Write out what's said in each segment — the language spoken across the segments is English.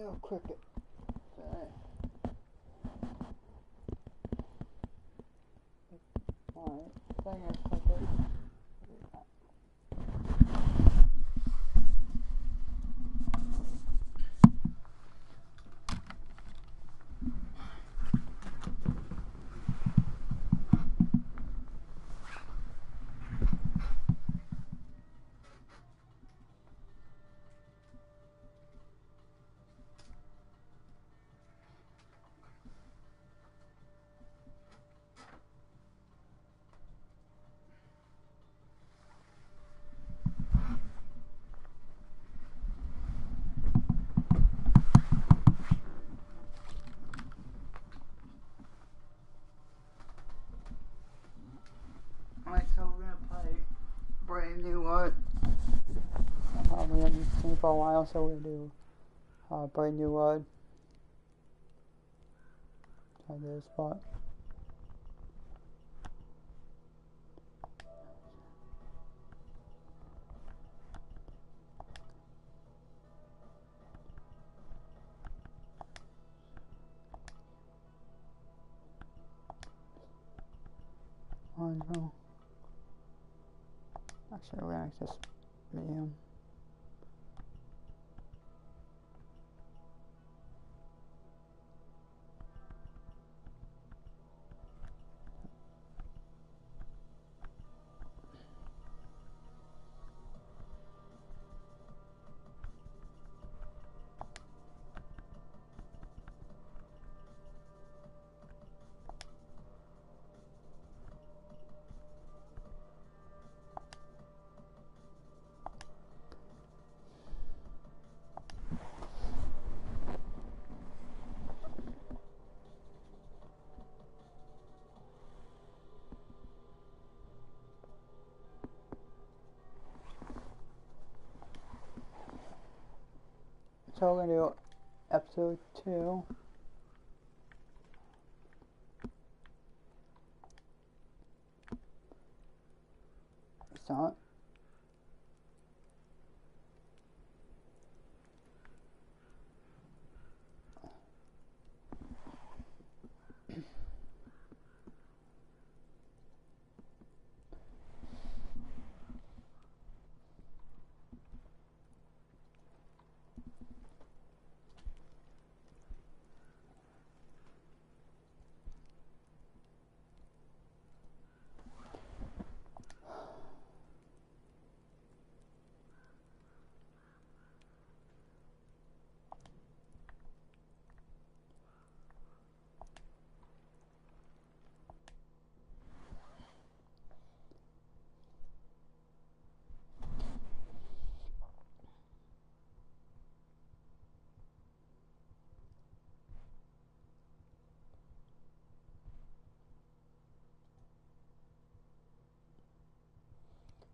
little cricket. Alright, thing is cricket. Alright, so we're gonna play brand new art. We haven't seen for a while, so we're gonna do brand new art. Try this spot. Oh no. Actually, we're gonna make this medium. So we're gonna do episode 2. Start.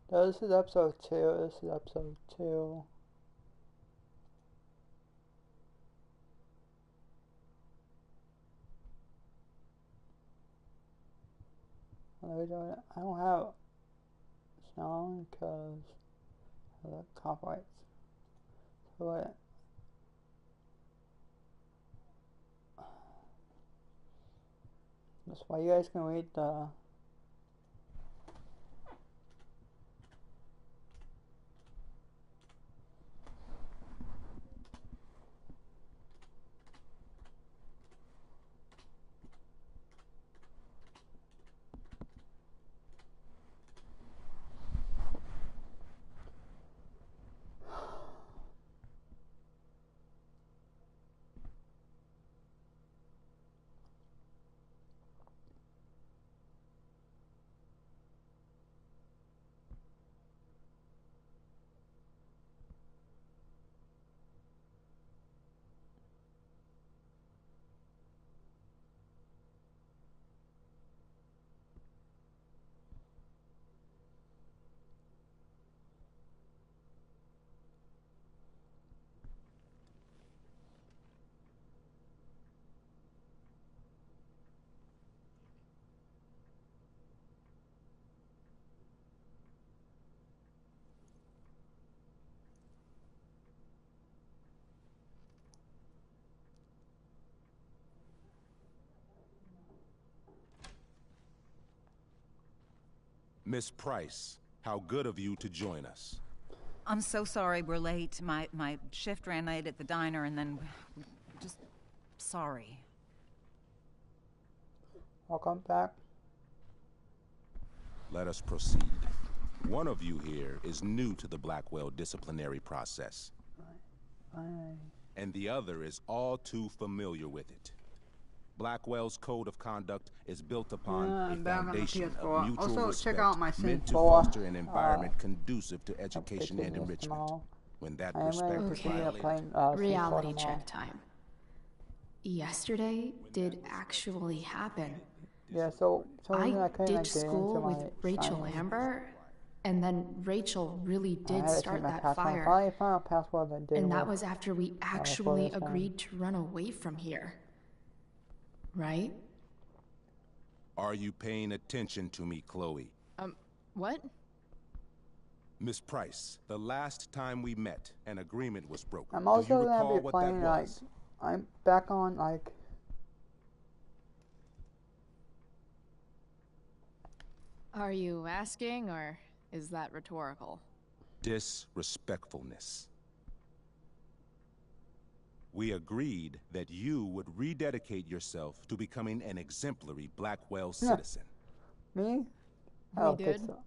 No, this is episode 2. This is episode 2. I don't have sound because of the copyrights. So that's why you guys can read the Miss Price, how good of you to join us. I'm so sorry we're late. My shift ran late at the diner and then... just... sorry. Welcome back. Let us proceed. One of you here is new to the Blackwell disciplinary process. And the other is all too familiar with it. Blackwell's code of conduct is built upon a foundation of mutual respect meant to foster an environment conducive to education and enrichment. When that respect is violated... Reality check time. Yesterday did actually happen. Yeah, so I ditched school with Rachel Amber, and then Rachel really did start that fire. And that was after we actually agreed to run away from here. Right? Are you paying attention to me, Chloe? What? Miss Price, the last time we met, an agreement was broken. I'm also Do you recall gonna be what playing, that was? I'm back on, Are you asking, or is that rhetorical? Disrespectfulness. We agreed that you would rededicate yourself to becoming an exemplary Blackwell citizen. Me? We did? So.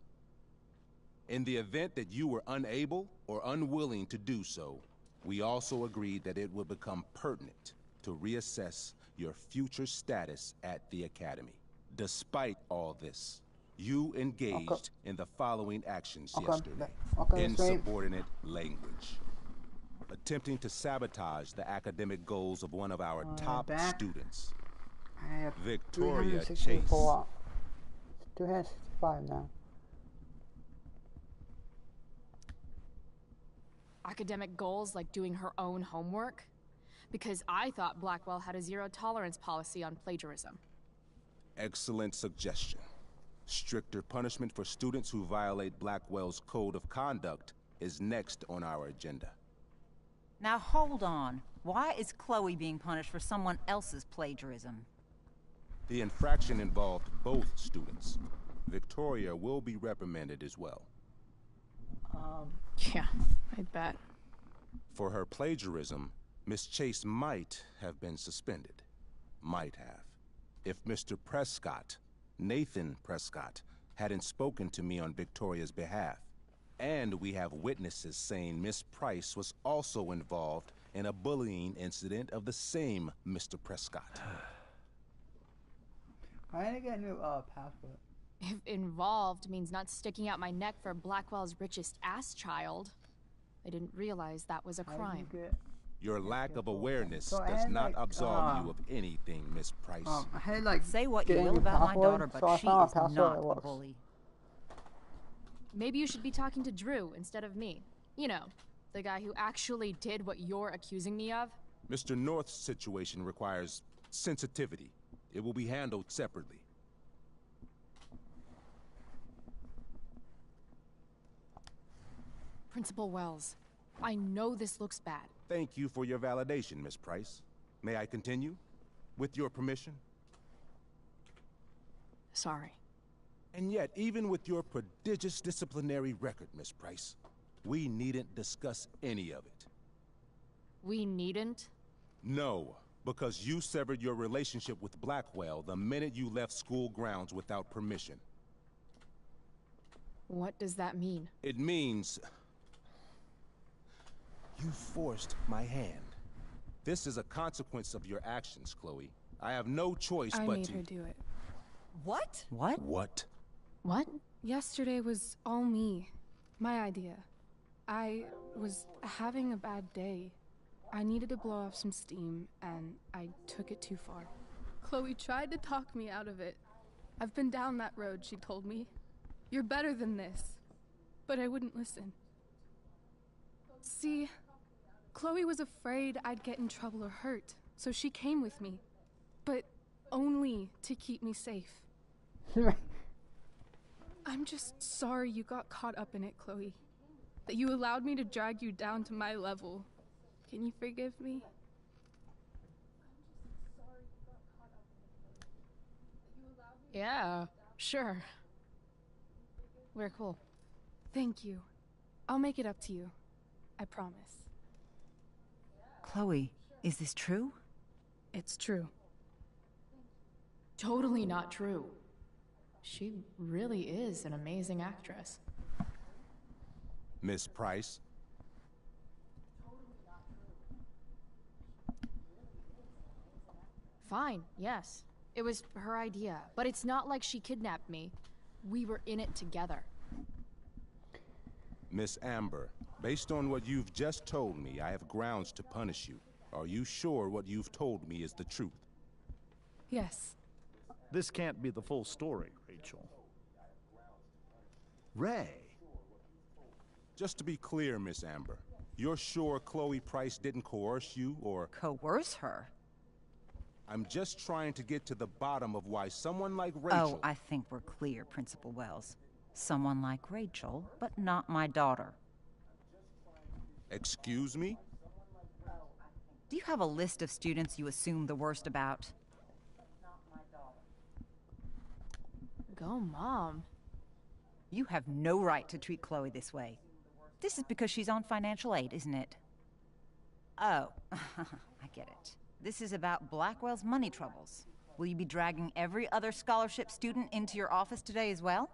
In the event that you were unable or unwilling to do so, we also agreed that it would become pertinent to reassess your future status at the Academy. Despite all this, you engaged in the following actions yesterday. Insubordinate language. Attempting to sabotage the academic goals of one of our top students. Victoria Chase. 265 now. Academic goals like doing her own homework? Because I thought Blackwell had a zero-tolerance policy on plagiarism. Excellent suggestion. Stricter punishment for students who violate Blackwell's code of conduct is next on our agenda. Now hold on. Why is Chloe being punished for someone else's plagiarism? The infraction involved both students. Victoria will be reprimanded as well. Yeah, I bet. For her plagiarism, Miss Chase might have been suspended. Might have. If Mr. Prescott, Nathan Prescott, hadn't spoken to me on Victoria's behalf. And we have witnesses saying Miss Price was also involved in a bullying incident of the same Mr. Prescott. I need to get a new password. If involved means not sticking out my neck for Blackwell's richest ass child, I didn't realize that was a crime. Your lack of awareness does not absolve you of anything, Miss Price. I had say what you will about my daughter, but she is not a bully. Maybe you should be talking to Drew instead of me. You know, the guy who actually did what you're accusing me of. Mr. North's situation requires sensitivity. It will be handled separately. Principal Wells, I know this looks bad. Thank you for your validation, Miss Price. May I continue? With your permission? Sorry. And yet, even with your prodigious disciplinary record, Miss Price, we needn't discuss any of it. We needn't? No, because you severed your relationship with Blackwell the minute you left school grounds without permission. What does that mean? It means... you forced my hand. This is a consequence of your actions, Chloe. I have no choice but to... I made her do it. What? What? What? What? Yesterday was all me. My idea. I was having a bad day. I needed to blow off some steam, and I took it too far. Chloe tried to talk me out of it. I've been down that road, she told me. You're better than this. But I wouldn't listen. See, Chloe was afraid I'd get in trouble or hurt, so she came with me. But only to keep me safe. I'm just sorry you got caught up in it, Chloe. That you allowed me to drag you down to my level. Can you forgive me? Yeah, sure. We're cool. Thank you. I'll make it up to you. I promise. Chloe, is this true? It's true. Totally not true. She really is an amazing actress. Miss Price? Fine, yes. It was her idea, but it's not like she kidnapped me. We were in it together. Miss Amber, based on what you've just told me, I have grounds to punish you. Are you sure what you've told me is the truth? Yes. This can't be the full story, Rachel. Ray. Just to be clear, Miss Amber, you're sure Chloe Price didn't coerce you, or... Coerce her? I'm just trying to get to the bottom of why someone like Rachel... Oh, I think we're clear, Principal Wells. Someone like Rachel, but not my daughter. Excuse me? Do you have a list of students you assume the worst about? Go, Mom. You have no right to treat Chloe this way. This is because she's on financial aid, isn't it? Oh, I get it. This is about Blackwell's money troubles. Will you be dragging every other scholarship student into your office today as well?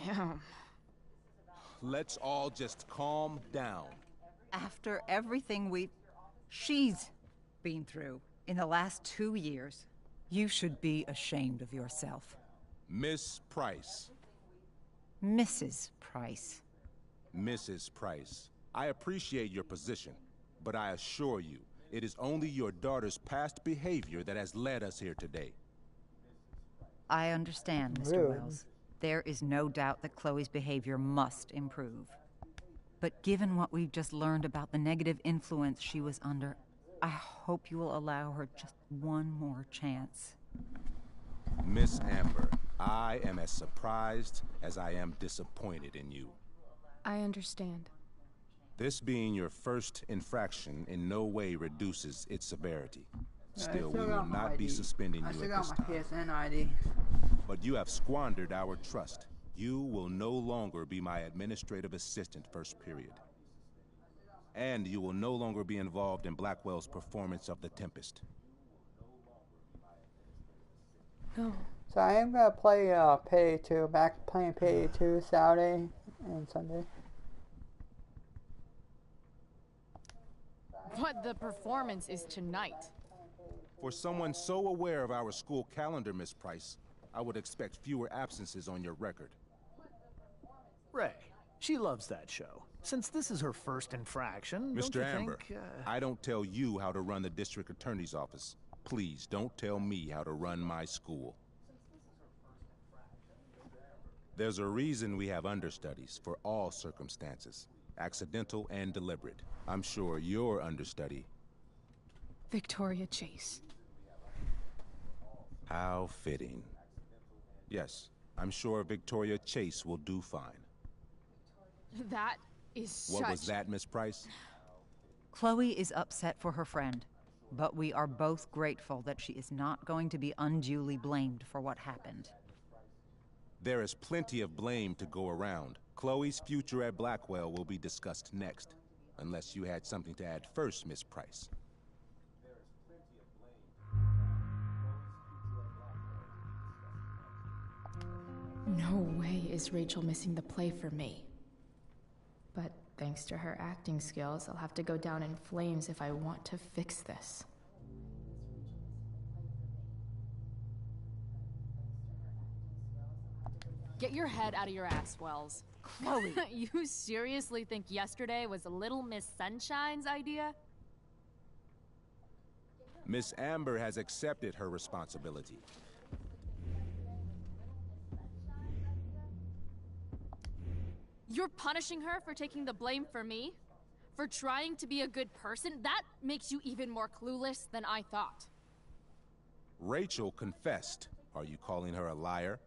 Damn. Let's all just calm down. After everything she's been through in the last 2 years, you should be ashamed of yourself. Miss Price. Mrs. Price. Mrs. Price, I appreciate your position, but I assure you, it is only your daughter's past behavior that has led us here today. I understand, Mr. Wells. There is no doubt that Chloe's behavior must improve. But given what we've just learned about the negative influence she was under, I hope you will allow her just one more chance. Miss Amber, I am as surprised as I am disappointed in you. I understand. This being your first infraction in no way reduces its severity. Still, we will not be suspending you at this time. I still got my PSN ID. But you have squandered our trust. You will no longer be my administrative assistant first period. And you will no longer be involved in Blackwell's performance of The Tempest. No. So I am gonna play Payday 2. Back playing Payday 2 Saturday and Sunday. But the performance is tonight. For someone so aware of our school calendar, Miss Price, I would expect fewer absences on your record. Ray, she loves that show. Since this is her first infraction, don't you Mr. Amber, think, I don't tell you how to run the district attorney's office. Please don't tell me how to run my school. There's a reason we have understudies for all circumstances, accidental and deliberate. I'm sure your understudy... Victoria Chase. How fitting. Yes, I'm sure Victoria Chase will do fine. That is such... What was that, Miss Price? Chloe is upset for her friend, but we are both grateful that she is not going to be unduly blamed for what happened. There is plenty of blame to go around. Chloe's future at Blackwell will be discussed next, unless you had something to add first, Miss Price. No way is Rachel missing the play for me. But thanks to her acting skills, I'll have to go down in flames if I want to fix this. Get your head out of your ass, Wells. Chloe! You seriously think yesterday was Little Miss Sunshine's idea? Miss Amber has accepted her responsibility. You're punishing her for taking the blame for me? For trying to be a good person? That makes you even more clueless than I thought. Rachel confessed. Are you calling her a liar?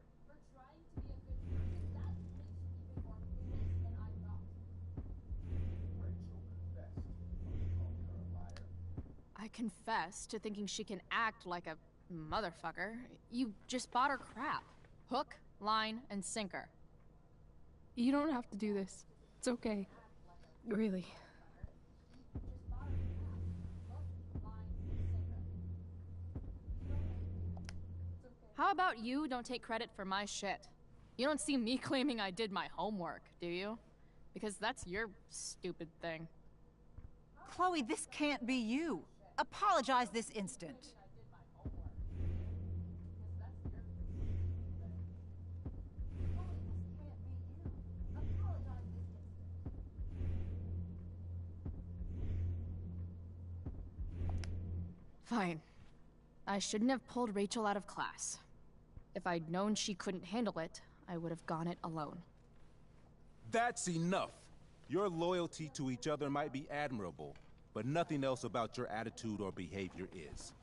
I confess to thinking she can act like a motherfucker. You just bought her crap. Hook, line, and sinker. You don't have to do this. It's okay. Really. How about you don't take credit for my shit? You don't see me claiming I did my homework, do you? Because that's your stupid thing. Chloe, this can't be you. Apologize this instant. Fine. I shouldn't have pulled Rachel out of class. If I'd known she couldn't handle it, I would have gone it alone. That's enough. Your loyalty to each other might be admirable, but nothing else about your attitude or behavior is.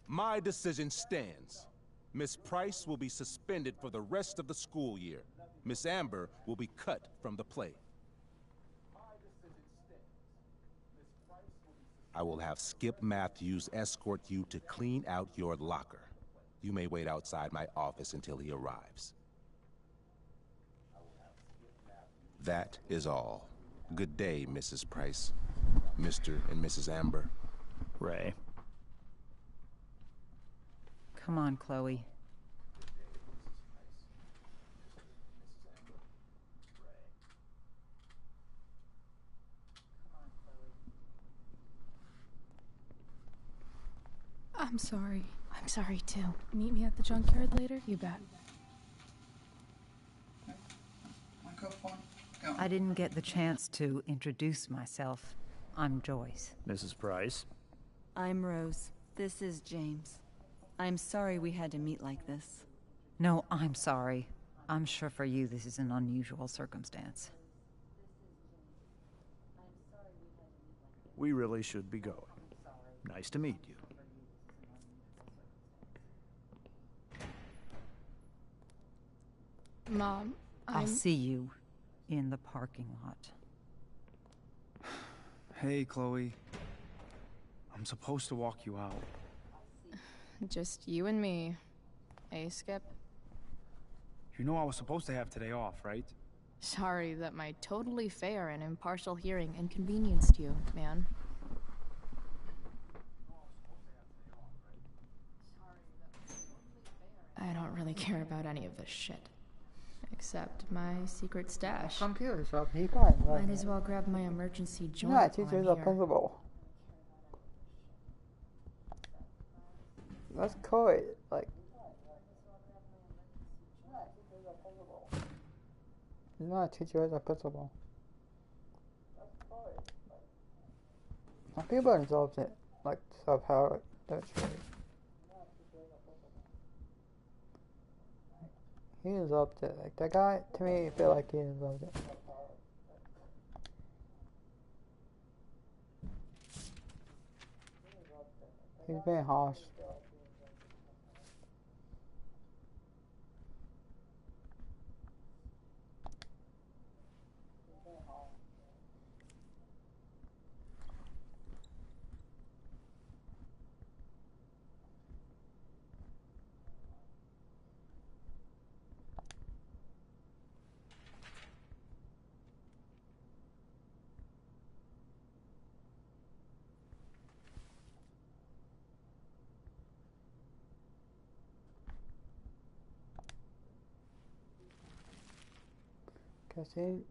My decision stands. Miss Price will be suspended for the rest of the school year. Miss Amber will be cut from the play. I will have Skip Matthews escort you to clean out your locker. You may wait outside my office until he arrives. That is all. Good day, Mrs. Price. Mr. and Mrs. Amber. Ray. Come on, Chloe. I'm sorry. I'm sorry too. Meet me at the junkyard later? You bet. I didn't get the chance to introduce myself. I'm Joyce. Mrs. Price. I'm Rose. This is James. I'm sorry we had to meet like this. No, I'm sorry. I'm sure for you this is an unusual circumstance. We really should be going. Nice to meet you. Mom, I'll see you in the parking lot. Hey, Chloe. I'm supposed to walk you out. Just you and me. Hey, Skip? You know I was supposed to have today off, right? Sorry that my totally fair and impartial hearing inconvenienced you, man. I don't really care about any of this shit. Except my secret stash. Computer shop, he probably might as well grab my emergency joint. Yeah, teacher's a principal. That's cool. Like, he's not a teacher, he's a principal. Some people are involved in like stuff how that's right. He is up to like that guy. To me, I feel like he is up to. He's being harsh. Cause he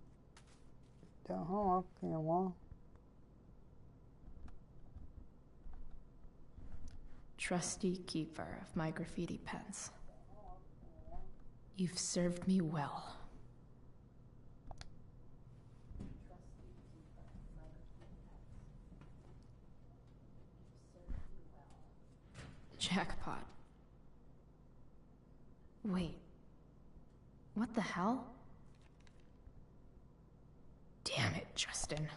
don't homework in a while. Trusty keeper of my graffiti pens. You've served me well. Jackpot. Wait. What the hell? Damn it, Justin.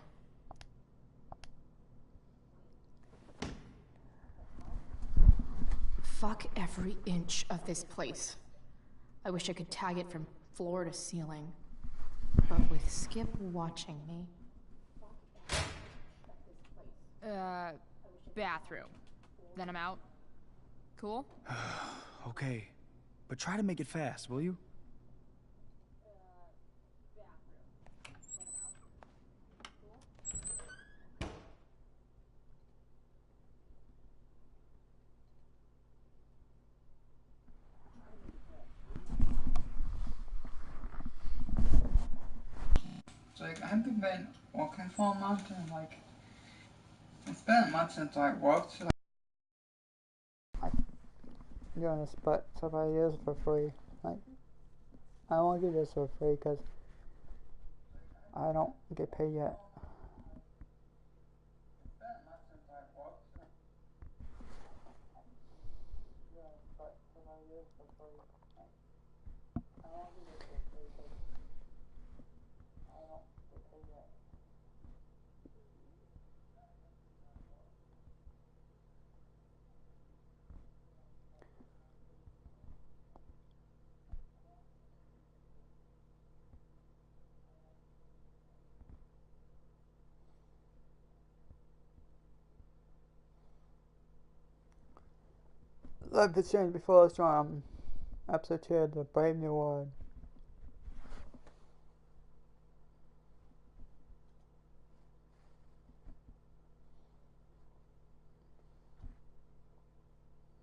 Fuck every inch of this place. I wish I could tag it from floor to ceiling. But with Skip watching me... Bathroom. Then I'm out. Cool? Okay, but try to make it fast, will you? haven't been working for a month and like it's been a month since I worked. So like doing this, but so if I use it for free, like I won't do this for free because I don't get paid yet. Like the change before us from episode 2 of the Brave New World.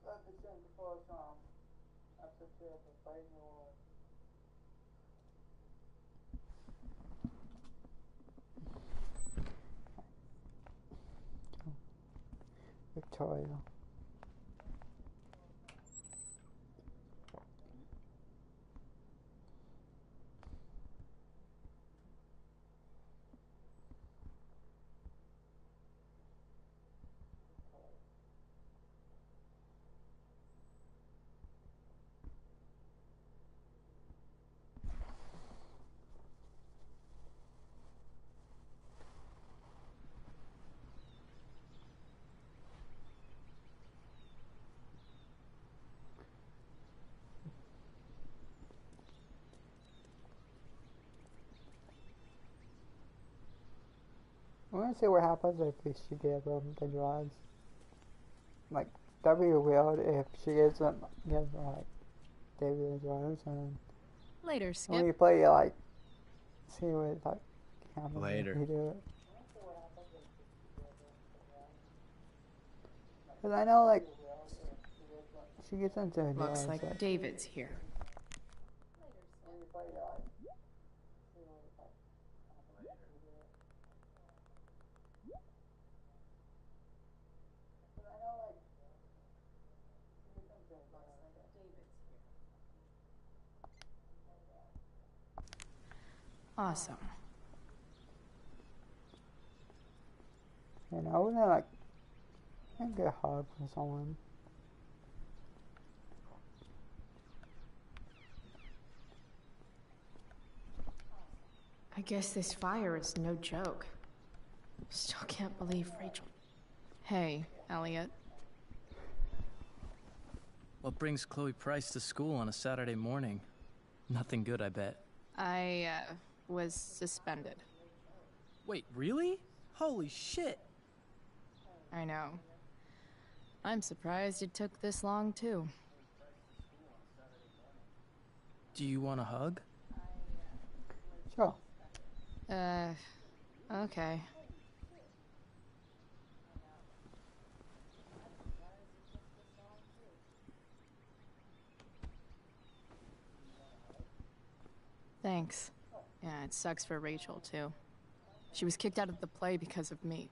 Like the change before us from episode 2 of the Brave New World. Victoria. I want to see what happens if she gives them the drugs. Like, that'd be weird if she gives like, David the drugs and Later, Skip. when you play, like, see what, like, happens Later. if you do it. Because I know, like, she gets into drugs. Looks like David's here. Awesome. You know, I wouldn't like get a hug from someone. I guess this fire is no joke. Still can't believe Rachel. Hey, Elliot. What brings Chloe Price to school on a Saturday morning? Nothing good, I bet. I, was suspended. Wait, really? Holy shit! I know. I'm surprised it took this long, too. Do you want a hug? Sure. Okay. Thanks. Yeah, it sucks for Rachel, too. She was kicked out of the play because of me.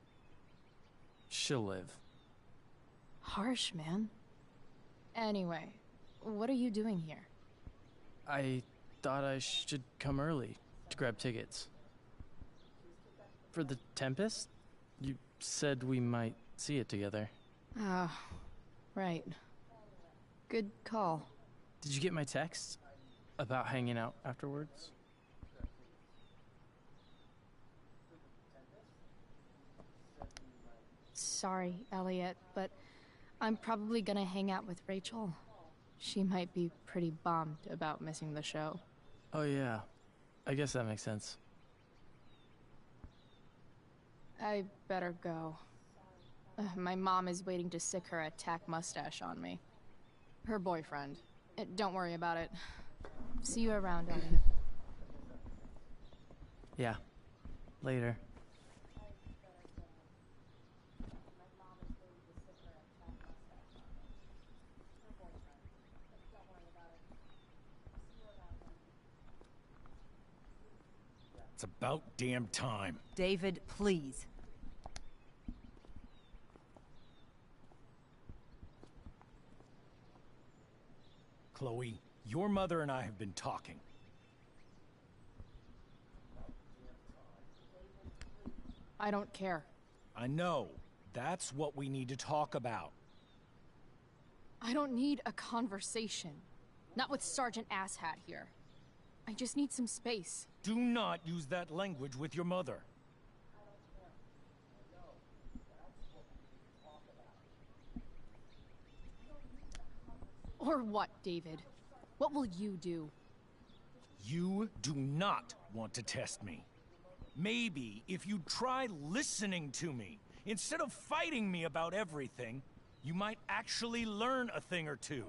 She'll live. Harsh, man. Anyway, what are you doing here? I thought I should come early to grab tickets. For the Tempest? You said we might see it together. Ah, right. Good call. Did you get my text? About hanging out afterwards? Sorry, Elliot, but I'm probably gonna hang out with Rachel. She might be pretty bummed about missing the show. Oh yeah, I guess that makes sense. I better go. My mom is waiting to sick her attack mustache on me. Her boyfriend. Don't worry about it. See you around, Elliot. Yeah. Later. It's about damn time. David, please. Chloe, your mother and I have been talking. I don't care. I know. That's what we need to talk about. I don't need a conversation. Not with Sergeant Asshat here. I just need some space. Do not use that language with your mother. Or what, David? What will you do? You do not want to test me. Maybe if you try listening to me, instead of fighting me about everything, you might actually learn a thing or two.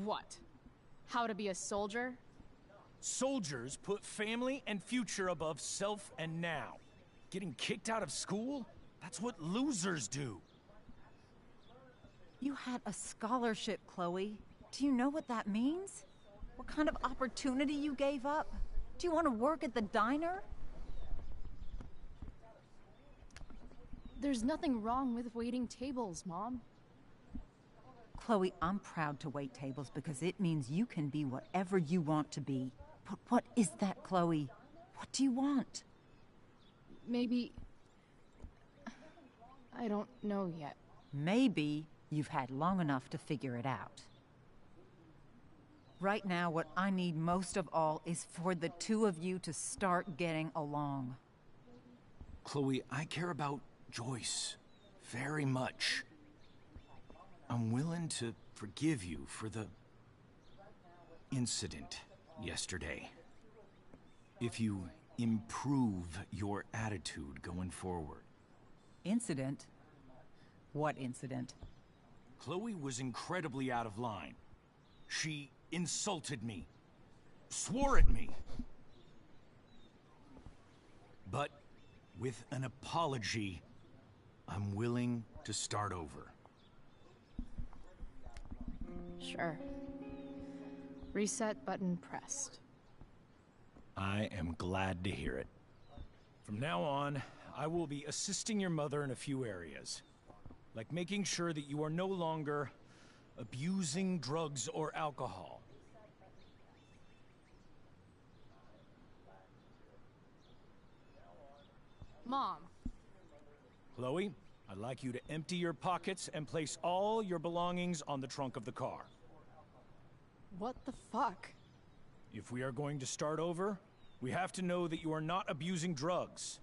What? How to be a soldier? Soldiers put family and future above self and now. Getting kicked out of school? That's what losers do. You had a scholarship, Chloe. Do you know what that means? What kind of opportunity you gave up? Do you want to work at the diner? There's nothing wrong with waiting tables, Mom. Chloe, I'm proud to wait tables because it means you can be whatever you want to be. But what is that, Chloe? What do you want? Maybe... I don't know yet. Maybe you've had long enough to figure it out. Right now, what I need most of all is for the two of you to start getting along. Chloe, I care about Joyce very much. I'm willing to forgive you for the incident yesterday. If you improve your attitude going forward. Incident? What incident? Chloe was incredibly out of line. She insulted me, swore at me. But with an apology, I'm willing to start over. Sure. Reset button pressed. I am glad to hear it. From now on, I will be assisting your mother in a few areas. Like making sure that you are no longer abusing drugs or alcohol. Mom. Chloe, I'd like you to empty your pockets and place all your belongings on the trunk of the car. What the fuck? If we are going to start over, we have to know that you are not abusing drugs.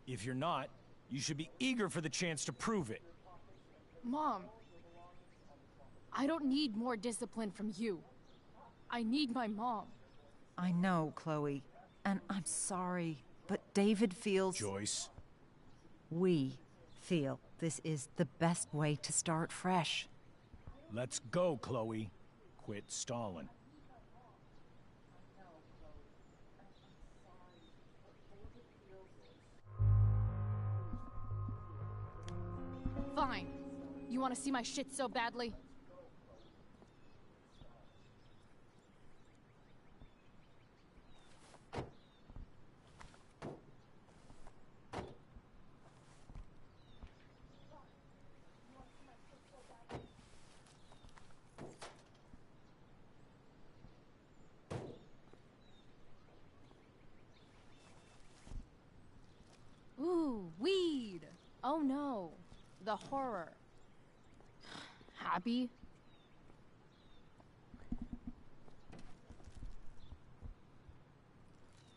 If you're not, you should be eager for the chance to prove it. Mom. I don't need more discipline from you. I need my mom. I know, Chloe, and I'm sorry, but David feels... Joyce. We feel this is the best way to start fresh. Let's go, Chloe. Quit stalling. Fine. You want to see my shit so badly? Ooh, weed! Oh no, the horror. Happy?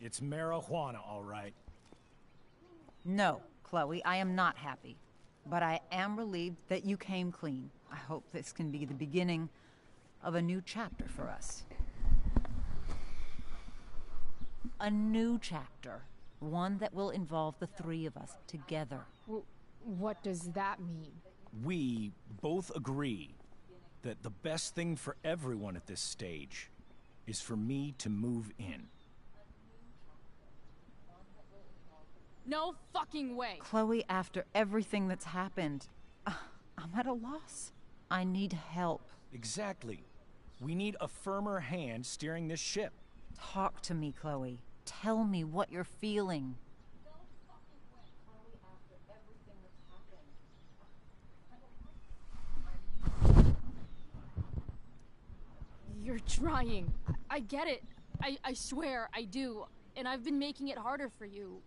It's marijuana, all right. No, Chloe, I am not happy. But I am relieved that you came clean. I hope this can be the beginning of a new chapter for us. A new chapter. One that will involve the three of us together. What does that mean? We both agree that the best thing for everyone at this stage is for me to move in. No fucking way! Chloe, after everything that's happened, I'm at a loss. I need help. Exactly. We need a firmer hand steering this ship. Talk to me, Chloe. tell me what you're feeling. You're trying. I get it. I swear, I do. And I've been making it harder for you.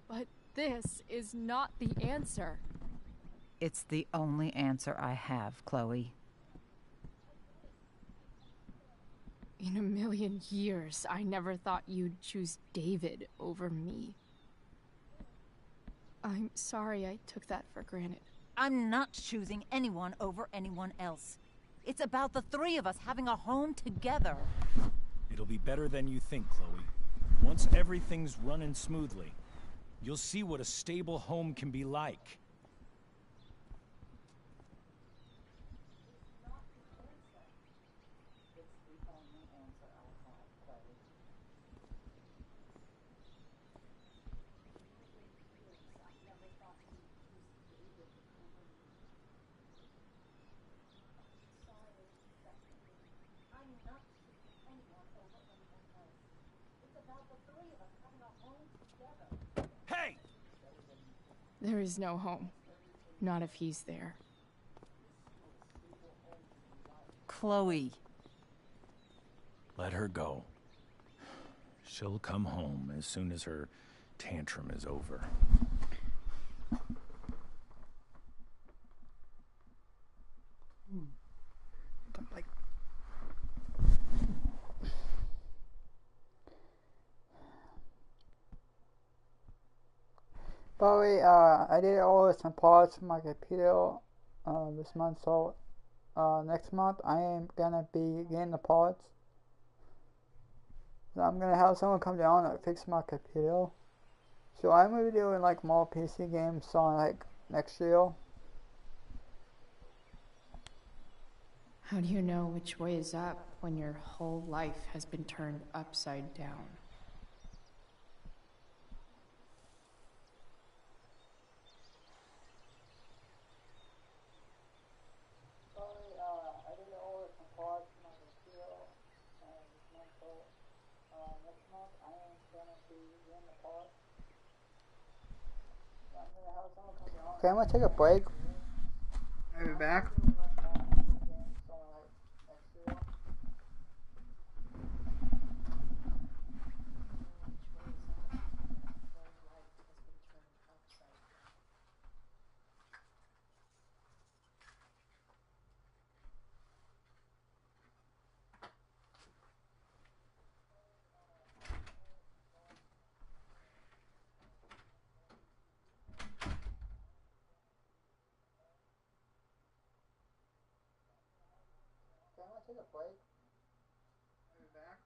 But this is not the answer. It's the only answer I have, Chloe. In a million years, I never thought you'd choose David over me. I'm sorry I took that for granted. I'm not choosing anyone over anyone else. It's about the three of us having a home together. It'll be better than you think, Chloe. Once everything's running smoothly, you'll see what a stable home can be like. Hey! There is no home. Not if he's there. Chloe. Let her go. She'll come home as soon as her tantrum is over. By the way, I did order some parts for my computer this month, so next month I am gonna be getting the parts. So I'm gonna have someone come down and fix my computer. So I'm gonna be doing like more PC games on like next year. How do you know which way is up when your whole life has been turned upside down? I did order some parts for my computer this month, so next month I am gonna be getting the parts. So I'm gonna have someone come down. Okay, I'm gonna take a break. I'll be back. Okay, I'm gonna take a break. I'll be back.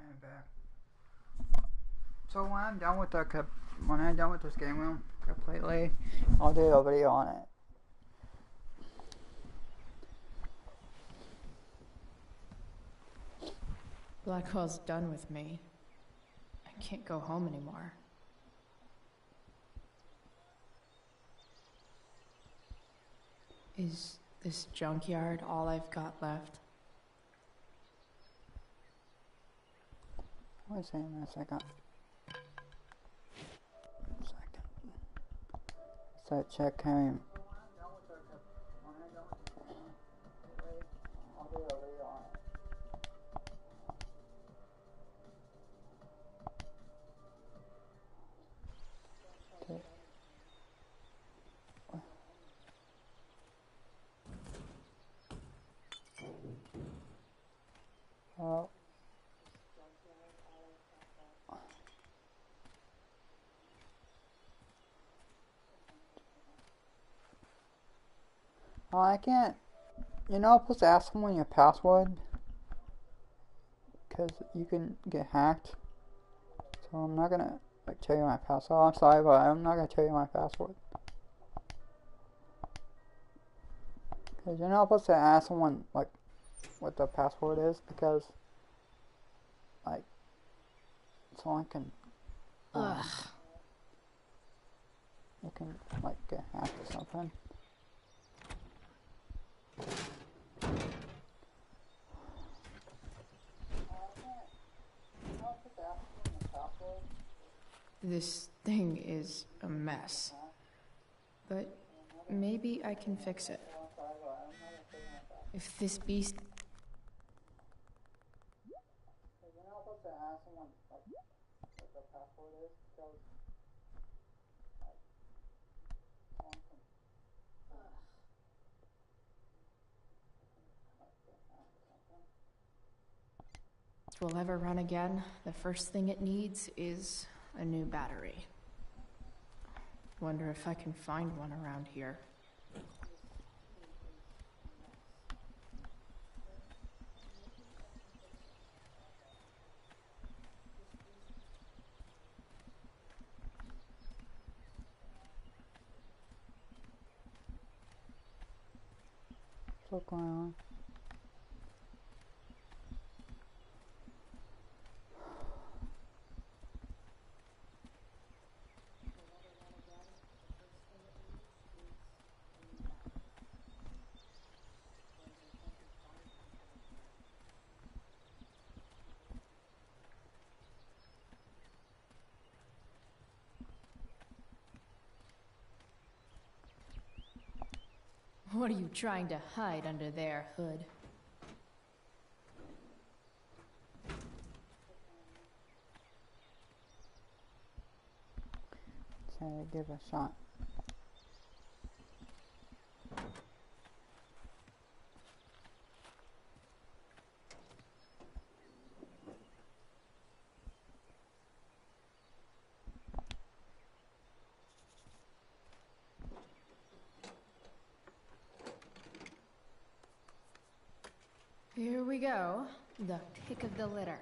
I'm back. So when I'm done with this game room completely, I'll do a video on it. Blackwell's done with me. I can't go home anymore. Is this junkyard all I've got left? Wait a second. So check him. Oh. Oh, I can't. You're not supposed to ask someone your password, because you can get hacked. So I'm not gonna tell you my password. I'm sorry, but I'm not gonna tell you my password. Because you're not supposed to ask someone what the password is, because someone can you can get hacked or something. This thing is a mess. But maybe I can fix it. If this beast... If it will ever run again, the first thing it needs is a new battery. Wonder if I can find one around here. What's going on? What are you trying to hide under there, Hood? So give it a shot. Here we go. The pick of the litter.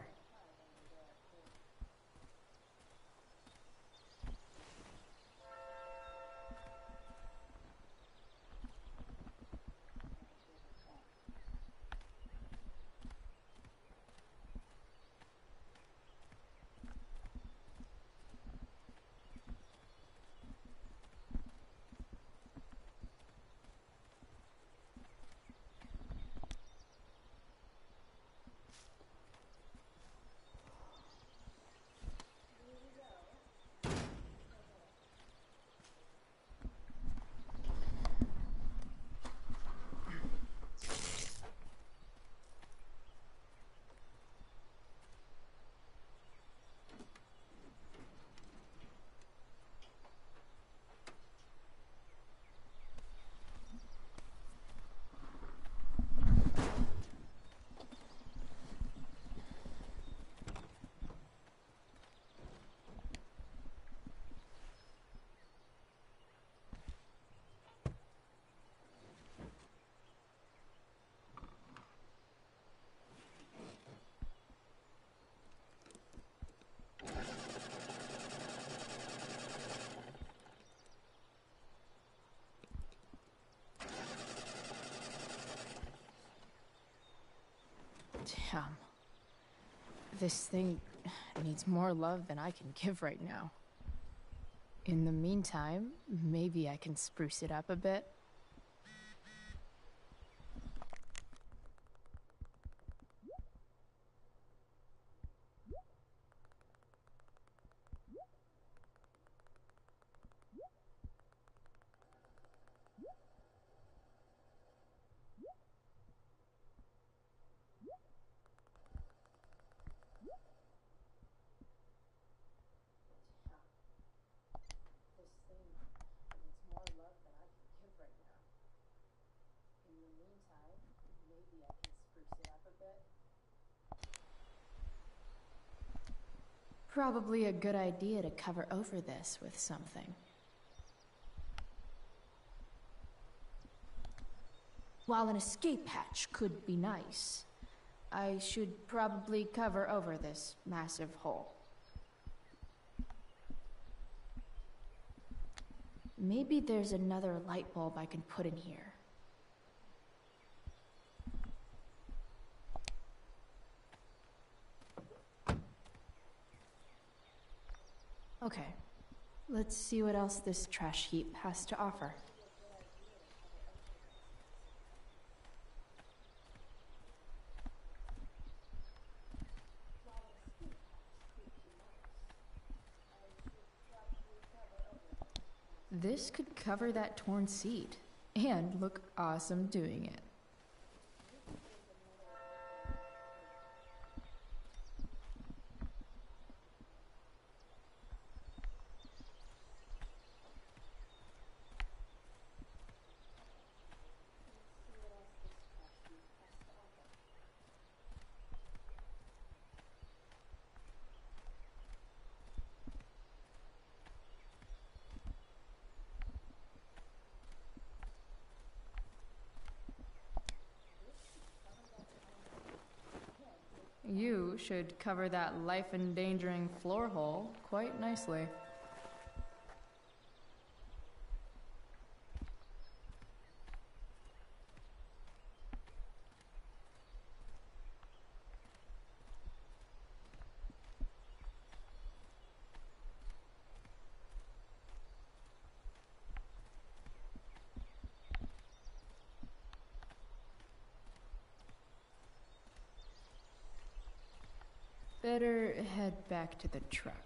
Damn. This thing needs more love than I can give right now. In the meantime, maybe I can spruce it up a bit. Probably a good idea to cover over this with something. While an escape hatch could be nice, I should probably cover over this massive hole. Maybe there's another light bulb I can put in here. Okay, let's see what else this trash heap has to offer. This could cover that torn seat and look awesome doing it. You should cover that life-endangering floor hole quite nicely. Better head back to the truck.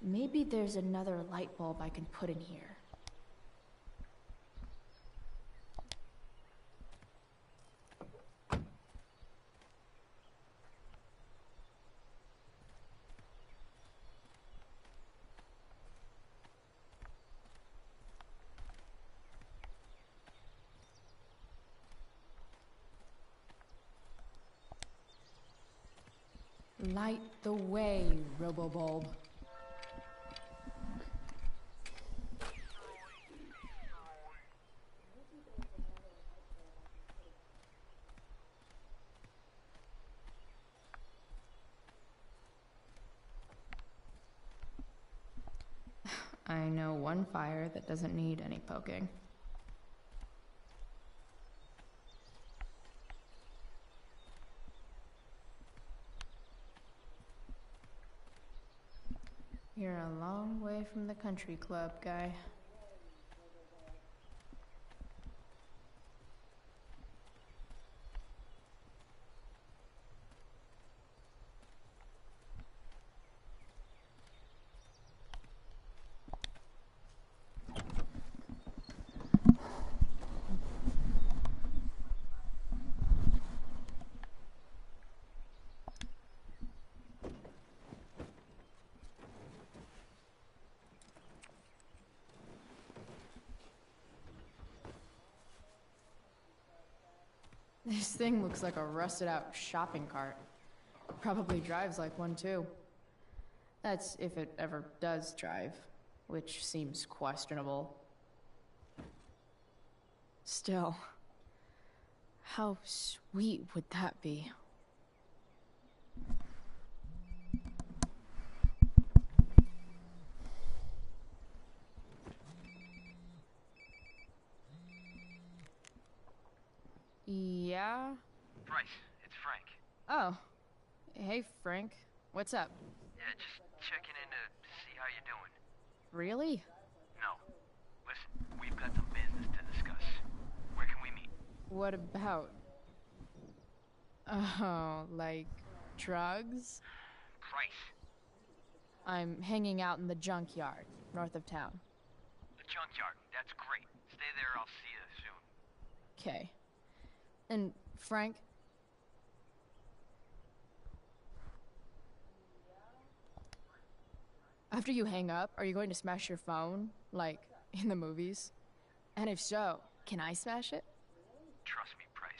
Maybe there's another light bulb I can put in here. Light the way, Robobulb. I know one fire that doesn't need any poking. You're a long way from the country club, guy. This thing looks like a rusted out shopping cart. Probably drives like one too. That's if it ever does drive, which seems questionable. Still, how sweet would that be? Yeah? Bryce, it's Frank. Oh. Hey, Frank. What's up? Yeah, just checking in to see how you're doing. Really? No. Listen, we've got some business to discuss. Where can we meet? What about? Oh, like drugs? Price. I'm hanging out in the junkyard, north of town. The junkyard. That's great. Stay there, I'll see you soon. Okay. And Frank? After you hang up, are you going to smash your phone? Like, in the movies? And if so, can I smash it? Trust me, Price.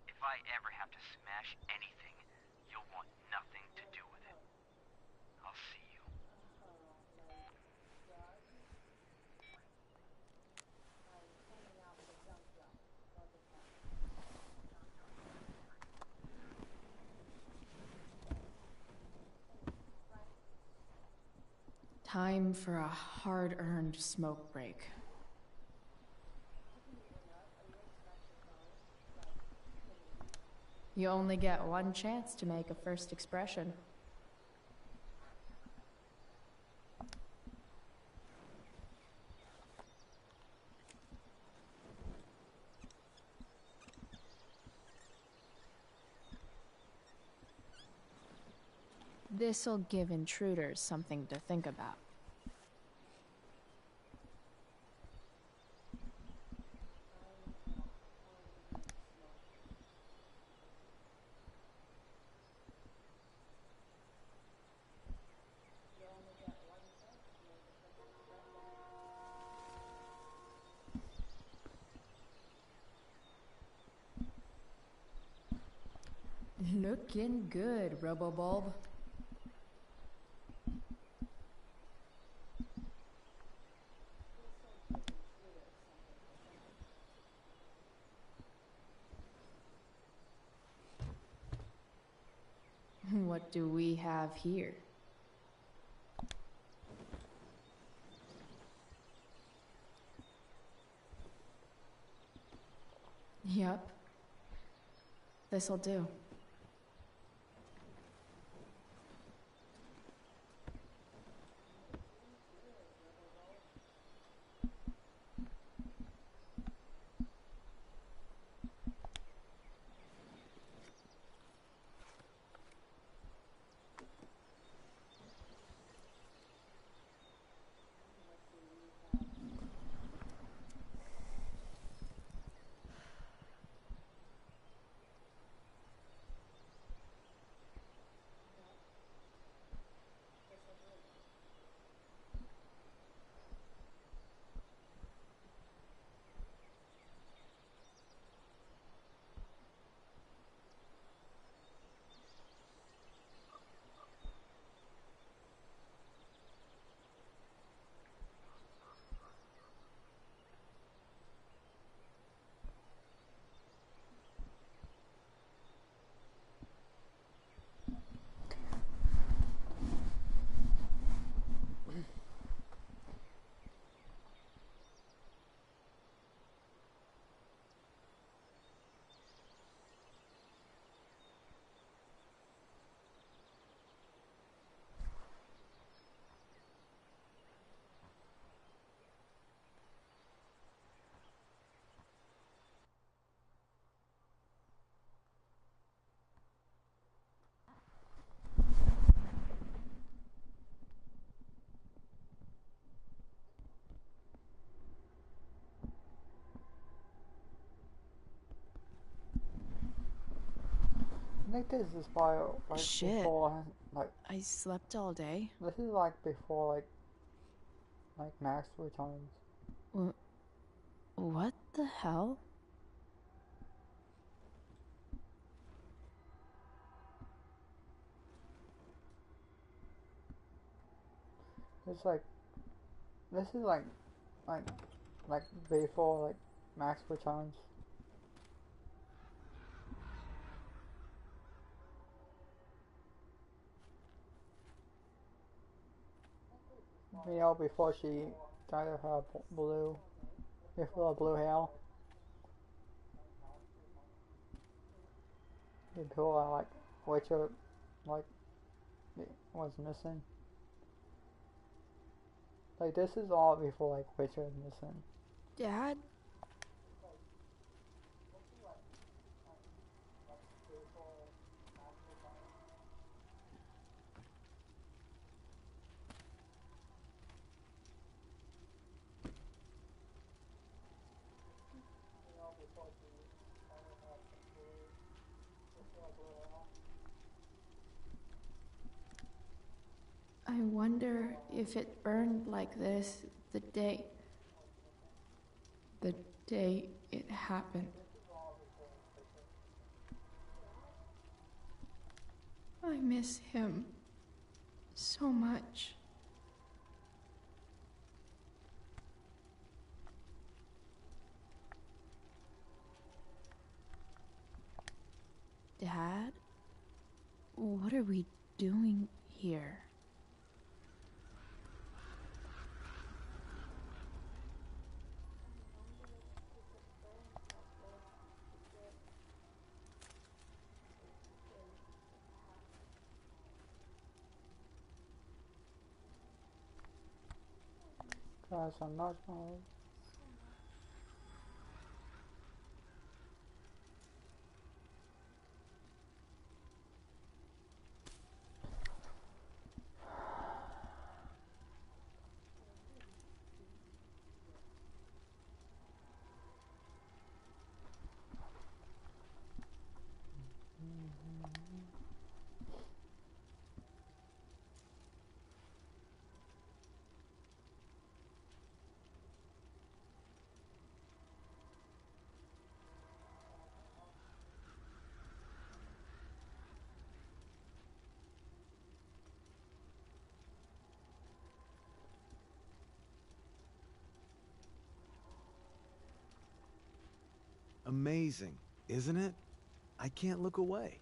If I ever have to smash anything, you'll want nothing to do with it. I'll see you. Time for a hard-earned smoke break. You only get one chance to make a first expression. This'll give intruders something to think about. Looking good, Robobulb. What do we have here? Yep. This'll do. I think this is why, like, Shit. before, like, I slept all day. this is like before, like Max returns. What the hell? It's like, this is like before like Max returns. You know, before she dyed her blue, before blue hair. Before like Witcher like was missing. Like this is all before like Witcher was missing. Dad? I wonder if it burned like this the day it happened. I miss him so much. Dad? What are we doing here? Guys, I'm not Amazing, isn't it? I can't look away.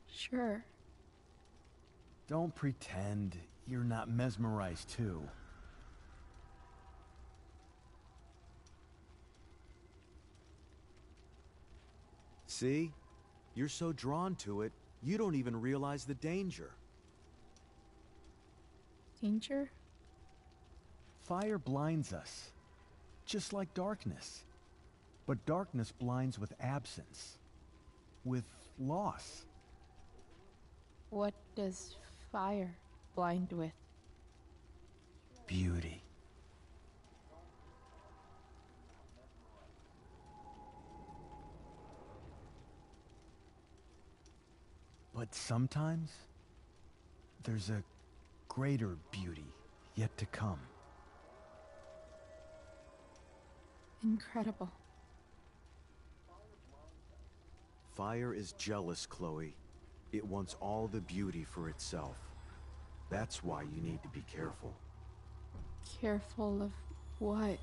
Sure. Don't pretend you're not mesmerized too. See? You're so drawn to it, you don't even realize the danger. Danger? Fire blinds us, just like darkness. But darkness blinds with absence, with loss. What does fire blind with? Beauty. But sometimes, there's a greater beauty yet to come. Incredible. Fire is jealous, Chloe. It wants all the beauty for itself. That's why you need to be careful. Careful of what?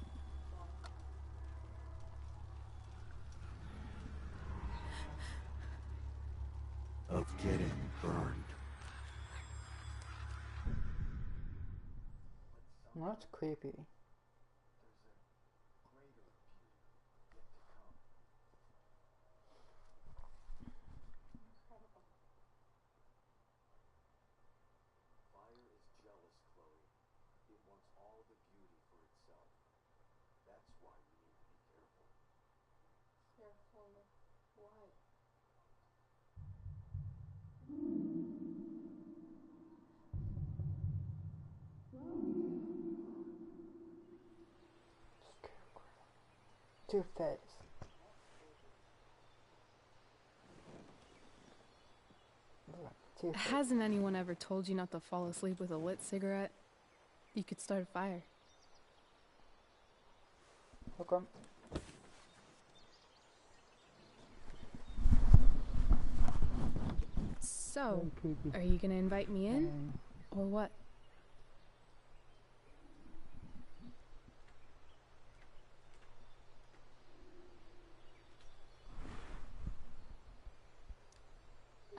Of getting burned. That's creepy. Careful of what? Two-Face. Hasn't anyone ever told you not to fall asleep with a lit cigarette? You could start a fire. Okay. So, are you gonna invite me in? Well, what?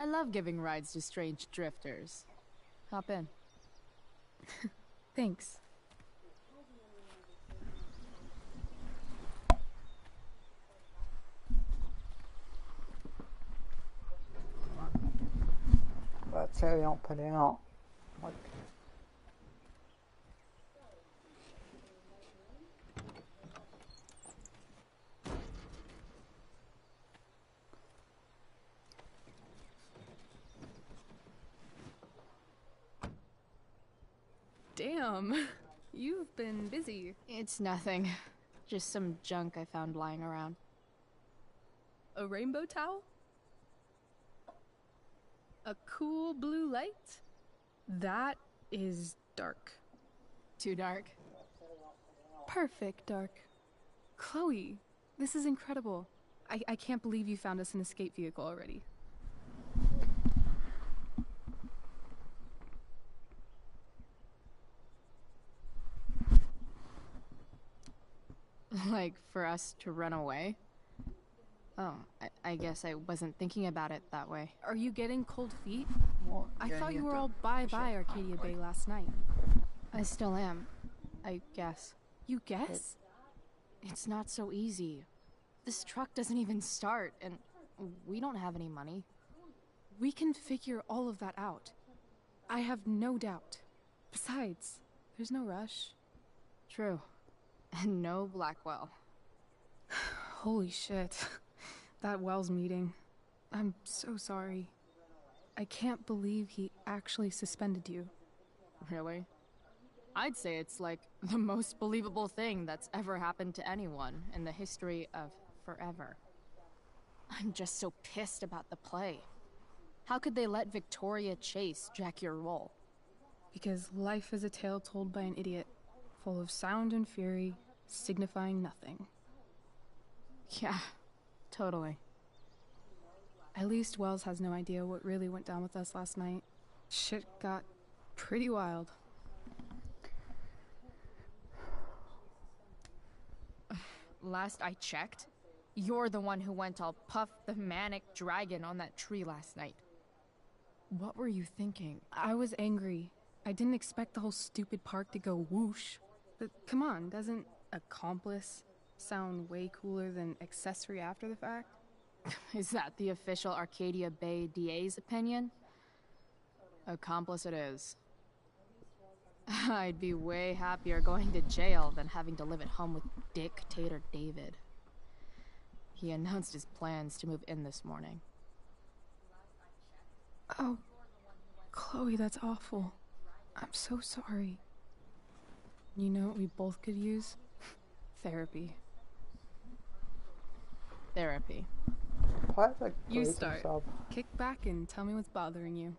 I love giving rides to strange drifters. Hop in. Thanks. Let's say we don't put it out. Like, Damn, you've been busy. It's nothing. Just some junk I found lying around. A rainbow towel? A cool blue light? That is dark. Too dark? Perfect dark. Chloe, this is incredible. I can't believe you found us an escape vehicle already. Like, for us to run away? Oh, I guess I wasn't thinking about it that way. Are you getting cold feet? well, I thought you were all bye-bye Arcadia Bay last night. I still am, I guess. You guess? It's not so easy. This truck doesn't even start, and we don't have any money. We can figure all of that out. I have no doubt. Besides, there's no rush. True. And no Blackwell. Holy shit. That Wells meeting. I'm so sorry. I can't believe he actually suspended you. Really? I'd say it's like the most believable thing that's ever happened to anyone in the history of forever. I'm just so pissed about the play. How could they let Victoria Chase jack your role? Because life is a tale told by an idiot, full of sound and fury, signifying nothing. Yeah, totally. At least Wells has no idea what really went down with us last night. Shit got pretty wild. Last I checked, you're the one who went all Puff the Manic Dragon on that tree last night. What were you thinking? I was angry. I didn't expect the whole stupid park to go whoosh. But come on, doesn't accomplice sound way cooler than accessory after the fact? Is that the official Arcadia Bay DA's opinion? Accomplice it is. I'd be way happier going to jail than having to live at home with Dictator David. He announced his plans to move in this morning. Oh, Chloe, that's awful. I'm so sorry. You know what we both could use? Therapy. Therapy. You start. Kick back and tell me what's bothering you.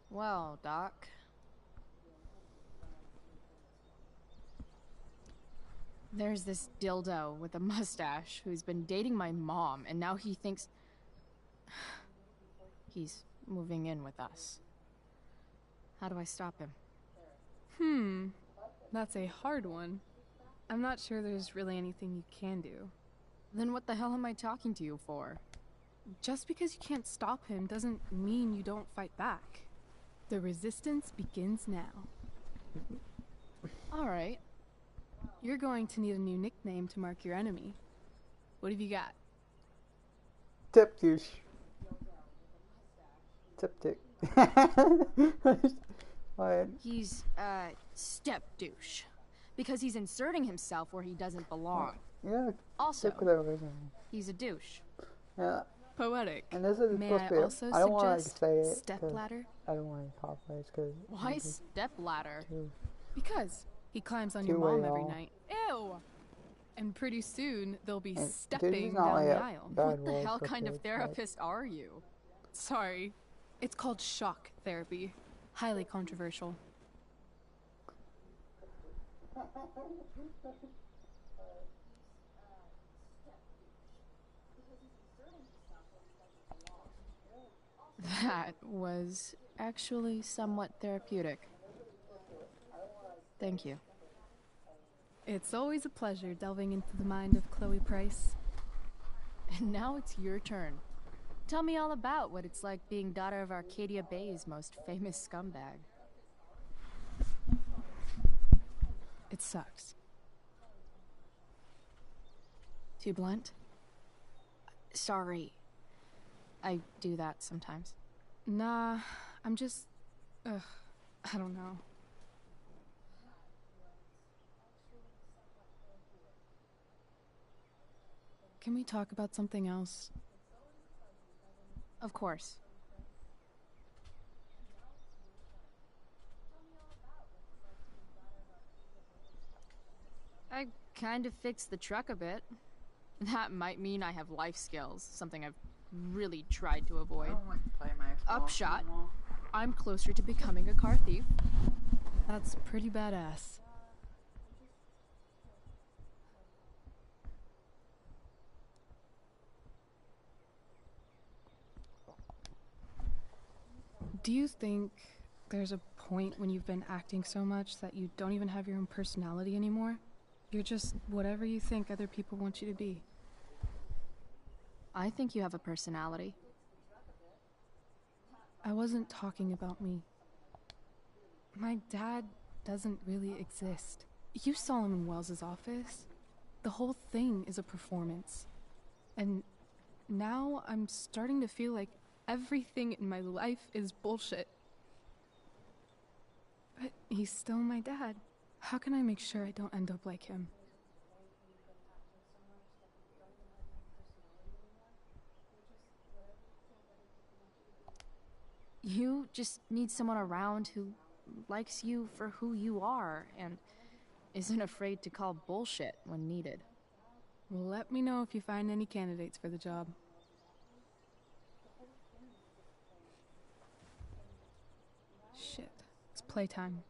Well, Doc. There's this dildo with a mustache who's been dating my mom, and now he thinks he's moving in with us. How do I stop him? That's a hard one. I'm not sure there's really anything you can do. Then what the hell am I talking to you for? Just because you can't stop him doesn't mean you don't fight back. The resistance begins now. All right. You're going to need a new nickname to mark your enemy. What have you got? Tip douche. Tip dick. He's step douche. Because he's inserting himself where he doesn't belong. Yeah. Also, he's a douche. Yeah. Poetic. And this is May I also I don't want to suggest say it. stepladder? I don't want to copyright because. Why stepladder? Because he climbs on your mom every night. Ew! And pretty soon they'll be stepping down the aisle. What the hell kind of therapist are you? Sorry. It's called shock therapy. Highly controversial. That was actually somewhat therapeutic. Thank you. It's always a pleasure delving into the mind of Chloe Price. And now it's your turn. Tell me all about what it's like being daughter of Arcadia Bay's most famous scumbag. It sucks. Too blunt? Sorry. I do that sometimes. Nah, I'm just... I don't know. Can we talk about something else? Of course. I kind of fixed the truck a bit. That might mean I have life skills, something I've really tried to avoid. I don't like to play my Xbox Upshot, anymore. I'm closer to becoming a car thief. That's pretty badass. Do you think there's a point when you've been acting so much that you don't even have your own personality anymore? You're just whatever you think other people want you to be. I think you have a personality. I wasn't talking about me. My dad doesn't really exist. You saw him in Wells's office. The whole thing is a performance. And now I'm starting to feel like everything in my life is bullshit. But he's still my dad. How can I make sure I don't end up like him? You just need someone around who likes you for who you are and isn't afraid to call bullshit when needed. Well, let me know if you find any candidates for the job. Shit, it's playtime.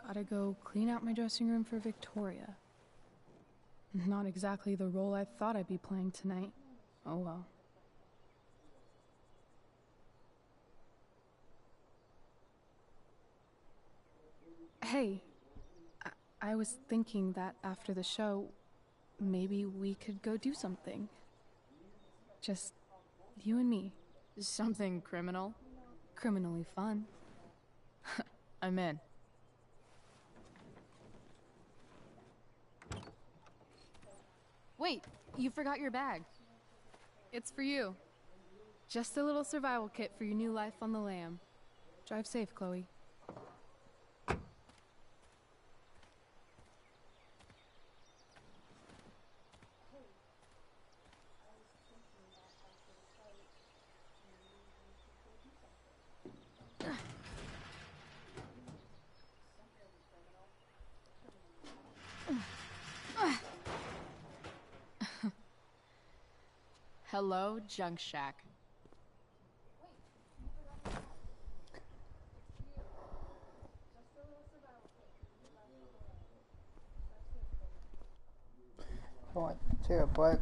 Gotta go clean out my dressing room for Victoria. Not exactly the role I thought I'd be playing tonight. Oh well. Hey, I was thinking that after the show, maybe we could go do something. Just you and me. Something criminal? Criminally fun. I'm in. Wait, you forgot your bag. It's for you. Just a little survival kit for your new life on the lam. Drive safe, Chloe. Hello, Junk Shack. Alright, take a break.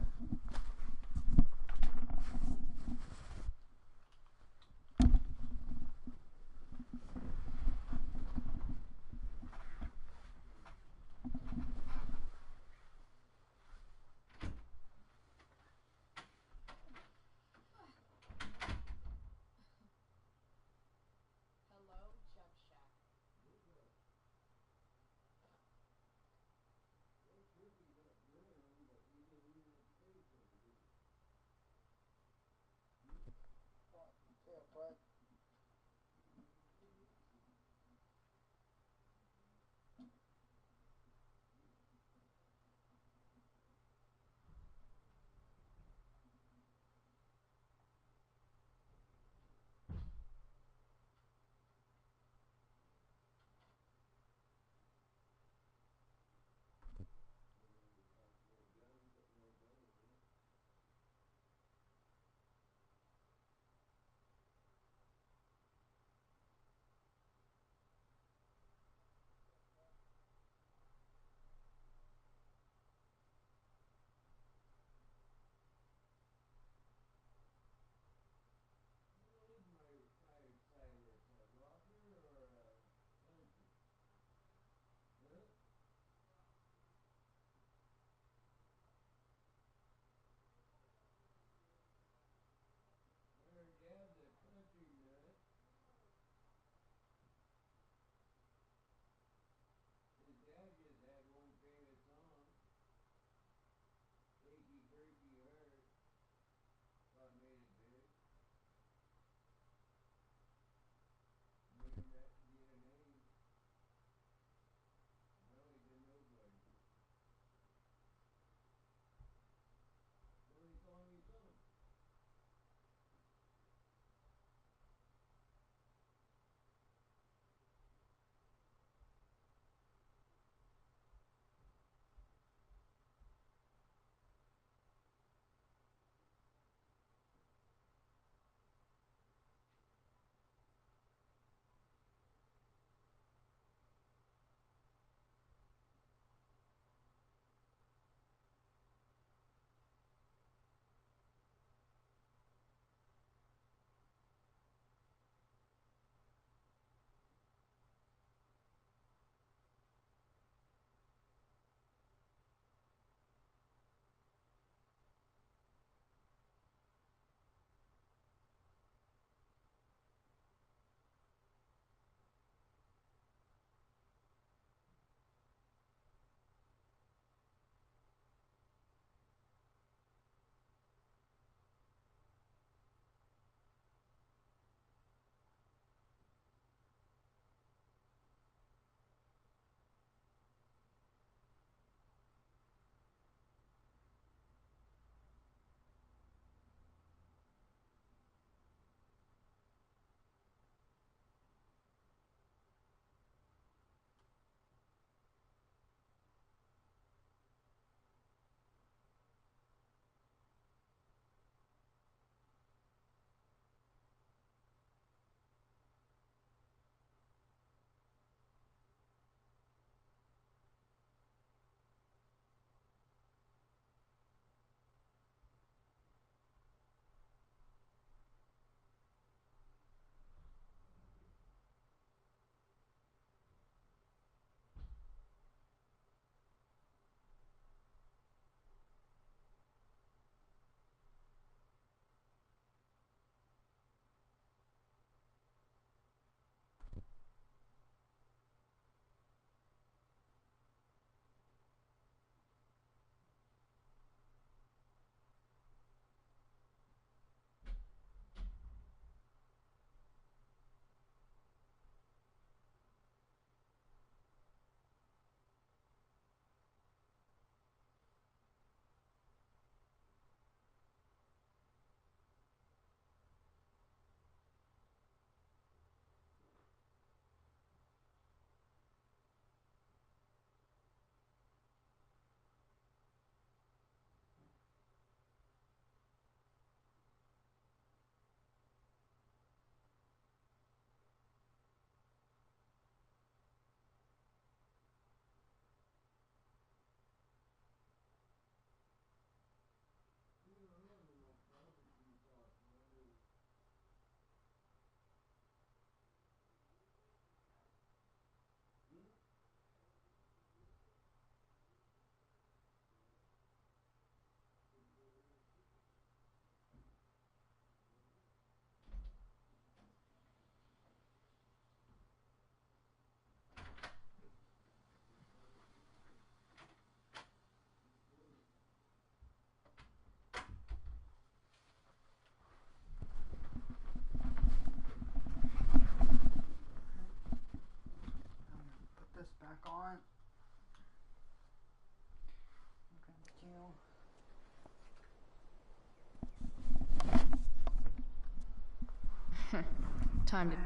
Time to...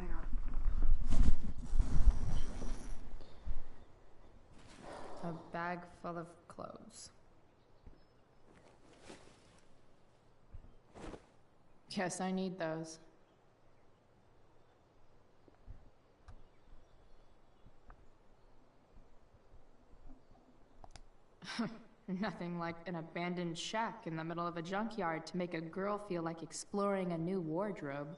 A bag full of clothes. Yes, I need those. Nothing like an abandoned shack in the middle of a junkyard to make a girl feel like exploring a new wardrobe.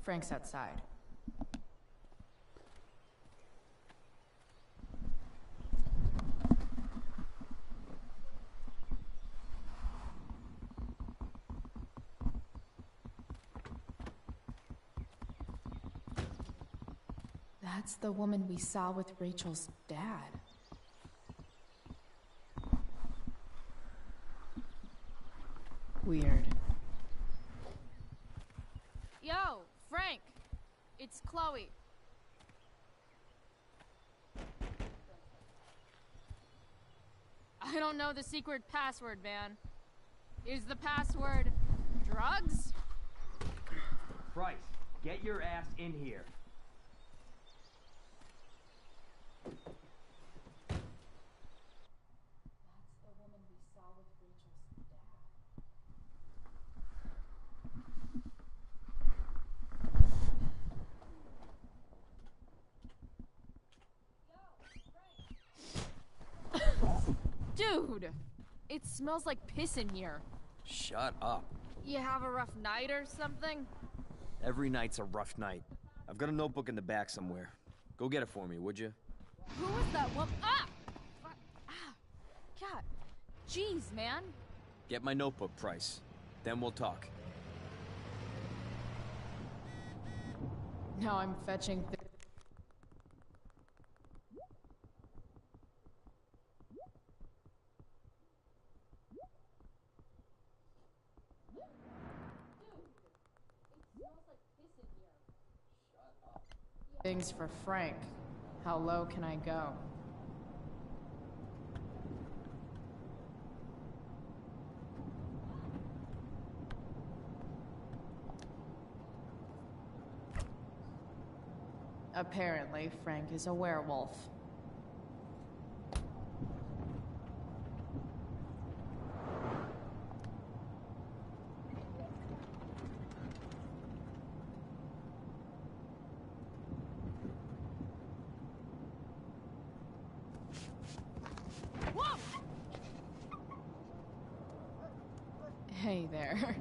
Frank's outside. That's the woman we saw with Rachel's dad. Weird. Yo, Frank! It's Chloe. I don't know the secret password, man. Is the password drugs? Bryce, get your ass in here. Dude! It smells like piss in here. Shut up. You have a rough night or something? Every night's a rough night. I've got a notebook in the back somewhere. Go get it for me, would you? Who was that woman? Ah! Ah! God. Jeez, man. Get my notebook, Price. Then we'll talk. Now I'm fetching things for Frank. How low can I go? Apparently, Frank is a werewolf. Hey there.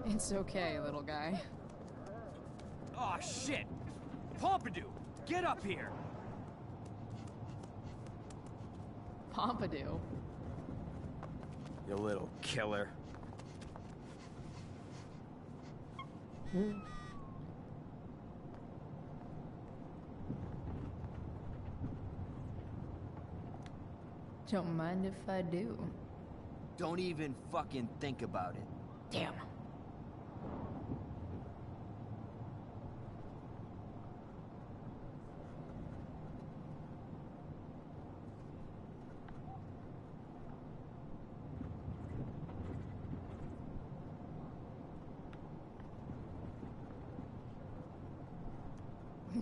It's okay, little guy. Aw, shit! Pompidou, get up here! Pompidou? You little killer. Don't mind if I do. Don't even fucking think about it. Damn.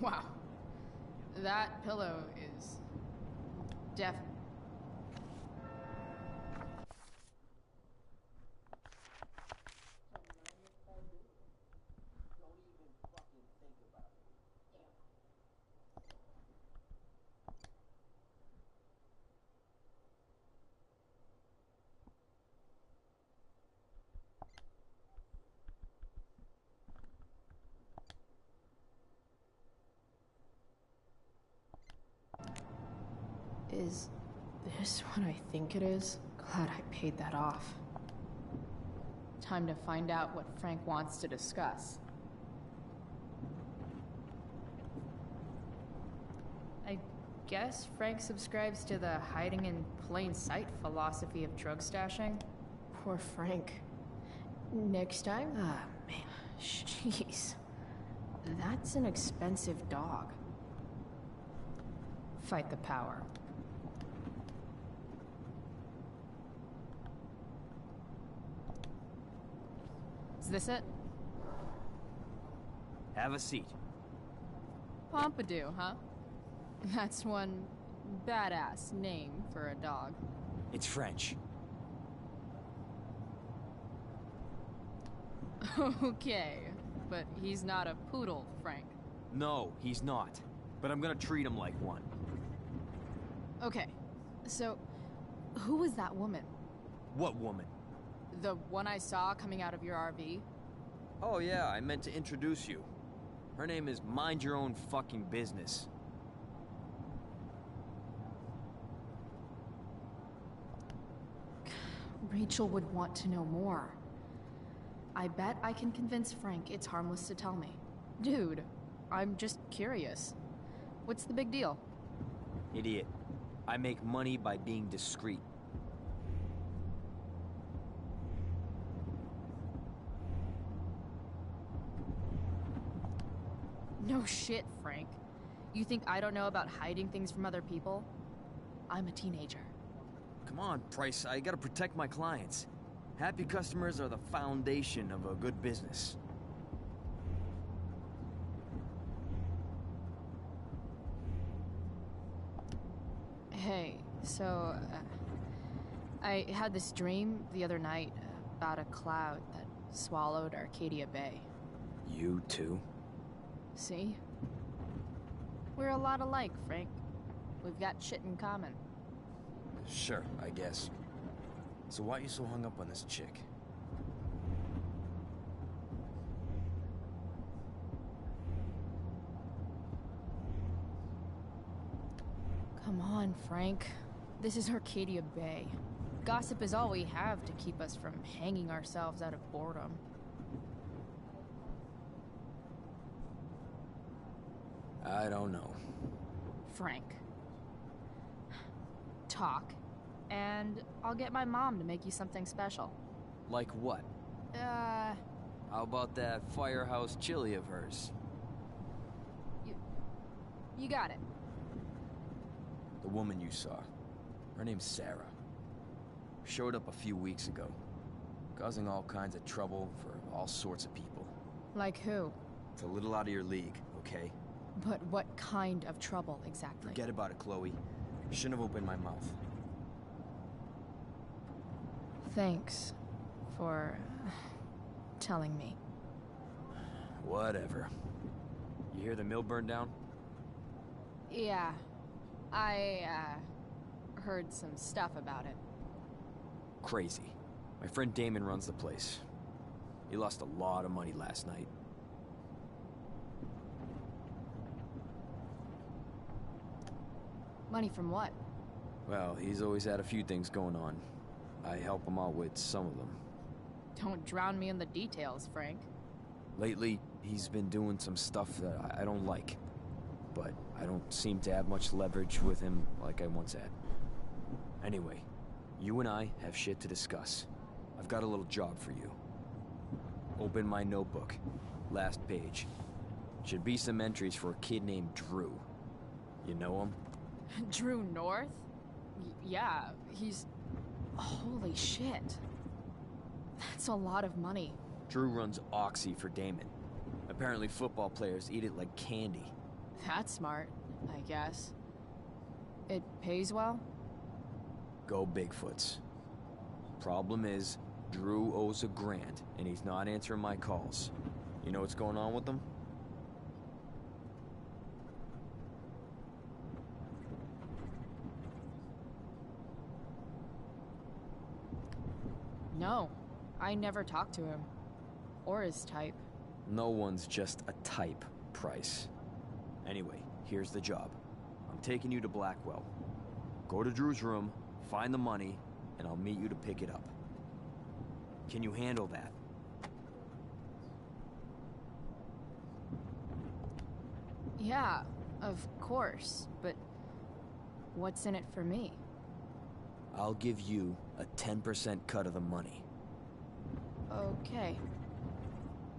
Wow. That pillow is definitely. Is this what I think it is? Glad I paid that off. Time to find out what Frank wants to discuss. I guess Frank subscribes to the hiding in plain sight philosophy of drug stashing. Poor Frank. Next time? Ah, man. Jeez. That's an expensive dog. Fight the power. Is this it? Have a seat. Pompidou, huh? That's one badass name for a dog. It's French. Okay, but he's not a poodle, Frank. No, he's not. But I'm gonna treat him like one. Okay, so who was that woman? What woman? The one I saw coming out of your RV? Oh yeah, I meant to introduce you. Her name is Mind Your Own Fucking Business. Rachel would want to know more. I bet I can convince Frank it's harmless to tell me. Dude, I'm just curious. What's the big deal? Idiot. I make money by being discreet. No shit, Frank. You think I don't know about hiding things from other people? I'm a teenager. Come on, Price, I gotta protect my clients. Happy customers are the foundation of a good business. Hey, so, I had this dream the other night about a cloud that swallowed Arcadia Bay. You too? See? We're a lot alike, Frank. We've got shit in common. Sure, I guess. So why are you so hung up on this chick? Come on, Frank. This is Arcadia Bay. Gossip is all we have to keep us from hanging ourselves out of boredom. I don't know. Frank. Talk, and I'll get my mom to make you something special. Like what? How about that firehouse chili of hers? You got it. The woman you saw. Her name's Sarah. Showed up a few weeks ago. Causing all kinds of trouble for all sorts of people. Like who? It's a little out of your league, okay? But what kind of trouble, exactly? Forget about it, Chloe. Shouldn't have opened my mouth. Thanks for telling me. Whatever. You hear the mill burned down? Yeah. I, heard some stuff about it. Crazy. My friend Damon runs the place. He lost a lot of money last night. Money from what? Well, he's always had a few things going on. I help him out with some of them. Don't drown me in the details, Frank. Lately, he's been doing some stuff that I don't like. But I don't seem to have much leverage with him like I once had. Anyway, you and I have shit to discuss. I've got a little job for you. Open my notebook. Last page. Should be some entries for a kid named Drew. You know him? Drew North? Yeah, he's... Holy shit. That's a lot of money. Drew runs Oxy for Damon. Apparently football players eat it like candy. That's smart, I guess. It pays well? Go Bigfoots. Problem is, Drew owes $1,000, and he's not answering my calls. You know what's going on with him? No, I never talked to him. Or his type. No one's just a type, Price. Anyway, here's the job. I'm taking you to Blackwell. Go to Drew's room, find the money, and I'll meet you to pick it up. Can you handle that? Yeah, of course, but what's in it for me? I'll give you a 10% cut of the money. Okay.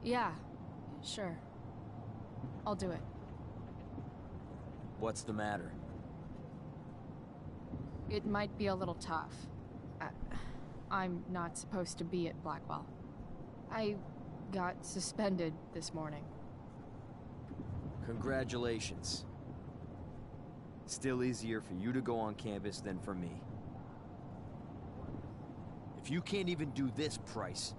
Yeah, sure. I'll do it. What's the matter? It might be a little tough. I'm not supposed to be at Blackwell. I got suspended this morning. Congratulations. Still easier for you to go on campus than for me. If you can't even do this, Price...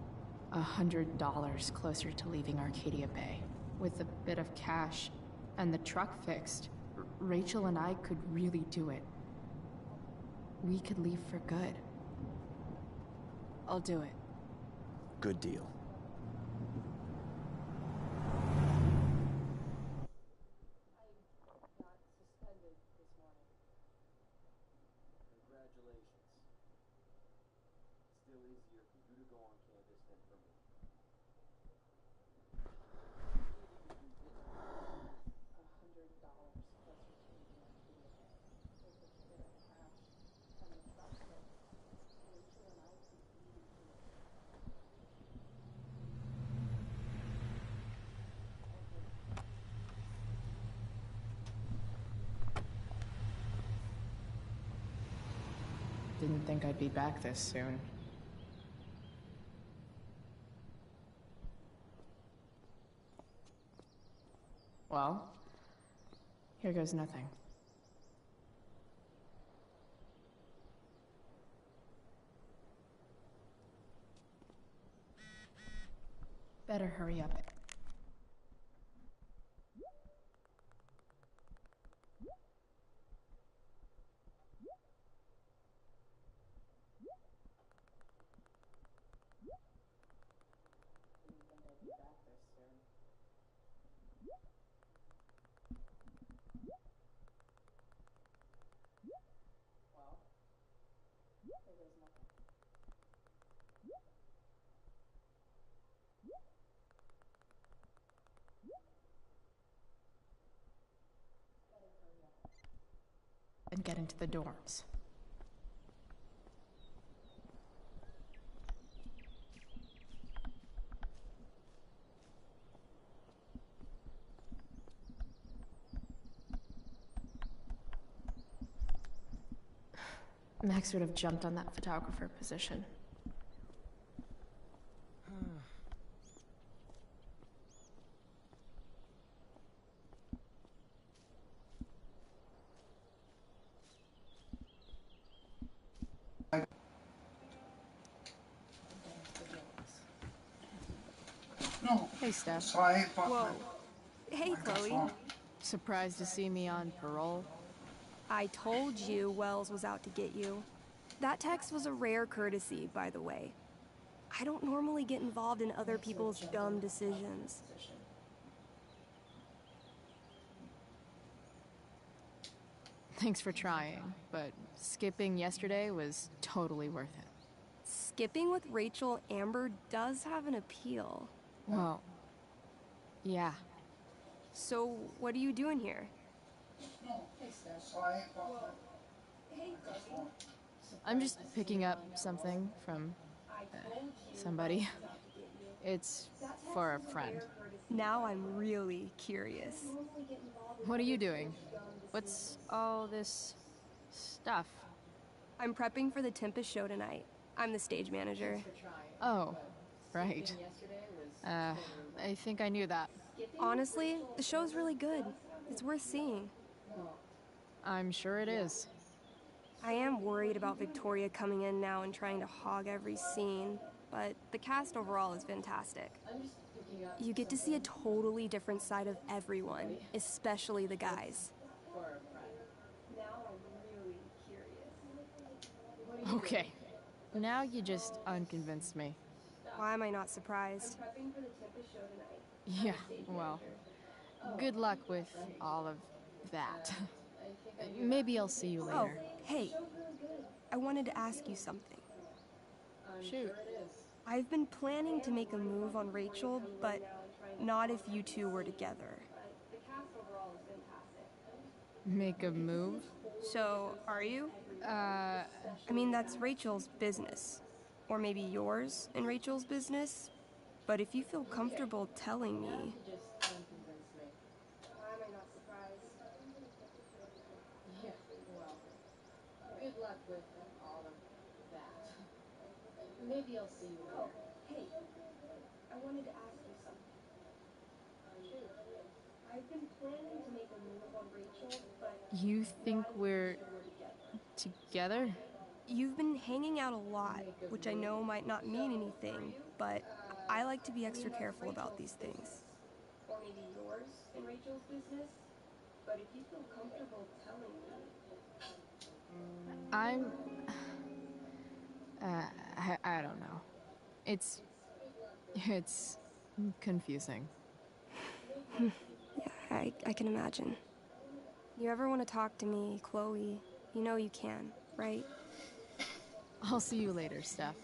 $100 closer to leaving Arcadia Bay. With a bit of cash and the truck fixed, Rachel and I could really do it. We could leave for good. I'll do it. Good deal. Didn't think I'd be back this soon. Well, here goes nothing. Better hurry up. And get into the dorms. Max would have jumped on that photographer position. No. Hey, Steph. Whoa. Hey, Chloe. Surprised to see me on parole? I told you Wells was out to get you. That text was a rare courtesy, by the way. I don't normally get involved in other people's dumb decisions. Thanks for trying, but skipping yesterday was totally worth it. Skipping with Rachel Amber does have an appeal. Well, yeah. So, what are you doing here? I'm just picking up something from somebody. It's for a friend. Now I'm really curious. What are you doing? What's all this stuff? I'm prepping for the Tempest show tonight. I'm the stage manager. Oh, right. I think I knew that. Honestly, the show's really good. It's worth seeing. I'm sure it is. I am worried about Victoria coming in now and trying to hog every scene, but the cast overall is fantastic. You get to see a totally different side of everyone, especially the guys. Now I'm really curious. Okay. Now you just unconvinced me. Why am I not surprised? Yeah, well, good luck with all of that. Maybe I'll see you later. Oh, hey. I wanted to ask you something. Shoot. I've been planning to make a move on Rachel, but not if you two were together. Make a move? So, are you? I mean, that's Rachel's business. Or maybe yours and Rachel's business. But if you feel comfortable telling me... Why am I not surprised? Yeah, well, good luck with all of that. Maybe I'll see you later. Hey, I wanted to ask you something. I've been planning to make a move on Rachel, but... You think we're together? You've been hanging out a lot, which I know might not mean anything, but I like to be extra careful about these things. Or maybe yours and Rachel's business, but if you feel comfortable telling me... I don't know. It's confusing. Yeah, I can imagine. You ever want to talk to me, Chloe, you know you can, right? I'll see you later, Steph.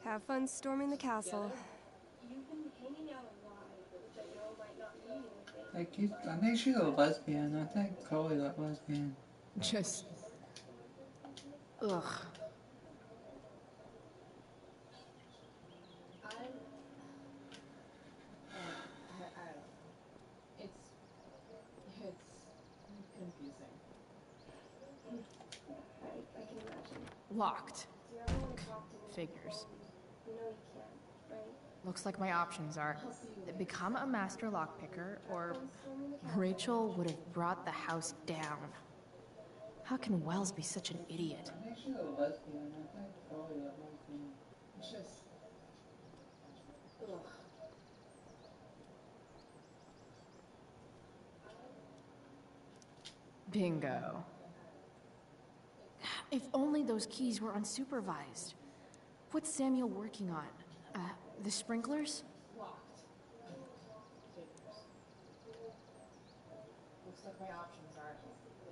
Have fun storming the castle. You've been hanging out a lot, which I know might not mean anything. I think she's a lesbian. I think Chloe's a lesbian. Just... Ugh. I don't know. It's confusing. I can imagine. Locked. Figures. You know you can, right? Looks like my options are become a master lockpicker, or Rachel would have brought the house down. How can Wells be such an idiot? I think she's a lesbian. I think Chloe's a lesbian. Just... Ugh. Bingo. If only those keys were unsupervised. What's Samuel working on? The sprinklers? Locked. Looks like my options are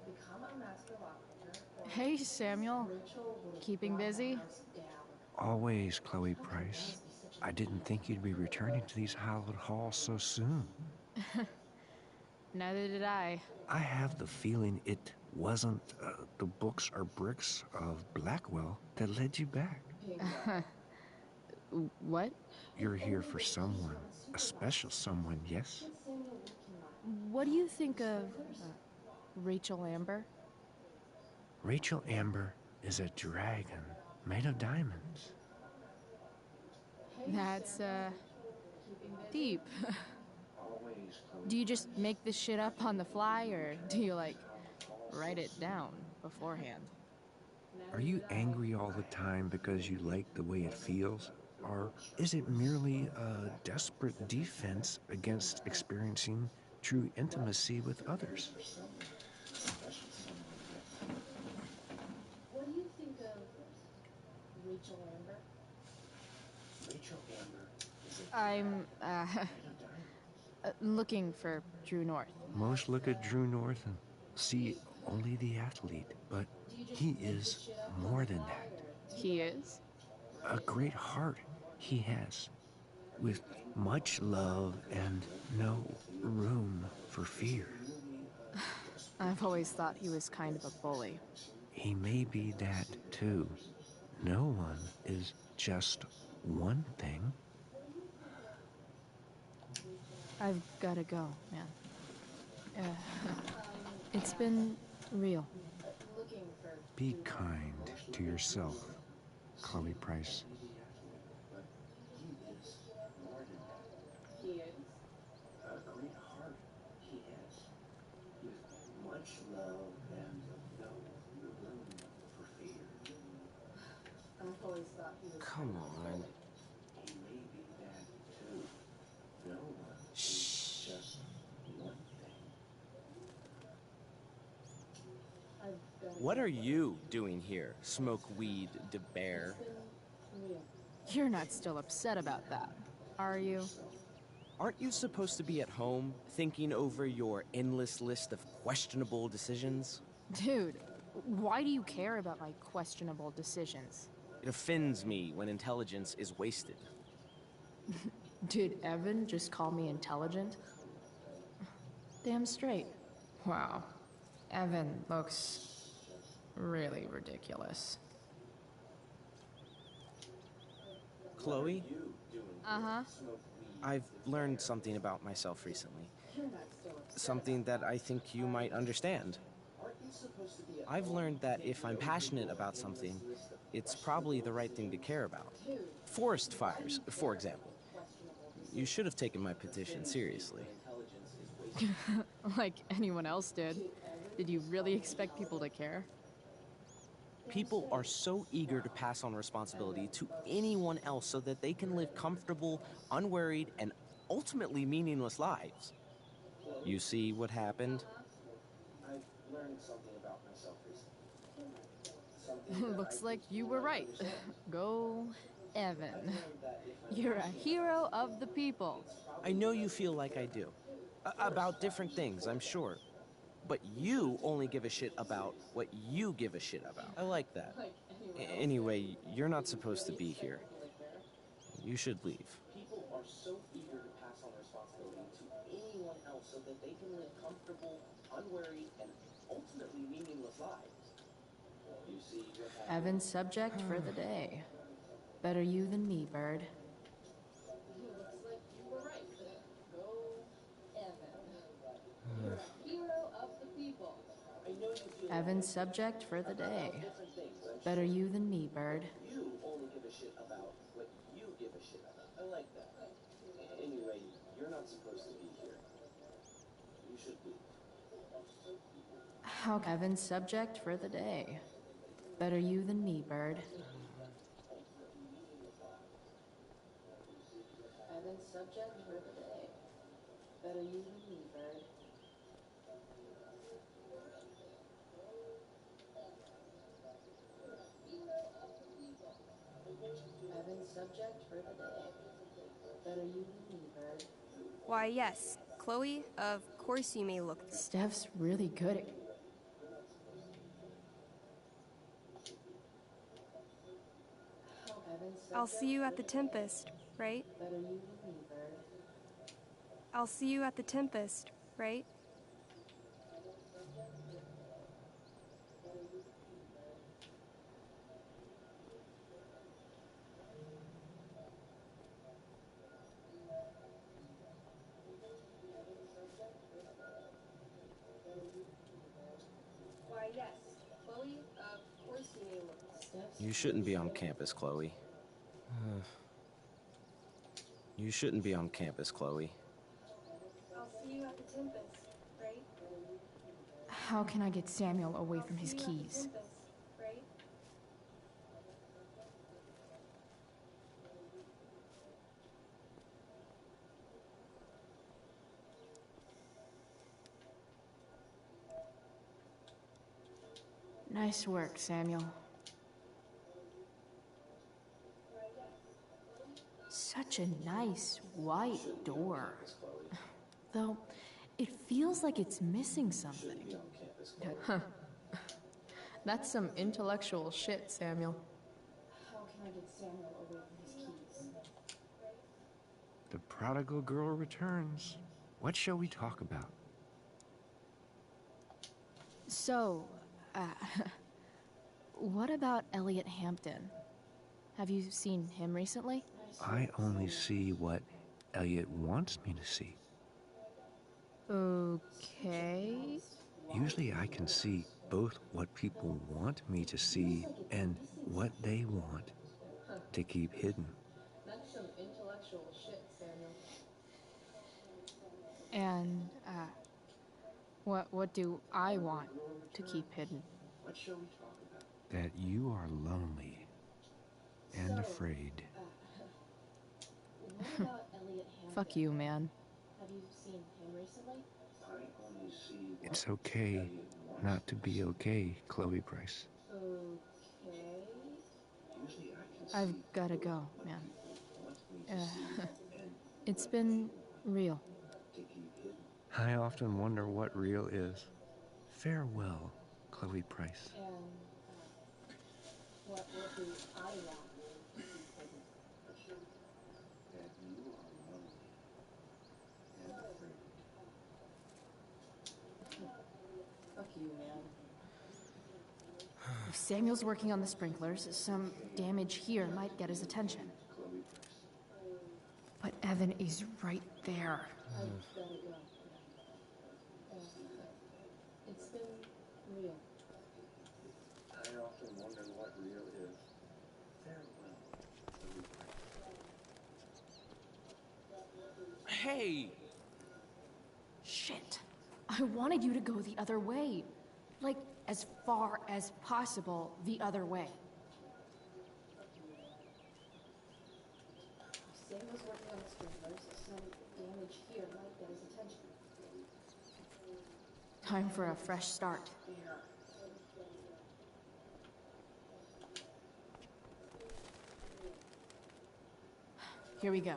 become a master lockpicker. Hey, Samuel. Keeping busy? Always, Chloe Price. I didn't think you'd be returning to these hallowed halls so soon. Neither did I. I have the feeling it wasn't the books or bricks of Blackwell that led you back. What? You're here for someone, a special someone, yes? What do you think of Rachel Amber? Rachel Amber is a dragon made of diamonds. That's, deep. Do you just make this shit up on the fly, or do you, like, write it down beforehand? Are you angry all the time because you like the way it feels? Or is it merely a desperate defense against experiencing true intimacy with others? What do you think of Rachel Amber? I'm, looking for Drew North. Most look at Drew North and see only the athlete, but he is more than that. He is? A great heart he has, with much love and no room for fear. I've always thought he was kind of a bully. He may be that too. No one is just one thing. I've gotta go, man. It's been real. Be kind to yourself, Chloe Price. He is? A great heart he has, with much love and no room for fear. I've always thought he was. Come on. He may be that too. No one is just one thing. What are you doing here, smoke weed de bear? You're not still upset about that, are you? Aren't you supposed to be at home, thinking over your endless list of questionable decisions? Dude, why do you care about my questionable decisions? It offends me when intelligence is wasted. Did Evan just call me intelligent? Damn straight. Wow. Evan looks really ridiculous. Chloe? Uh-huh. I've learned something about myself recently. Something that I think you might understand. I've learned that if I'm passionate about something, it's probably the right thing to care about. Forest fires, for example. You should have taken my petition seriously. Like anyone else did. Did you really expect people to care? People are so eager to pass on responsibility to anyone else so that they can live comfortable, unworried, and ultimately meaningless lives. You see what happened? I've learned something about myself recently. Looks like you were right. Go, Evan. You're a hero of the people. I know you feel like I do. About different things, I'm sure. But you only give a shit about what you give a shit about. I like that. Anyway, you're not supposed to be here. You should leave. People are so eager to pass on responsibility to anyone else so that they can live comfortable, unworried, and ultimately meaningless lives. You see what happened? Evan's subject for the day. Better you than me, Bird. Looks like you were right. Go, Evan. You're a hero of the people. Evan's subject for the day. Better you than me, Bird. You only give a shit about what you give a shit about. I like that. Anyway, you're not supposed to be here. You should leave. How Evan's subject for the day. Better you than me, Bird. Evan's subject for the day. Better you than me, Bird. Evan's subject for the day. Better you than me, Bird. Why, yes. Chloe, of course you may look. Steph's really good at... I'll see you at the Tempest, right? Better you than me, Bird. I'll see you at the Tempest, right? Why, yes. Chloe, of course you may look. You shouldn't be on campus, Chloe. You shouldn't be on campus, Chloe. I'll see you at the Tempest, right? How can I get Samuel away from his keys? Right? Nice work, Samuel. such a nice white door. Though, it feels like it's missing something. Huh. That's some intellectual shit, Samuel. How can I get Samuel away from his keys? The prodigal girl returns. What shall we talk about? So, what about Elliot Hampton? Have you seen him recently? I only see what Elliot wants me to see. Okay. Usually I can see both what people want me to see and what they want to keep hidden. That's some intellectual shit, Samuel. And, what do I want to keep hidden? What shall we talk about? That you are lonely and afraid. What about Elliot Hampton? Fuck you, man. Have you seen him recently? It's okay not to be okay, Chloe Price. Okay. I've gotta go, man. It's been real. I often wonder what real is. Farewell, Chloe Price. And what do I want to keep hidden? That you are lonely and afraid. Fuck you, man. If Samuel's working on the sprinklers, some damage here might get his attention. But Evan is right there. I've gotta go. It's been real. I often wonder what real is. Farewell, Chloe Price. Hey! Shit. I wanted you to go the other way. Like, as far as possible the other way. Samuel's working on the sprinklers. Some damage here might get his attention. Time for a fresh start. Here we go.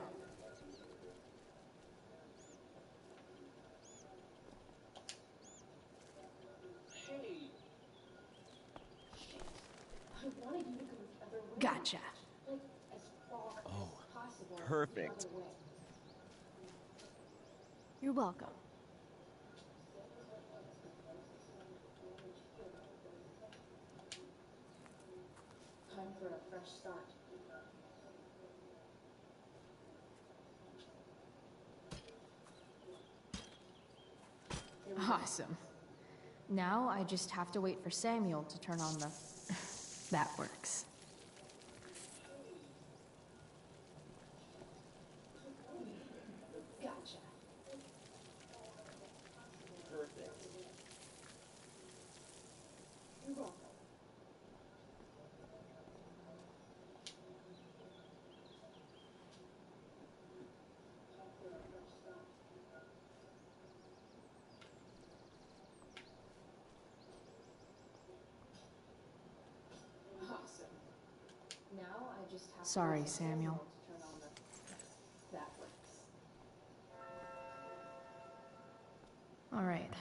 Hey! I wanted you to go the other way. Gotcha. Like, as far as possible. Perfect. The other way. You're welcome. Time for a fresh start. Awesome. Now I just have to wait for Samuel to turn on the... That works. Gotcha. Perfect. You're welcome. Awesome. Now I just have Sorry, to wait for Samuel. to turn on the... That works. All right.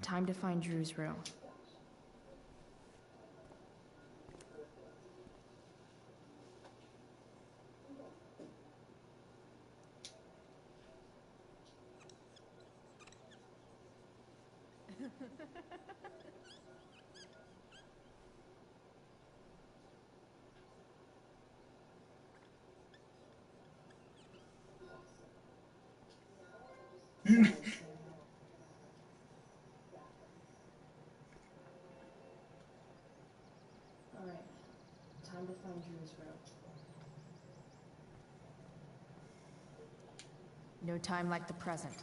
Time to find Drew's room. Alright. Time to find Drew's room. No time like the present.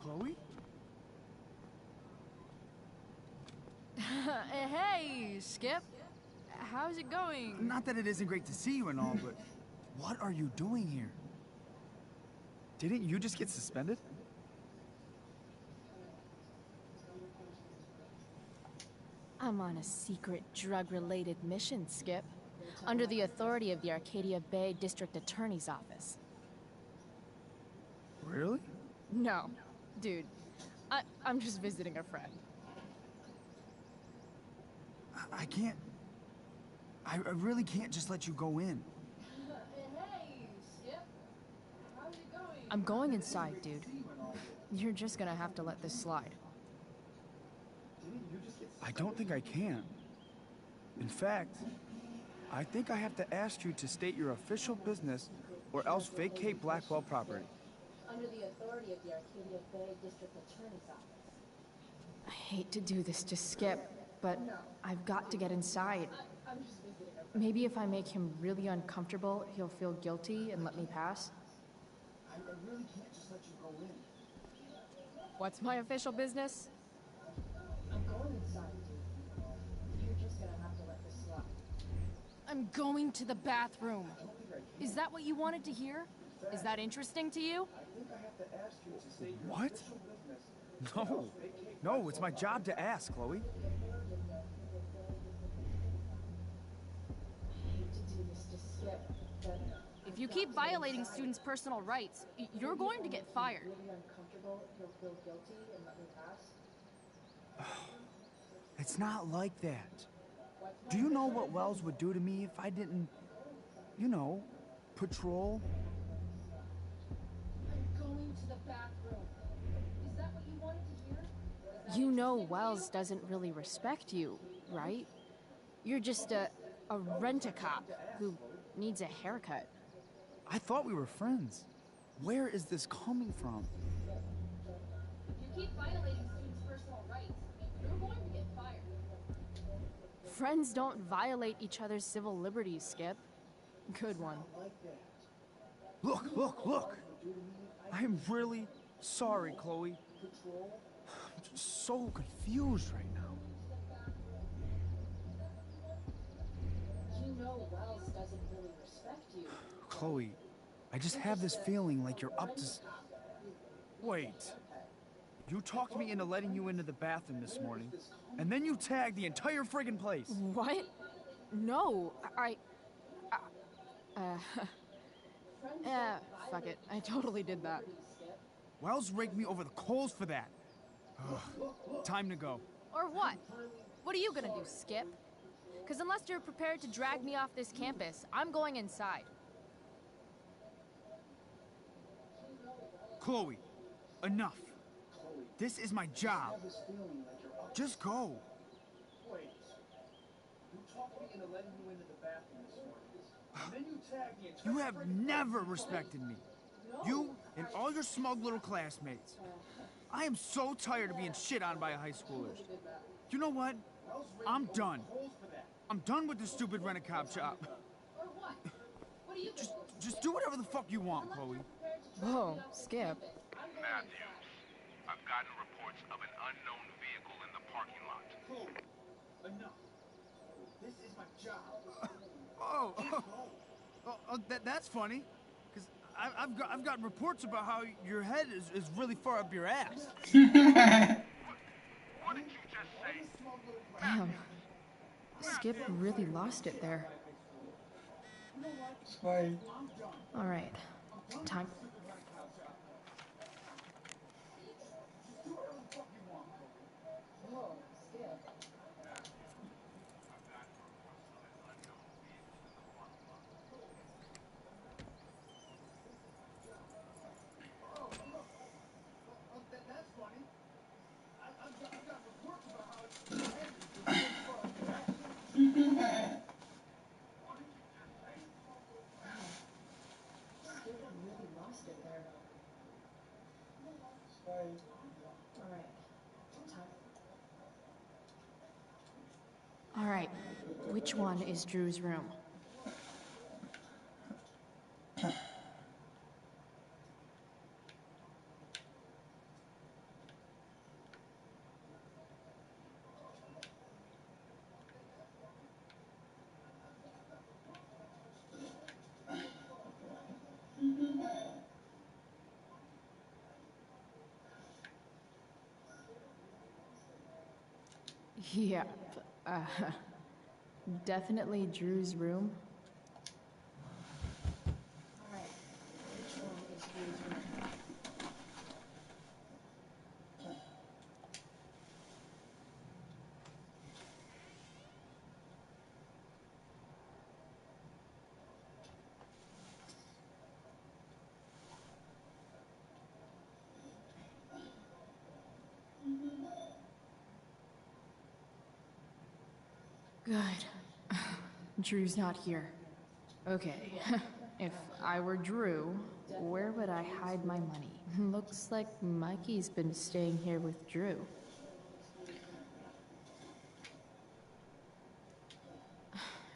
Chloe? Hey, Skip. How's it going? Not that it isn't great to see you and all, but what are you doing here? Didn't you just get suspended? I'm on a secret drug-related mission, Skip. Under the authority of the Arcadia Bay District Attorney's Office. Really? No. Dude, I'm just visiting a friend. I can't... I really can't just let you go in. Hey, Skip. How's it going? I'm going inside, dude. You're just gonna have to let this slide. I don't think I can. In fact, I think I have to ask you to state your official business or else vacate Blackwell property. Under the authority of the Arcadia Bay District Attorney's Office. I hate to do this to Skip, but I've got to get inside. I'm just visiting a friend. Maybe if I make him really uncomfortable, he'll feel guilty and let me pass. I really can't just let you go in. What's my official business? I'm going inside, dude. You're just gonna have to let this slide. I'm going to the bathroom. Is that what you wanted to hear? Is that interesting to you? What? No. No, it's my job to ask, Chloe. I hate to do this to Skip, but... If you keep violating students' personal rights, you're going to get fired. Really uncomfortable, he'll feel guilty and let me pass. It's not like that. Do you know what Wells would do to me if I didn't, you know, patrol? I'm going to the bathroom. Is that what you wanted to hear? You know Wells doesn't really respect you, right? You're just a rent-a-cop who needs a haircut. I thought we were friends. Where is this coming from? If you keep violating students' personal rights, you're going to get fired. Friends don't violate each other's civil liberties, Skip. Good one. Look, look, look! I am really sorry, Chloe. I'm just so confused right now. You know Wells doesn't really respect you. Chloe, I just have this feeling like you're up to... Wait. You talked me into letting you into the bathroom this morning, and then you tagged the entire friggin' place. What? No, fuck it. I totally did that. Wells raked me over the coals for that. Ugh. Time to go. Or what? What are you gonna do, Skip? Because unless you're prepared to drag me off this campus, I'm going inside. Chloe, enough. This is my job. Just go. Wait. You talked me into letting you into the bathroom this morning. And then you tagged the entire... You have never respected me. You and all your smug little classmates. I am so tired of being shit on by high schoolers. You know what? I'm done. I'm done with this stupid rent-a-cop job. Or what? What do you... Just do whatever the fuck you want, Chloe. Whoa, Skip. Matthews, I've gotten reports of an unknown vehicle in the parking lot. Chloe, enough. This is my job. That's funny. Because I've got reports about how your head is really far up your ass. What did you just say? Damn. Skip really lost it there. Sorry. All right. Time. Whoa, Skip. That's funny. I've got reports about how your head is really far up your ass. Skip really lost it there. Sorry. All right. Time. All right. Which one is Drew's room? Yep, Definitely Drew's room. Alright, which one is Drew's room? Good. Drew's not here. Okay. If I were Drew, where would I hide my money? Looks like Mikey's been staying here with Drew.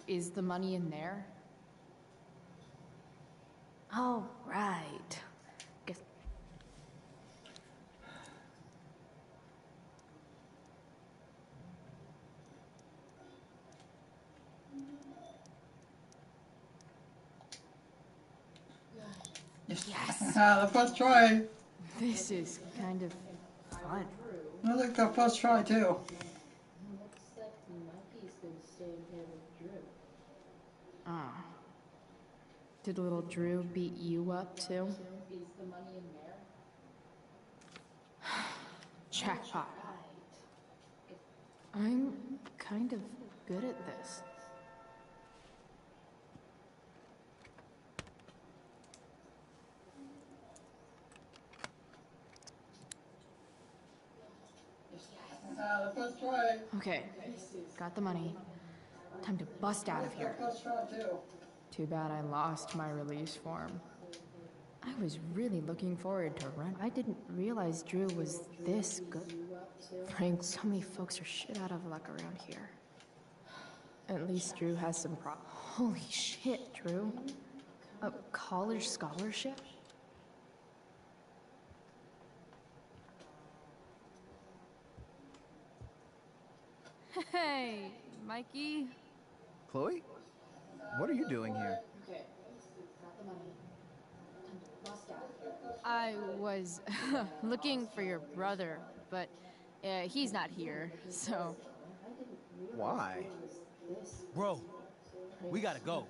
Is the money in there? Oh, right. Guess. Yes! The first try! This is kind of fun. I like the first try too. Looks like Mikey's been staying here with Drew. Ah. Did little Drew beat you up too? Is the money in there? Jackpot. I'm kind of good at this. The first try. Okay, got the money. Time to bust out of here. First try too. Too bad I lost my release form. I was really looking forward to run. I didn't realize Drew was this good. Frank, so many folks are shit out of luck around here. At least Drew has some Holy shit, Drew. A college scholarship? Hey, Mikey. Chloe? What are you doing here? Okay, got the money. Time to bust out of here. I was looking for your brother, but he's not here, so... Why? Bro, we gotta go.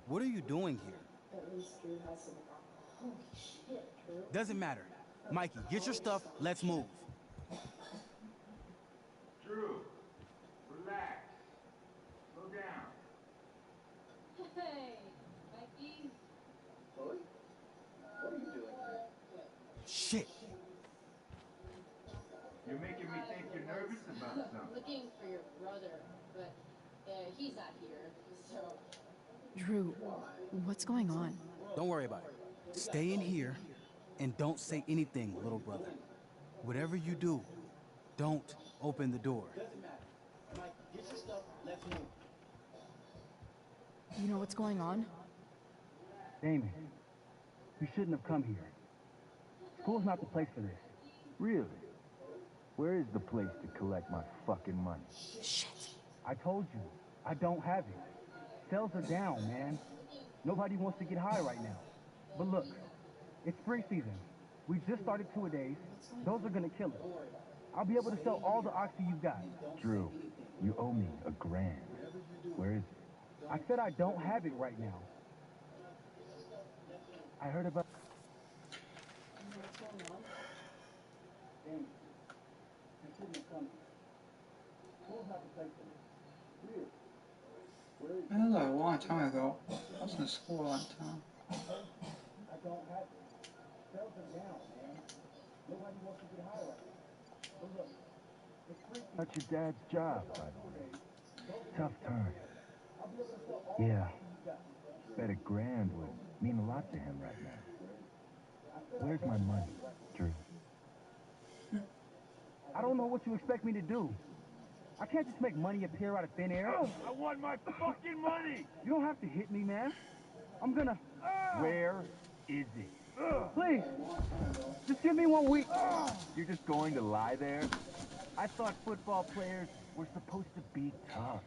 What are you doing here? At least Drew has some Holy shit, Drew. Doesn't matter. Mikey, get your stuff, let's move. Drew, relax. Slow down. Hey, Mikey. Chloe? What are you doing here? Shit. You're making me think you're nervous about something. Looking for your brother, but he's not here, so... Drew, what's going on? Don't worry about it. Stay in here and don't say anything, little brother. Whatever you do, don't open the door. Mike, get your stuff, let's move. You know what's going on? Damon, you shouldn't have come here. School's not the place for this. Really? Where is the place to collect my fucking money? Shit. I told you, I don't have it. Sales are down, man. Nobody wants to get high right now. But look, it's spring season. We just started two-a-days. Those are gonna kill it. I'll be able to sell all the oxy you've got. Drew, you owe me $1,000. Where is it? I said I don't have it right now. I heard about... That was a long time ago. I was in school a long time. I don't have it. Sales are down, man. Nobody wants to get high right now. But look, it's spring season. That's your dad's job, by the way. Tough turn. Yeah. Bet $1,000 would mean a lot to him right now. Where's my money, Drew? I don't know what you expect me to do. I can't just make money appear out of thin air. I want my fucking money! You don't have to hit me, man. I'm gonna... Where is it? Please, just give me 1 week. You're just going to lie there? I thought football players were supposed to be tough.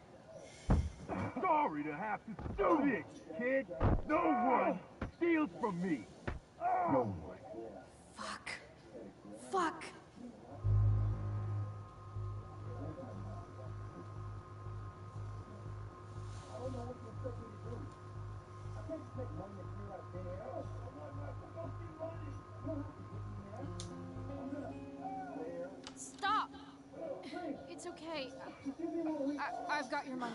Sorry to have to do this, kid. No one steals from me. No one. Fuck. Fuck. I've got your money.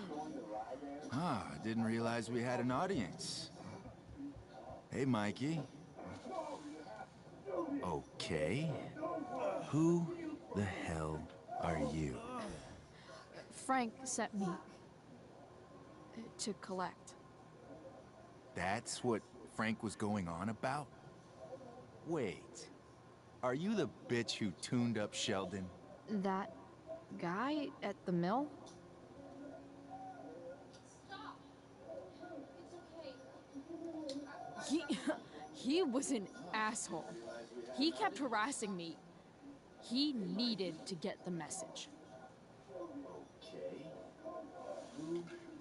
Ah, didn't realize we had an audience. Hey, Mikey. Okay. Who the hell are you? Frank sent me to collect. That's what Frank was going on about? Wait. Are you the bitch who tuned up Sheldon? That guy at the mill? He was an asshole. He kept harassing me. He needed to get the message. Okay.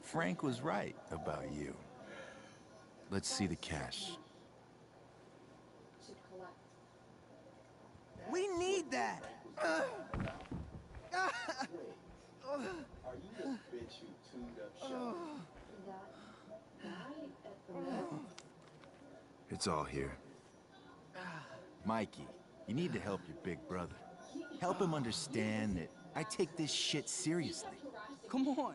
Frank was right about you. Let's see the cash. We need that! Are you the bitch who tuned up Sheldon? It's all here. Mikey, you need to help your big brother. Help him understand that I take this shit seriously. Come on.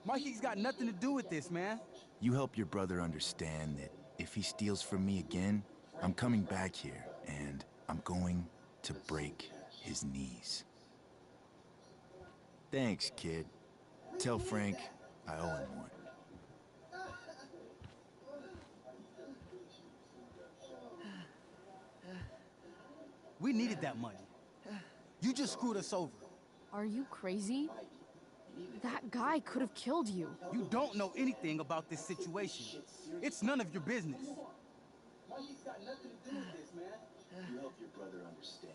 Mikey's got nothing to do with this, man. You help your brother understand that if he steals from me again, I'm coming back here and I'm going to break his knees. Thanks, kid. Tell Frank I owe him one. We needed that money. You just screwed us over. Are you crazy? That guy could have killed you. You don't know anything about this situation. It's none of your business. Mikey's got nothing to do with this, man. You help your brother understand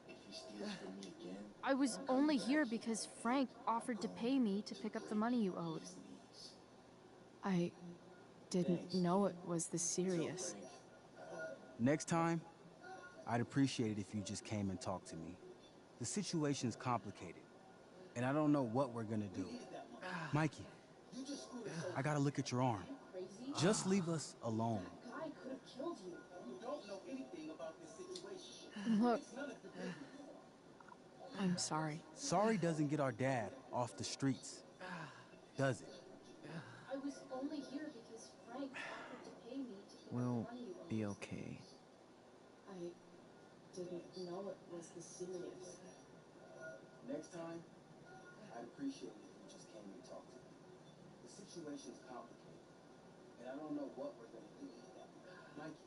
if he steals from me again. I was only here because Frank offered to pay me to pick up the money you owed. I didn't know it was this serious. Next time, I'd appreciate it if you just came and talked to me. The situation's complicated, and I don't know what we're gonna do. Mikey, I gotta look at your arm. Just leave us alone. Look, I'm sorry. Sorry doesn't get our dad off the streets, does it? I was only here because Frank offered to pay me to pick up the We'll money you owed. be okay. I didn't know it was this serious. Next time, I'd appreciate it if you just came and talked to me. The situation's complicated, and I don't know what we're gonna do. Mikey,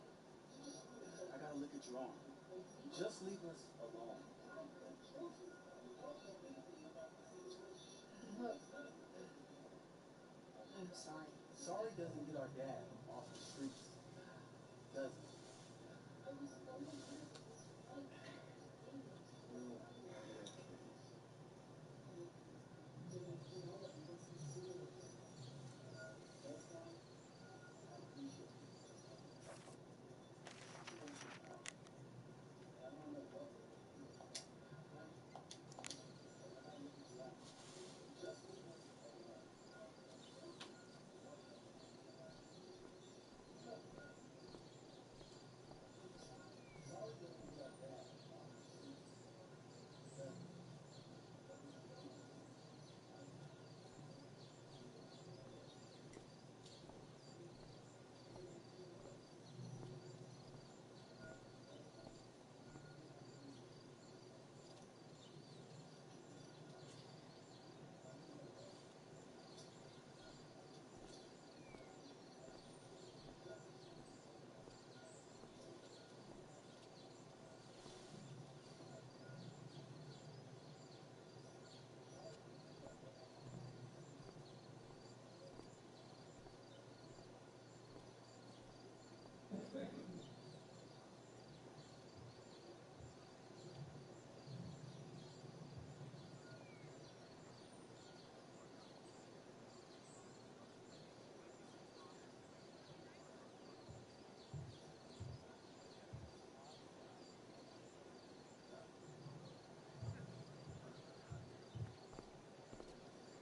I gotta look at your arm. Just leave us alone. Look, I'm sorry. Sorry doesn't get our dad off the streets, does it?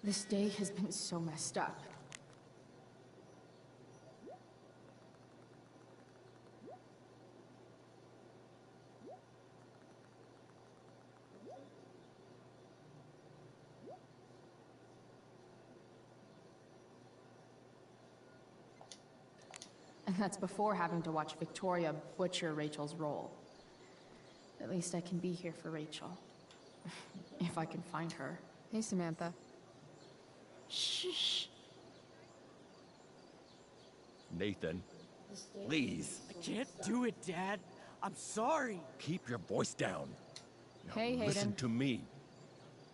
This day has been so messed up. That's before having to watch Victoria butcher Rachel's role. At least I can be here for Rachel. If I can find her. Hey, Samantha. Shh. Nathan, please. I can't do it, Dad. I'm sorry. Keep your voice down. Now Hey, Hayden. listen to me.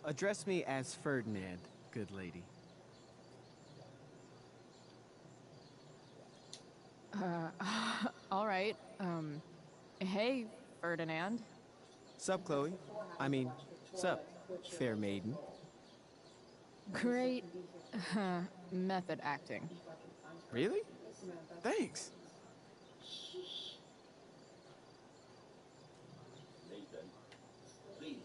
Address me as Ferdinand, good lady. All right. Hey, Ferdinand. Sup, Chloe? I mean, sup, fair maiden. Great method acting. Really? Thanks. Nathan, please.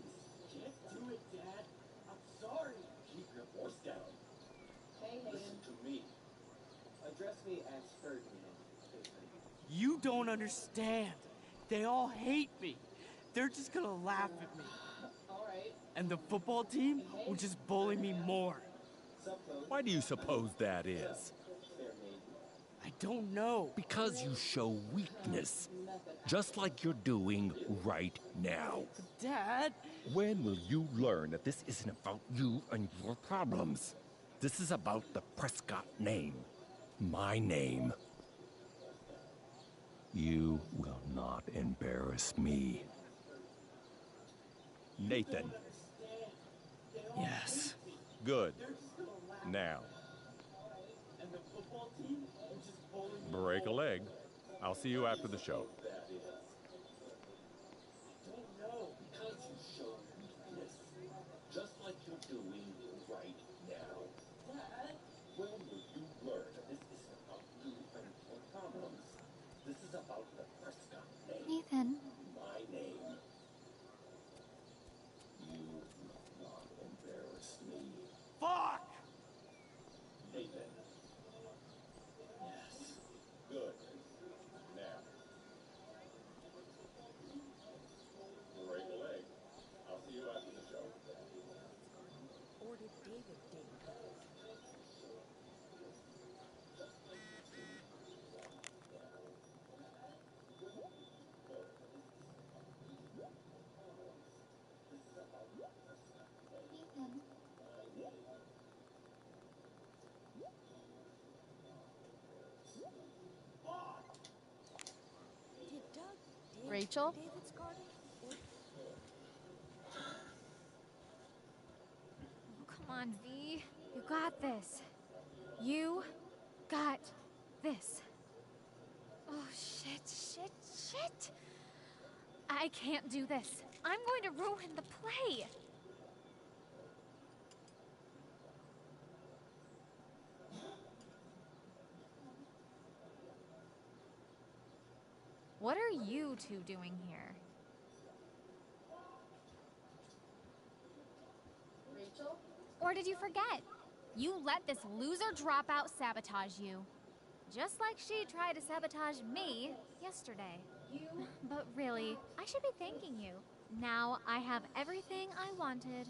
Can't do it, Dad. I'm sorry. Keep your voice down. Hey, Listen to me. Address me as Ferdinand. You don't understand. They all hate me. They're just gonna laugh at me. All right. And the football team will just bully me more. Why do you suppose that is? I don't know. Because you show weakness. Just like you're doing right now. Dad? When will you learn that this isn't about you and your problems? This is about the Prescott name. My name. You will not embarrass me. Nathan. Yes. Good. Now. Break a leg. I'll see you after the show. Just like you're doing right now. When will you learn that this isn't about you and your problems? This is about the Prescott name. Nathan. My name. You will not embarrass me. Fuck! Nathan. Yes. Good. Now. Break a leg. I'll see you after the show. Or did David date her? Rachel? David's garden? Oh, come on, V. You got this. You got this. Oh, shit. I can't do this. I'm going to ruin the play. What are you two doing here? Rachel? Or did you forget? You let this loser dropout sabotage you. Just like she tried to sabotage me yesterday. But really, I should be thanking you. Now I have everything I wanted.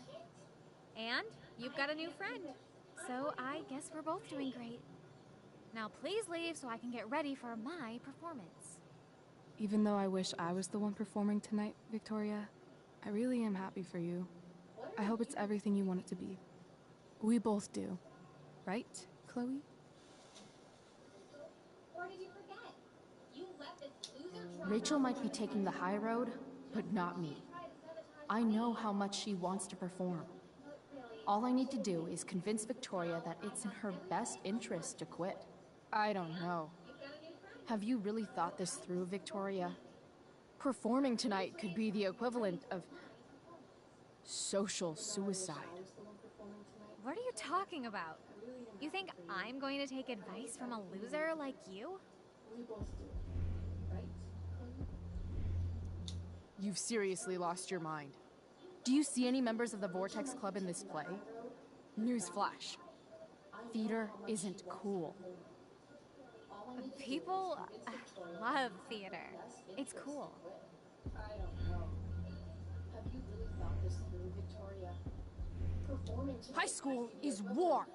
And you've got a new friend. So I guess we're both doing great. Now please leave so I can get ready for my performance. Even though I wish I was the one performing tonight, Victoria, I really am happy for you. I hope it's everything you want it to be. We both do. Right, Chloe? Or did you forget? You let this loser Rachel might be taking the high road, but not me. I know how much she wants to perform. All I need to do is convince Victoria that it's in her best interest to quit. I don't know. Have you really thought this through, Victoria? Performing tonight could be the equivalent of social suicide. What are you talking about? You think I'm going to take advice from a loser like you? We both do. Right? You've seriously lost your mind. Do you see any members of the Vortex Club in this play? Newsflash. Theater isn't cool. People love theater. It's cool. I don't know. Have you really thought this through, Victoria? Performing tonight. High school is war.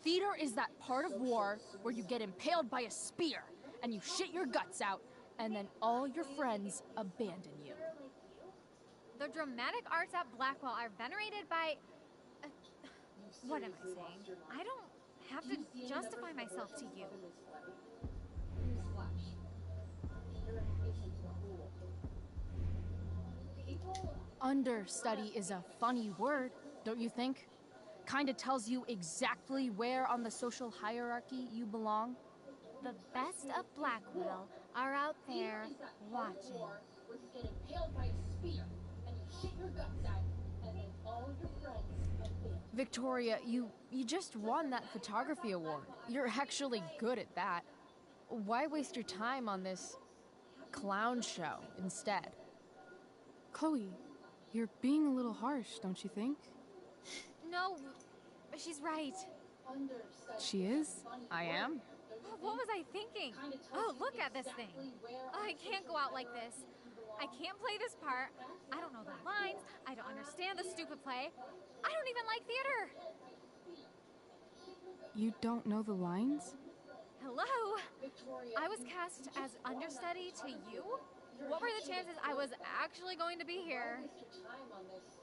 Theater is that part of war where you get impaled by a spear and you shit your guts out, and then all your friends abandon you. The dramatic arts at Blackwell are venerated by... what am I saying? I don't have to justify myself to you. Understudy is a funny word, don't you think? Kinda tells you exactly where on the social hierarchy you belong. The best of Blackwell are out there watching. Victoria, you just won that photography award. You're actually good at that. Why waste your time on this clown show instead? Chloe, you're being a little harsh, don't you think? No, she's right. She is? I am? What was I thinking? Oh, look at this thing. I can't go out like this. I can't play this part. I don't know the lines. I don't understand the stupid play. I don't even like theater. You don't know the lines? Hello? I was cast as understudy to you? What were the chances I was actually going to be here?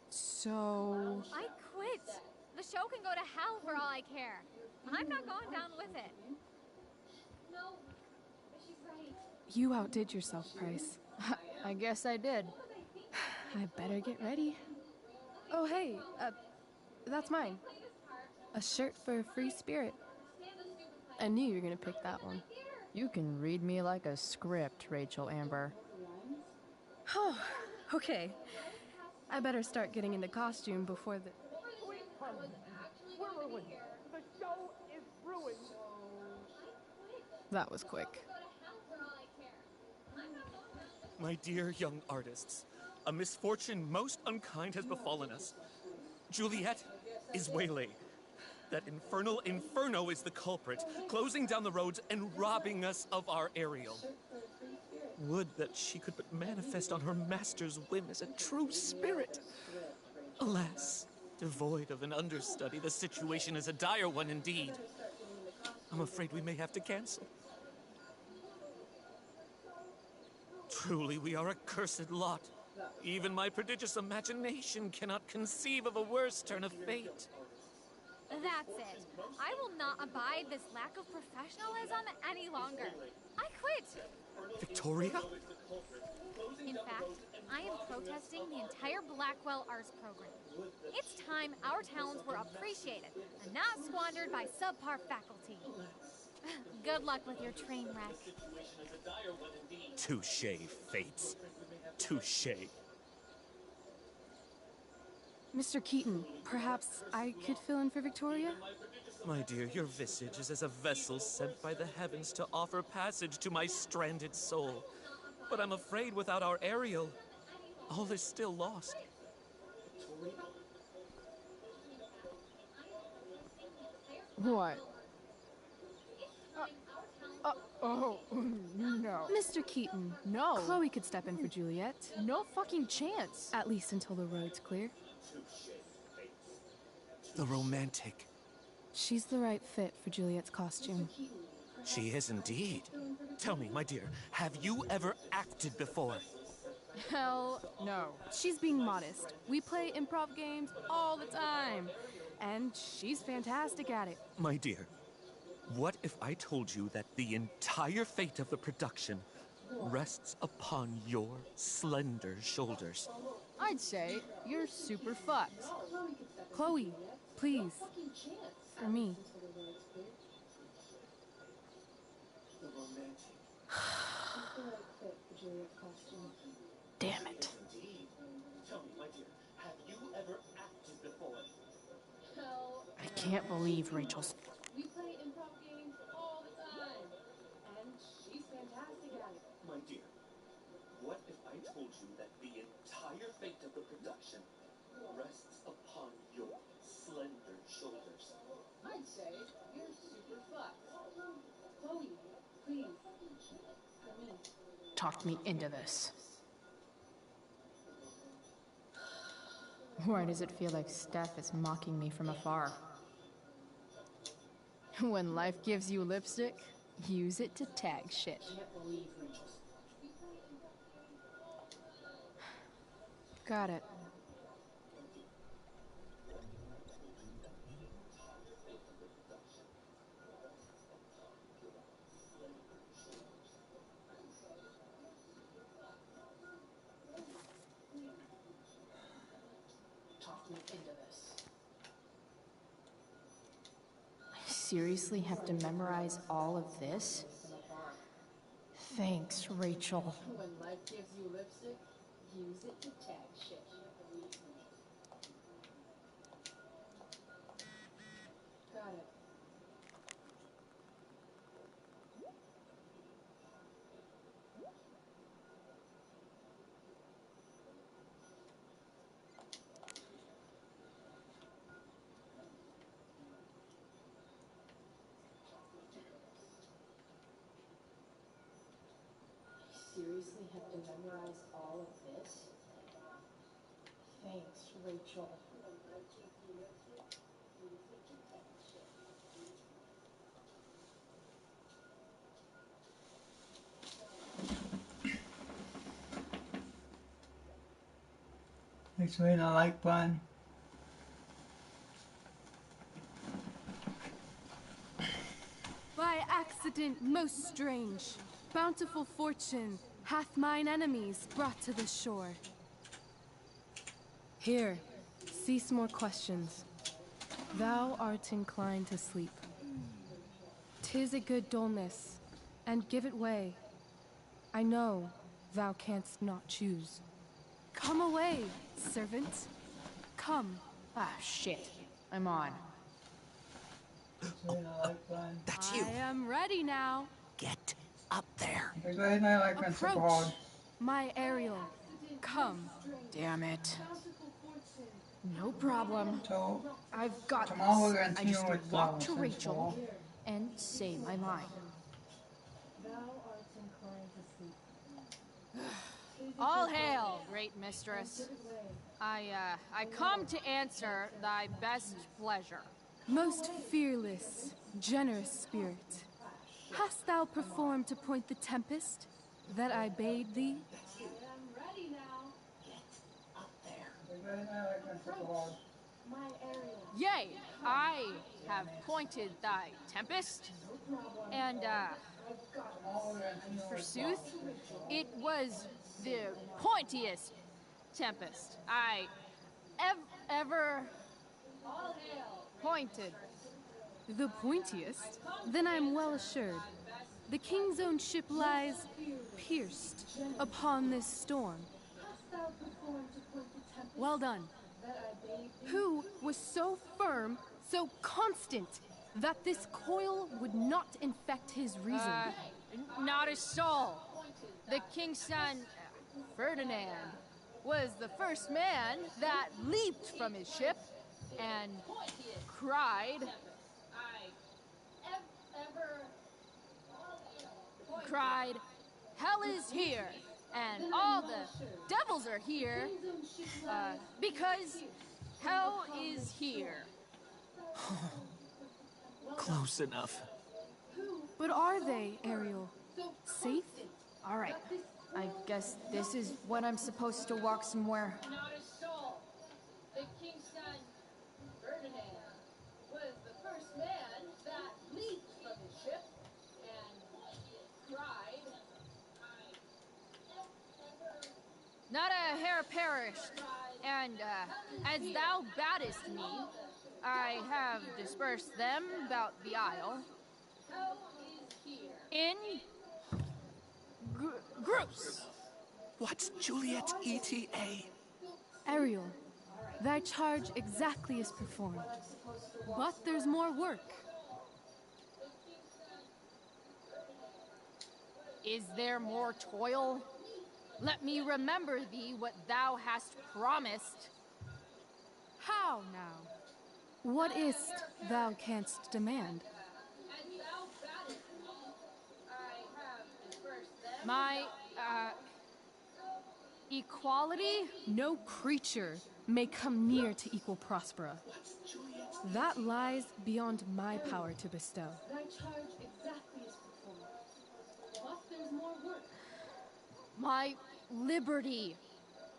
So... I quit. The show can go to hell for all I care. I'm not going down with it. No, she's right. You outdid yourself, Price. I guess I did. I better get ready. Oh, hey, that's mine. A shirt for a free spirit. I knew you were gonna pick that one. You can read me like a script, Rachel Amber. Oh, okay. I better start getting into costume before the... We're ruined. The show is ruined. That was quick. My dear young artists, a misfortune most unkind has befallen us. Juliet is Waylay. That infernal inferno is the culprit, closing down the roads and robbing us of our Ariel. Would that she could but manifest on her master's whim as a true spirit. Alas, devoid of an understudy, the situation is a dire one indeed. I'm afraid we may have to cancel. Truly, we are a cursed lot. Even my prodigious imagination cannot conceive of a worse turn of fate. That's it. I will not abide this lack of professionalism any longer. I quit. Victoria? In fact, I am protesting the entire Blackwell Arts program. It's time our talents were appreciated and not squandered by subpar faculty. Good luck with your train wreck. Touché, Fates. Touché. Mr. Keaton, perhaps I could fill in for Victoria? My dear, your visage is as a vessel sent by the heavens to offer passage to my stranded soul. But I'm afraid without our Ariel, all is still lost. What? Oh, no. Mr. Keaton. No. Chloe could step in for Juliet. No fucking chance. At least until the road's clear. The romantic. She's the right fit for Juliet's costume. She is indeed. Tell me, my dear, have you ever acted before? Hell no. She's being modest. We play improv games all the time. And she's fantastic at it. My dear, what if I told you that the entire fate of the production rests upon your slender shoulders? I'd say you're super fucked. Chloe, please. For me. Damn it. I can't believe Rachel's... We play improv games all the time. And she's fantastic at it. My dear, what if I told you that the entire fate of the production rests upon your slender shoulders? I'd say you're super fucked. Chloe, please. For me. Talked me into this. Why does it feel like Steph is mocking me from afar? When life gives you lipstick, Use it to tag shit. Got it. I seriously have to memorize all of this? Thanks, Rachel. When life gives you lipstick, use it to tag shit. Got it. Seriously have to memorize all of this? Thanks, Rachel. Thanks for hitting the like button. By accident most strange, bountiful fortune hath mine enemies brought to the shore. Here, cease more questions. Thou art inclined to sleep. 'Tis a good dullness, and give it way. I know thou canst not choose. Come away, servant. Come. Ah, shit. I'm on. That's you. I am ready now. Get up there. Approach, my Ariel. Come. Damn it. No problem. I've got this. Tomorrow we're going to I just continue with walk to Sentinel. Rachel and say my line. Thou art inclined to sleep. All hail, great mistress. I come to answer thy best pleasure. Most fearless, generous spirit, hast thou performed to point the tempest that I bade thee? I am ready now. Approach. My Ariel. Yea, I have pointed thy tempest, and forsooth, it was the pointiest tempest I ever pointed. The pointiest? Then I'm well assured. The king's own ship lies pierced upon this storm. Well done. Who was so firm, so constant, that this coil would not infect his reason? Not a soul. The king's son, Ferdinand, was the first man that leaped from his ship and cried, hell is here, and all the devils are here, because hell is here. Close enough. But are they, Ariel? Safe? All right. I guess this is when I'm supposed to walk somewhere. Not a soul. The king's son, Ferdinand, was the first man that leaped from his ship and cried, Not a hair perished, and as thou baddest me, I have dispersed them about the isle in groups. What's Juliet's ETA? Ariel, thy charge exactly is performed. But there's more work. Is there more toil? Let me remember thee what thou hast promised. How now? What is't thou canst demand? My, equality? No creature may come near to equal Prospera. That lies beyond my power to bestow. thy charge exactly is performed. My liberty.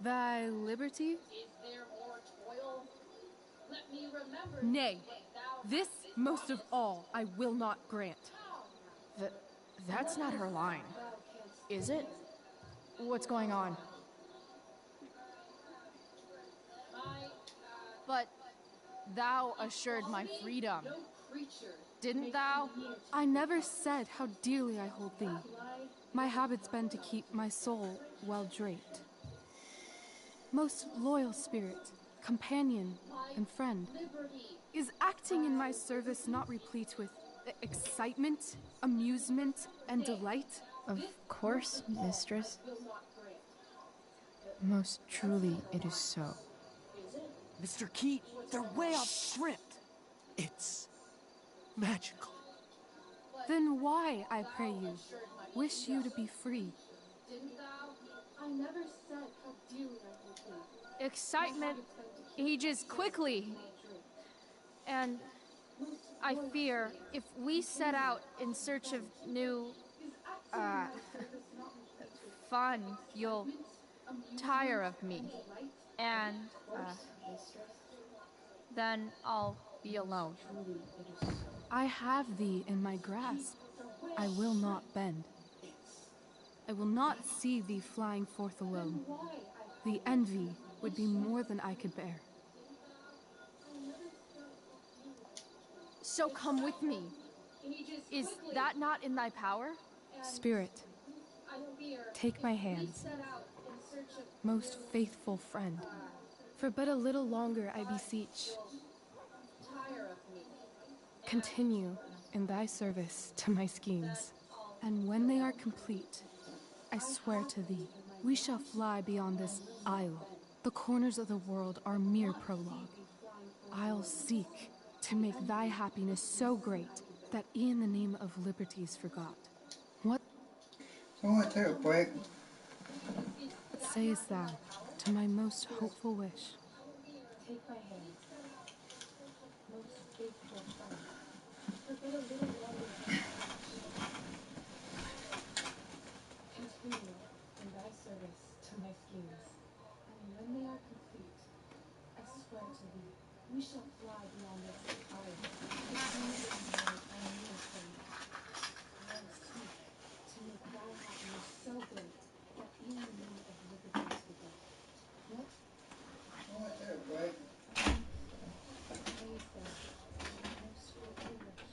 Thy liberty? Is there more toil? Let me remember. Nay, this most of all I will not grant. That's not her line, is it? What's going on? But thou assured my freedom, didn't thou? I never said how dearly I hold thee. My habit's been to keep my soul well draped. Most loyal spirit, companion, and friend, is acting in my service not replete with excitement, amusement, and delight? Of course, mistress. Most truly it is so. Mr. Keat, they're way off script. It's magical. Then why, I pray you, wish you to be free? I never said how dearly I hold thee. Excitement ages quickly. And I fear if we set out in search of new, fun, you'll tire of me. And, then I'll be alone. I have thee in my grasp. I will not bend. I will not see thee flying forth alone. The envy would be more than I could bear. So come with me. Is that not in thy power? Spirit, take my hands. Most faithful friend, for but a little longer I beseech. Continue in thy service to my schemes, and when they are complete, I swear to thee, we shall fly beyond this isle. The corners of the world are mere prologue. I'll seek to make thy happiness so great that e'en the name of liberty's forgot. What Take a break. sayest thou to my most hopeful wish? Take my hand. Most faithful friend. For but a little longer. Continue in thy service to my schemes, and when they are complete, I swear to thee, we shall fly beyond this isle. The corners of the world are near from me. I'll seek to make thy happiness so great that even the name of liberty is forgot. What? Take a break. Praise thou, most faithful wish.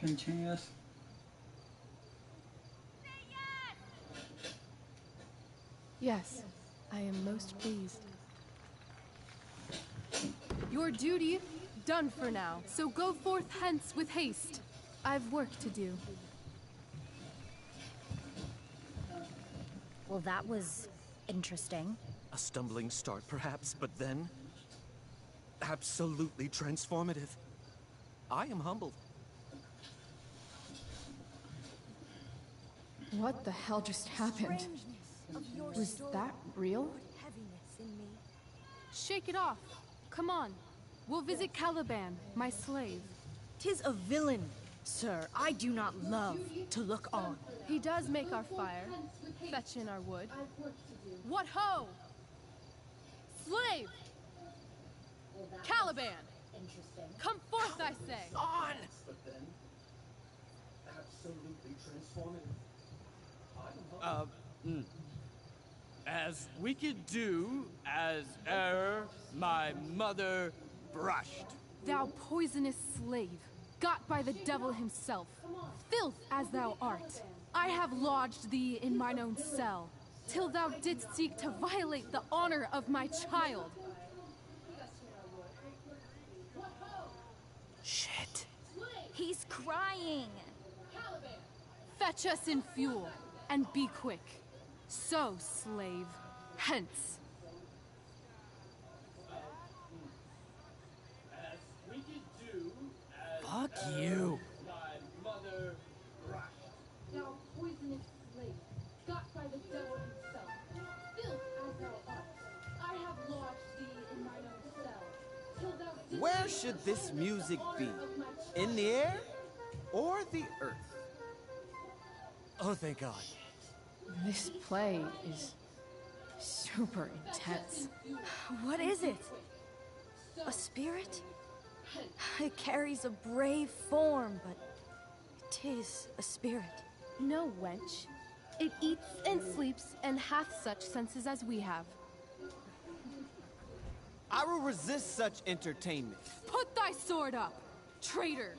continuous. Yes, I am most pleased. Your duty done for now, so go forth hence with haste. I've work to do. Well, that was interesting. A stumbling start, perhaps, but then absolutely transformative. I am humbled. What the hell just happened? Was that real? Shake it off. Come on. We'll visit Caliban, my slave. 'Tis a villain, sir. I do not love to look on. He does make our fire, fetch in our wood. What ho! Slave! Caliban! Come forth, I say! On! But then, absolutely transformative. As we could do as my mother brushed. Thou poisonous slave, got by the devil himself, filth as thou art, I have lodged thee in mine own cell, till thou didst seek to violate the honor of my child. Shit. He's crying. Fetch us in fuel, and be quick. So, slave, hence. As we could do as Fuck you. my mother brushed. Thou poisonous slave, got by the devil himself, filth as thou art, I have lodged thee in mine own cell, till thou didst Where should this music be? In the air or the earth? Oh, thank God. This play is super intense. What is it? A spirit? It carries a brave form, but 'tis a spirit. No, wench. It eats and sleeps and hath such senses as we have. I will resist such entertainment. Put thy sword up, traitor!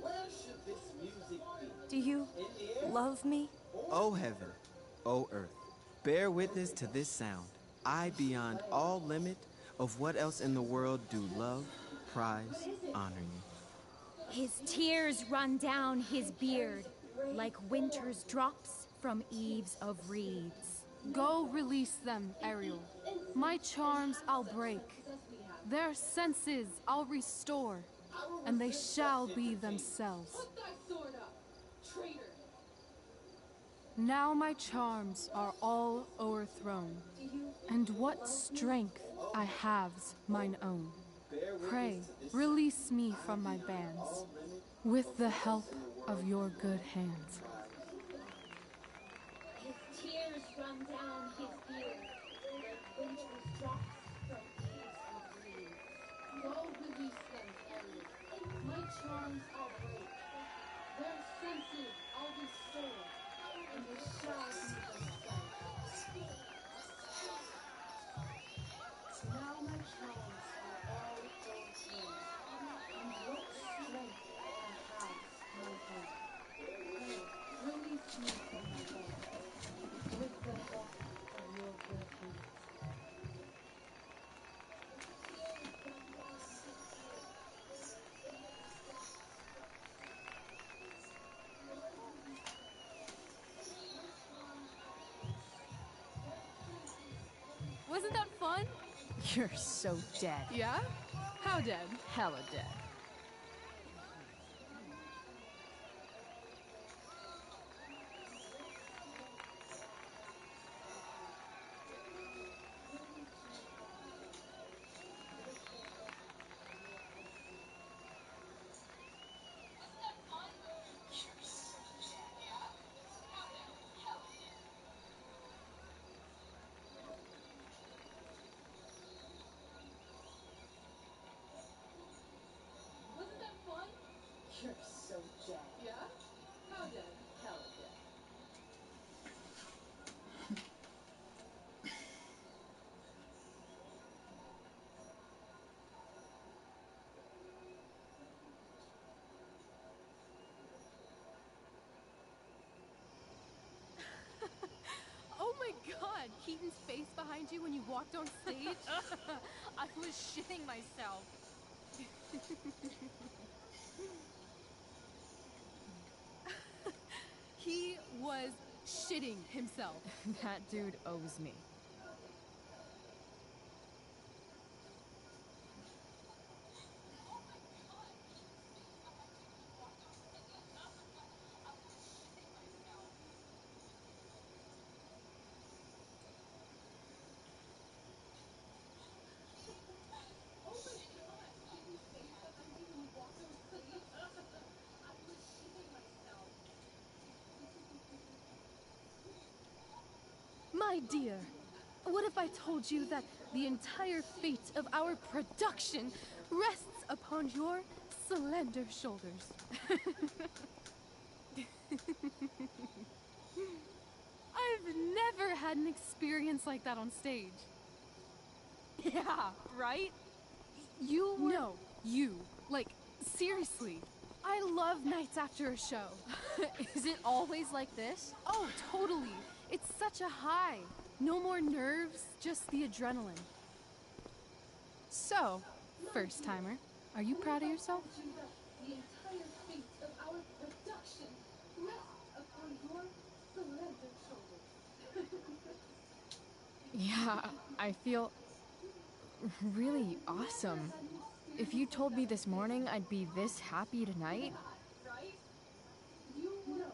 Where should this music be? Do you love me? O heaven, O earth, bear witness to this sound. I, beyond all limit of what else in the world do love, prize, honor you. His tears run down his beard like winter's drops from eaves of reeds. Go release them, Ariel. My charms I'll break. Their senses I'll restore, and they shall be themselves. Put thy sword up, traitor! Now my charms are all o'erthrown, and what strength I have's mine own. Pray, release me from my bands, with the help of your good hands. His tears run down his beard like winter's drops from eaves of reeds. Go release them, Ariel. My charms I'll break. Their senses I'll restore, and they shall be themselves. Now my charms are all o'erthrown, and what strength I have my own. Pray, release me from my bands, with the help of your good hands. Wasn't that fun? You're so dead. Yeah? How dead? Hella dead. told you when you walked on stage? I was shitting myself. He was shitting himself. That dude owes me. My dear, what if I told you that the entire fate of our production rests upon your slender shoulders? I've never had an experience like that on stage. Yeah, right? You were... No, you. Like, seriously. I love nights after a show. Is it always like this? Oh, totally. It's such a high. No more nerves, just the adrenaline. So, first timer, are you proud of yourself? The entire fate of our production rests upon your slender shoulders. Yeah, I feel really awesome. If you told me this morning I'd be this happy tonight... Right? You will.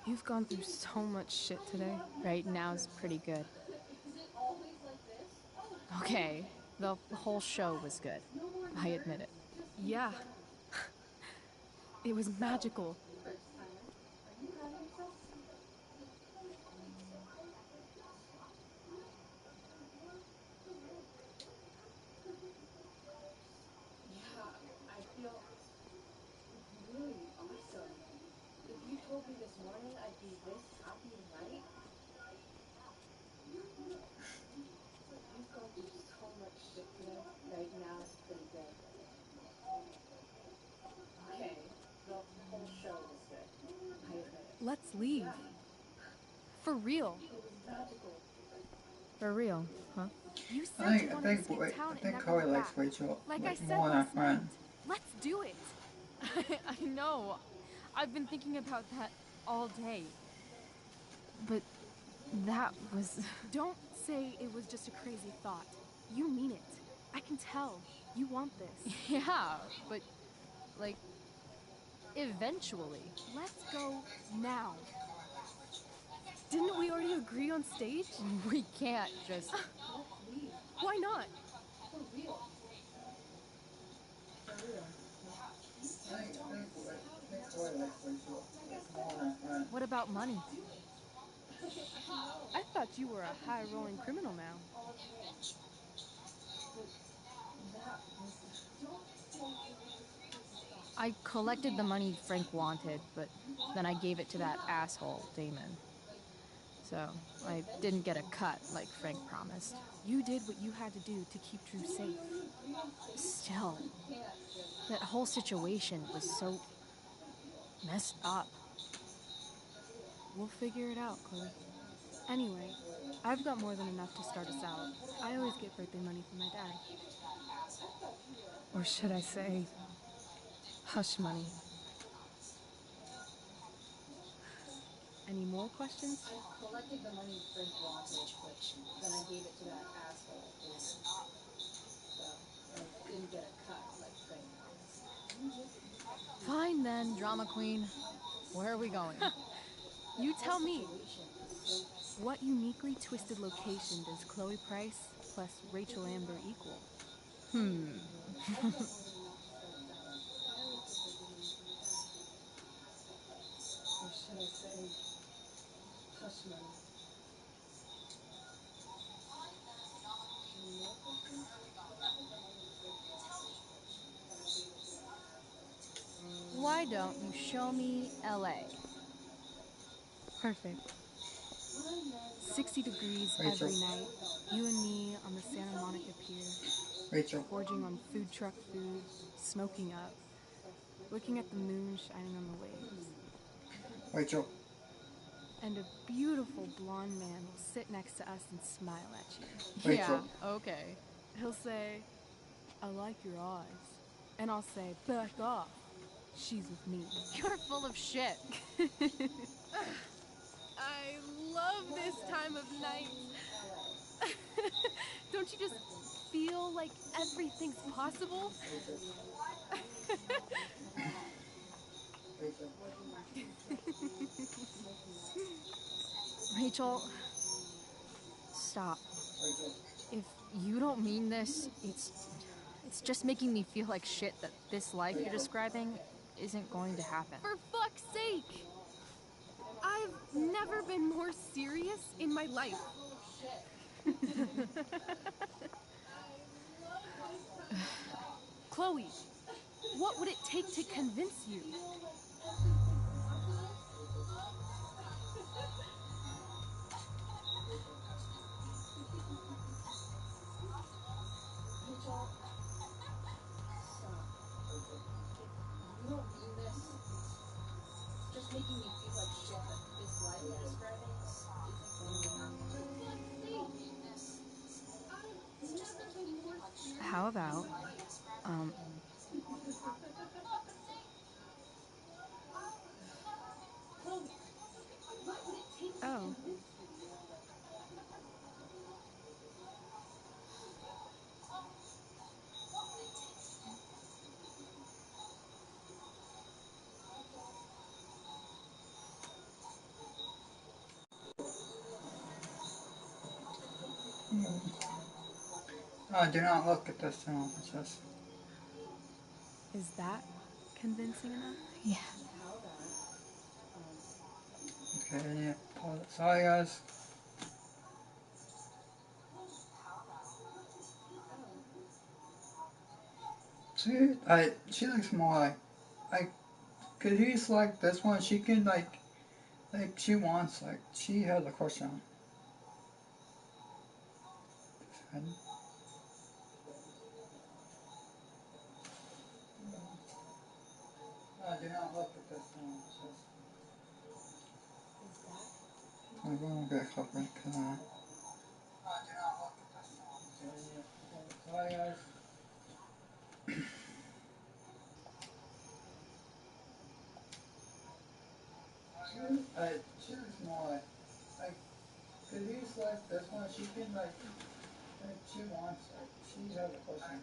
You've gone through so much shit today. Right now's pretty good. Is it always like this? Oh, Okay, the whole show was good. I admit it. Yeah. It was magical. First timer, are you proud of yourself? Yeah, I feel really awesome. If you told me this morning I'd be this happy tonight... You've gone through so much shit today. Right now it's pretty good. Okay, the whole show was good. I admit it. Let's leave. Yeah. For real. It was magical. For real, huh? You said you wanted to skip town and never Chloe go likes back. Rachel Like I said more than her last night. friend. Let's do it. I know. I've been thinking about that all day. But that was... Don't say it was just a crazy thought. You mean it. I can tell. You want this. Yeah, but... like... eventually. Let's go now. Didn't we already agree on stage? We can't just... Let's leave. Why not? For real. For real. I think Chloe likes Rachel more than her friend. What about money? I thought you were a high-rolling criminal now. I collected the money Frank wanted, but then I gave it to that asshole, Damon. So, I didn't get a cut like Frank promised. You did what you had to do to keep Drew safe. Still, that whole situation was so... messed up. We'll figure it out, Chloe. Anyway, I've got more than enough to start us out. I always get birthday money from my dad. Or should I say, hush money. Any more questions? I collected the money Frank wanted, but then I gave it to that asshole, Damon. So, I didn't get a cut like Frank promised. Fine then, drama queen. Where are we going? You tell me. What uniquely twisted location does Chloe Price plus Rachel Amber equal? Or should I say, hush money? Any more questions? Why don't you show me LA? Perfect. 60 degrees Rachel. every night. You and me on the Santa Monica Pier. Rachel. Gorging on food truck food, smoking up, looking at the moon shining on the waves. Rachel. and a beautiful blonde man will sit next to us and smile at you. Yeah, okay. He'll say, "I like your eyes." And I'll say, "Back off. She's with me." You're full of shit. I love this time of night. Don't you just feel like everything's possible? Rachel, stop. If you don't mean this, it's just making me feel like shit that this life you're describing isn't going to happen. For fuck's sake! I've never been more serious in my life. Chloe, what would it take to convince you? Rachel, stop. If you don't mean this, it's just making me feel like shit that this life you're describing isn't going to happen. For fuck's sake! I've never been more serious. How about, Chloe, what would it take to convince you? Oh, do not look at this channel. It's just... Is that convincing enough? Yeah. Okay, yeah. Pause it. Sorry, guys. She looks more like, could you select this one? She can, like, she wants, like, she has a crush on. Do not look at this channel. It's just... I'm going to get a clip right, because, do not look at this channel. Sorry, guys. She looks more like, could you select this one? She can, like, she wants, like, she has a crush on.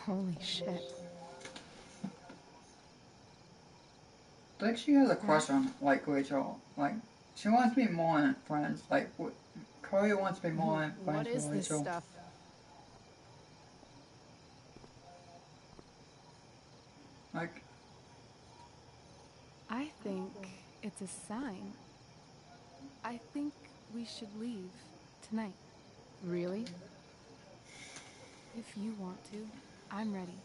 Holy shit. I think she has a crush on, like, Rachel. Like, she wants to be more than friends. Like, Chloe wants to be more than friends What is with this Rachel. stuff? Like, I think it's a sign. I think we should leave tonight. Really? If you want to, I'm ready.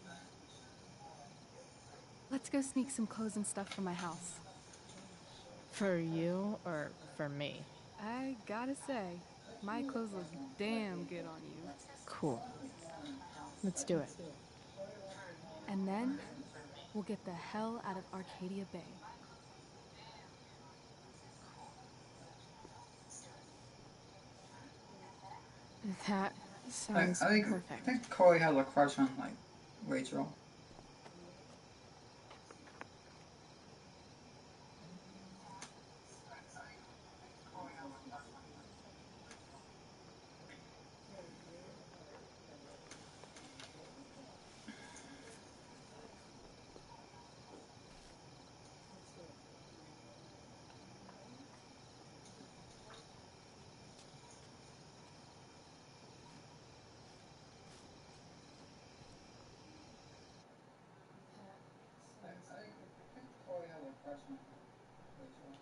Let's go sneak some clothes and stuff from my house. For you or for me? I gotta say, my clothes look damn good on you. Cool. Let's do it. And then, we'll get the hell out of Arcadia Bay. That sounds perfect. I think Chloe has a crush on, like, Rachel. I think Chloe has a crush on Rachel.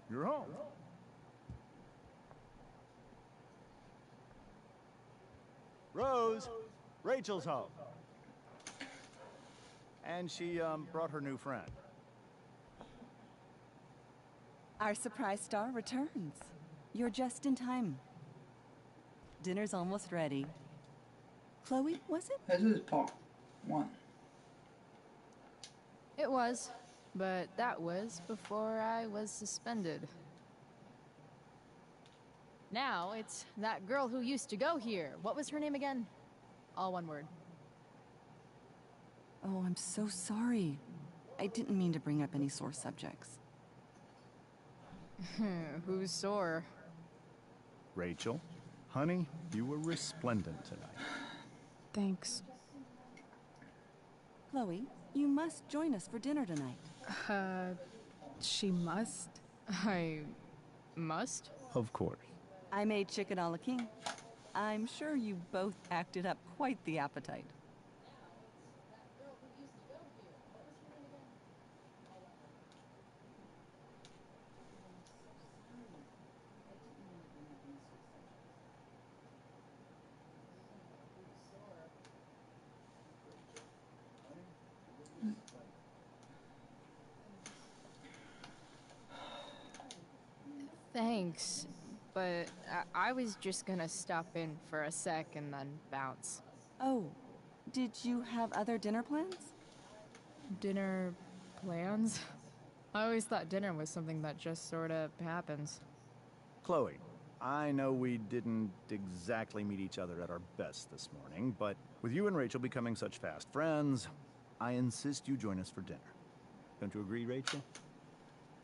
You're home. Rose, Rachel's home. And she brought her new friend. Our surprise star returns. You're just in time. Dinner's almost ready. Chloe, was it? This is part 1. It was, but that was before I was suspended. Now it's that girl who used to go here. What was her name again? All one word. Oh, I'm so sorry. I didn't mean to bring up any sore subjects. Who's sore? Rachel, honey, you were resplendent tonight. Thanks. Chloe, you must join us for dinner tonight. She must? I must? Of course. I made chicken a la king. I'm sure you both acted up quite the appetite. Thanks, but I was just gonna stop in for a sec and then bounce. Oh, did you have other dinner plans? Dinner plans? I always thought dinner was something that just sorta happens. Chloe, I know we didn't exactly meet each other at our best this morning, but with you and Rachel becoming such fast friends, I insist you join us for dinner. Don't you agree, Rachel?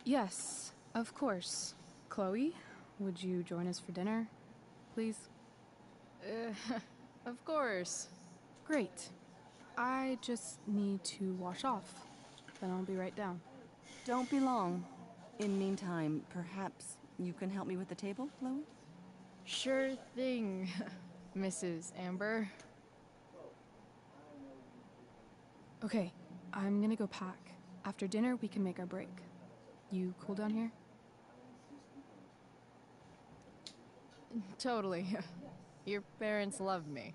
Yes, of course. Chloe, would you join us for dinner, please? Of course. Great. I just need to wash off. Then I'll be right down. Don't be long. In meantime, perhaps you can help me with the table, Chloe? Sure thing, Mrs. Amber. Okay, I'm gonna go pack. After dinner, we can make our break. You cool down here? Totally. Your parents love me.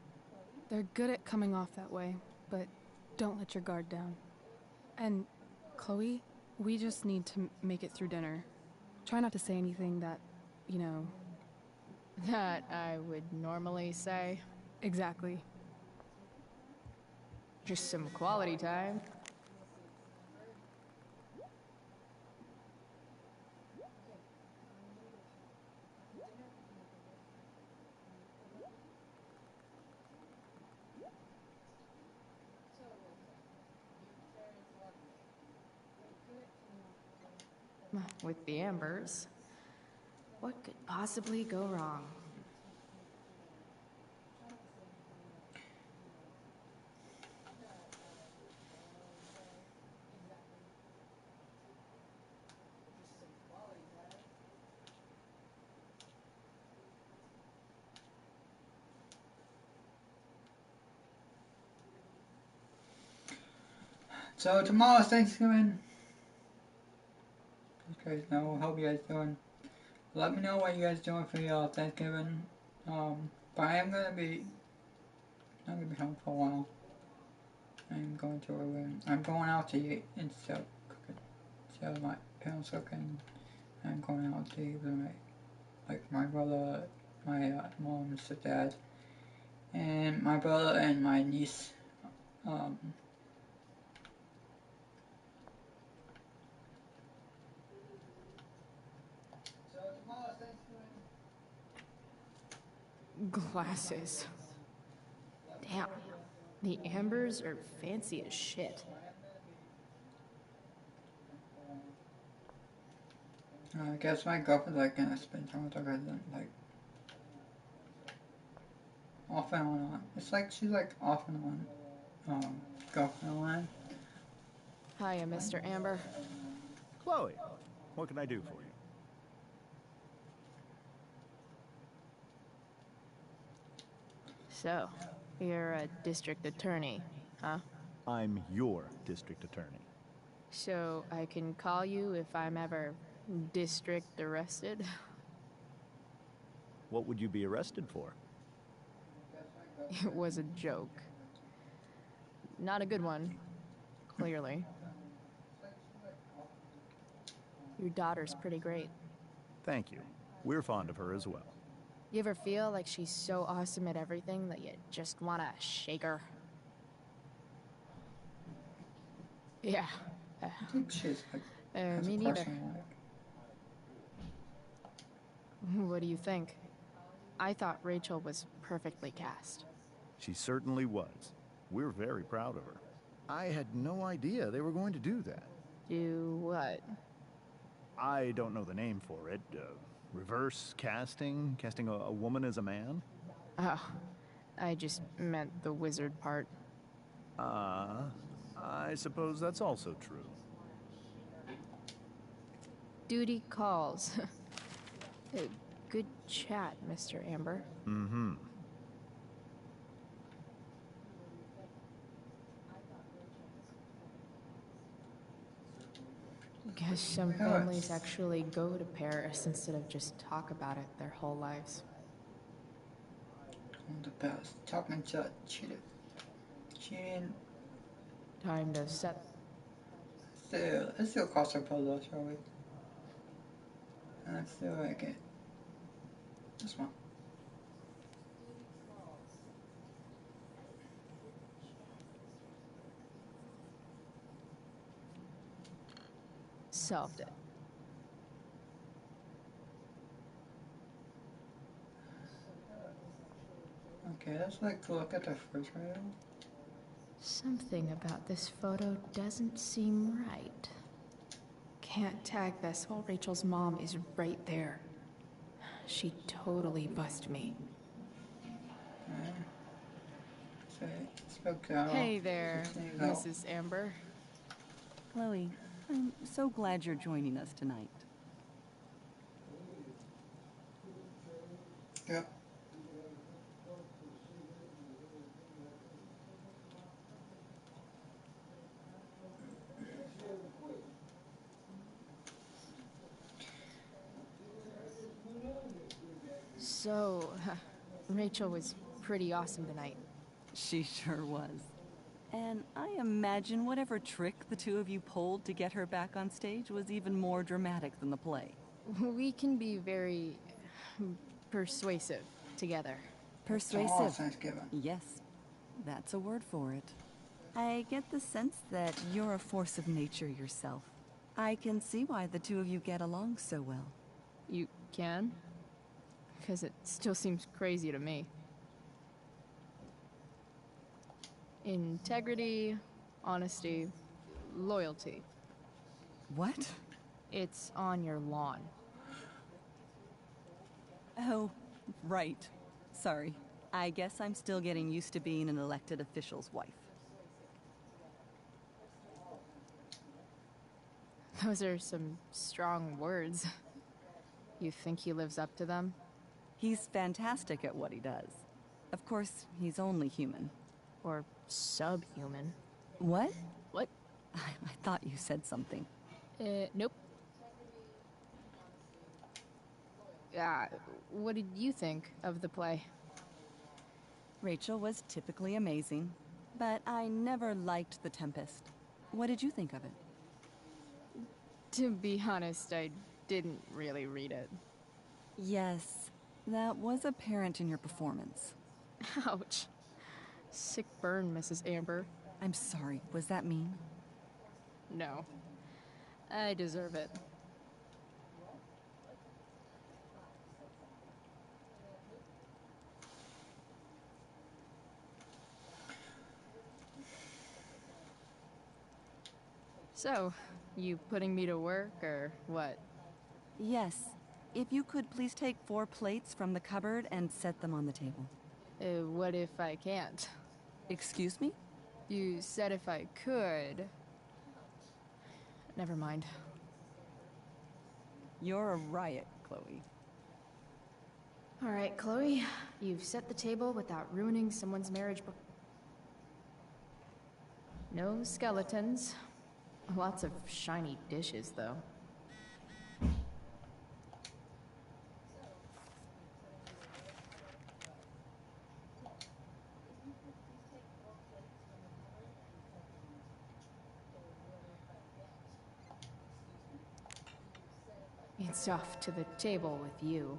They're good at coming off that way, but don't let your guard down. And, Chloe, we just need to make it through dinner. Try not to say anything that, you know... That I would normally say. Exactly. Just some quality time. With the Ambers, what could possibly go wrong? So tomorrow's Thanksgiving. You guys know, hope you guys doing. Let me know what you guys doing for your Thanksgiving. But I am not gonna be home for a while. I'm going out to eat instead of cooking. Instead of my parents cooking, I'm going out to eat with my brother, my mom and stepdad, and my brother and my niece. Glasses. Damn. The Ambers are fancy as shit. I guess my girlfriend's gonna spend time with her cousin, off and on. It's she's off and on, girlfriend line. Hiya, Mr. Amber. Chloe, what can I do for you? So, you're a district attorney, huh? I'm your district attorney. So I can call you if I'm ever District arrested? What would you be arrested for? It was a joke. Not a good one, clearly. Your daughter's pretty great. Thank you. We're fond of her as well. You ever feel like she's so awesome at everything that you just wanna shake her? Yeah. I think she's like, has me a neither. personal life. What do you think? I thought Rachel was perfectly cast. She certainly was. We're very proud of her. I had no idea they were going to do that. Do what? I don't know the name for it. Reverse casting? Casting a woman as a man? Oh, I just meant the wizard part. I suppose that's also true. Duty calls. Good chat, Mr. Amber. Mm-hmm. Guess some families actually go to Paris instead of just talk about it their whole lives. The best. Talking to cheated. Cheating. Time to set. Let's still cost our puzzle, shall we? And let's do like it. This one. Solved it. Okay, let's like look at the first rail. Something about this photo doesn't seem right. Can't tag this while Rachel's mom is right there. She totally bust me. Hey there, Mrs. Amber. Chloe, I'm so glad you're joining us tonight. Yep. So, Rachel was pretty awesome tonight. She sure was. And I imagine whatever trick the two of you pulled to get her back on stage was even more dramatic than the play. We can be very persuasive together. Persuasive? Yes, that's a word for it. I get the sense that you're a force of nature yourself. I can see why the two of you get along so well. You can? Because it still seems crazy to me. Integrity, honesty, loyalty. What? It's on your lawn. Oh, right. Sorry. I guess I'm still getting used to being an elected official's wife. Those are some strong words. You think he lives up to them? He's fantastic at what he does. Of course, he's only human. Or subhuman. What? What? I thought you said something. Nope. What did you think of the play? Rachel was typically amazing, but I never liked The Tempest. What did you think of it? To be honest, I didn't really read it. Yes, that was apparent in your performance. Ouch. Sick burn, Mrs. Amber. I'm sorry, was that mean? No. I deserve it. So, you putting me to work, or what? Yes. If you could please take 4 plates from the cupboard and set them on the table. What if I can't? Excuse me? You said if I could. Never mind. You're a riot, Chloe. All right, Chloe. You've set the table without ruining someone's marriage. No skeletons. Lots of shiny dishes, though. It's off to the table with you.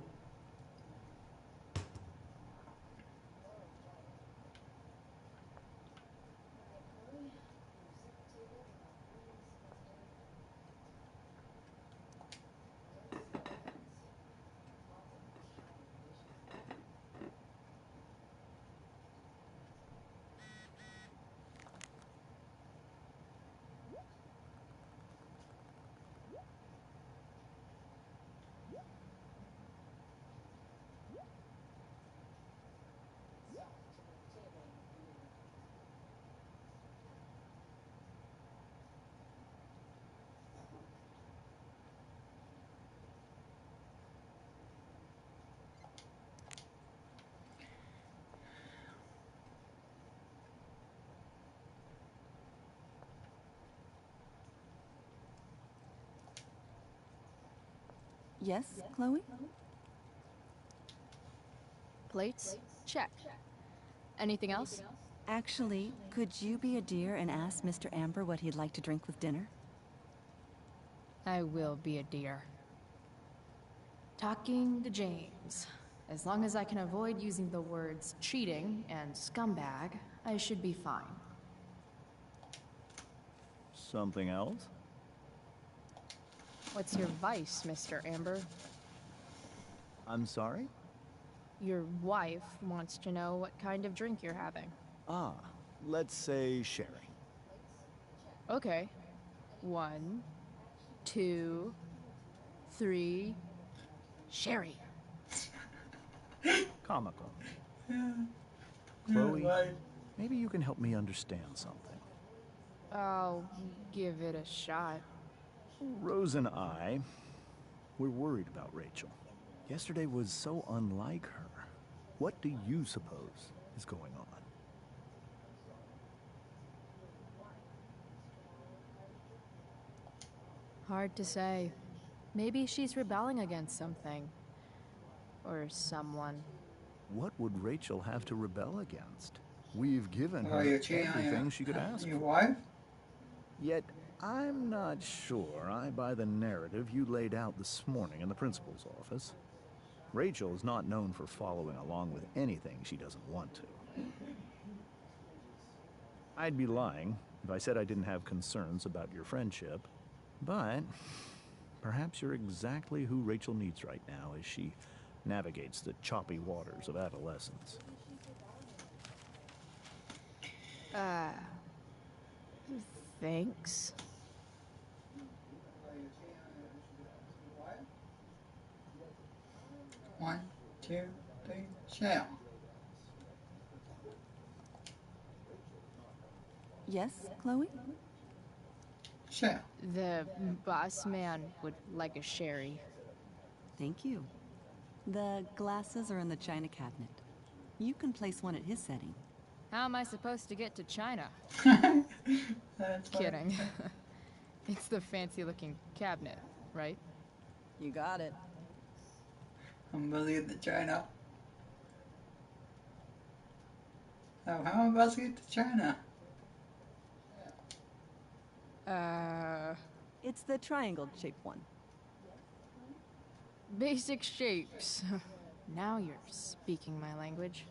Yes, Chloe? Plates? Check. Anything else? Actually, could you be a dear and ask Mr. Amber what he'd like to drink with dinner? I will be a dear. Talking to James. As long as I can avoid using the words cheating and scumbag, I should be fine. Something else? What's your vice, Mr. Amber? I'm sorry? Your wife wants to know what kind of drink you're having. Ah, let's say sherry. Okay. 1, 2, 3... Sherry. Comical. Chloe, maybe you can help me understand something. I'll give it a shot. Rose and I, we're worried about Rachel. Yesterday was so unlike her. What do you suppose is going on? Hard to say. Maybe she's rebelling against something. Or someone. What would Rachel have to rebel against? We've given her You're everything she could ask your for. wife? Yet, I'm not sure I buy the narrative you laid out this morning in the principal's office. Rachel is not known for following along with anything she doesn't want to. I'd be lying if I said I didn't have concerns about your friendship, but perhaps you're exactly who Rachel needs right now as she navigates the choppy waters of adolescence. Thanks. One, two, three, share. Yes, Chloe? Share. The boss man would like a sherry. Thank you. The glasses are in the china cabinet. You can place one at his setting. How am I supposed to get to China? Kidding. It's the fancy-looking cabinet, right? You got it. I'm really the China. So how am I supposed to get to China? It's the triangle-shaped one. Basic shapes. Now you're speaking my language.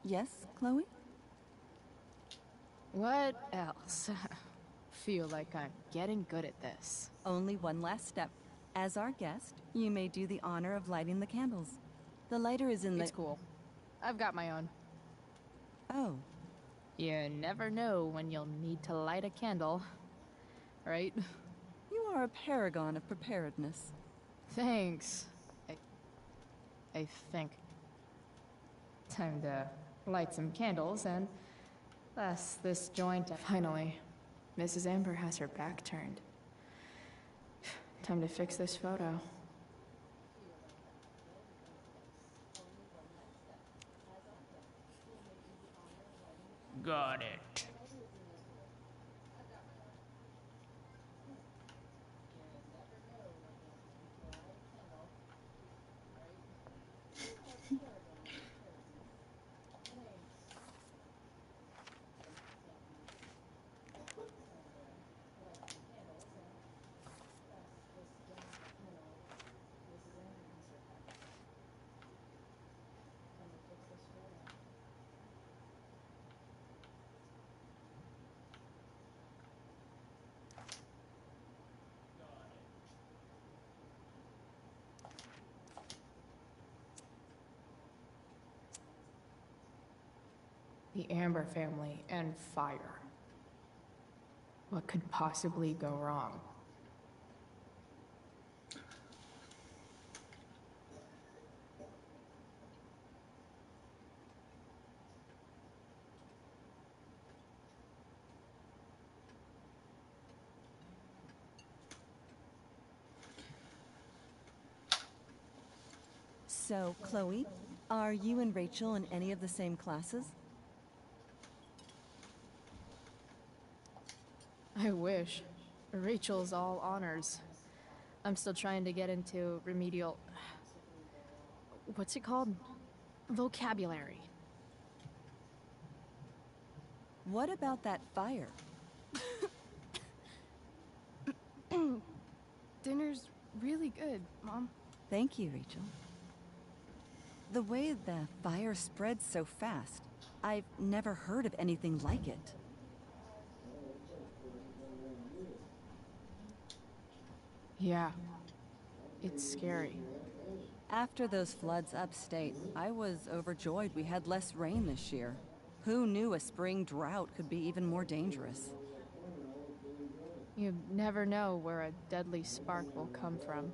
Yes, Chloe? What else? Feel like I'm getting good at this. Only one last step. As our guest, you may do the honor of lighting the candles. The lighter is in the... It's cool. I've got my own. Oh. You never know when you'll need to light a candle. Right? You are a paragon of preparedness. Thanks. I think. Time to light some candles and bless this joint finally. Mrs. Amber has her back turned. Time to fix this photo. Got it. The Amber family and fire. What could possibly go wrong? So, Chloe, are you and Rachel in any of the same classes? I wish. Rachel's all honors. I'm still trying to get into remedial... What's it called? Vocabulary. What about that fire? Dinner's really good, Mom. Thank you, Rachel. The way the fire spreads so fast, I've never heard of anything like it. Yeah, it's scary. After those floods upstate, I was overjoyed we had less rain this year. Who knew a spring drought could be even more dangerous? You never know where a deadly spark will come from.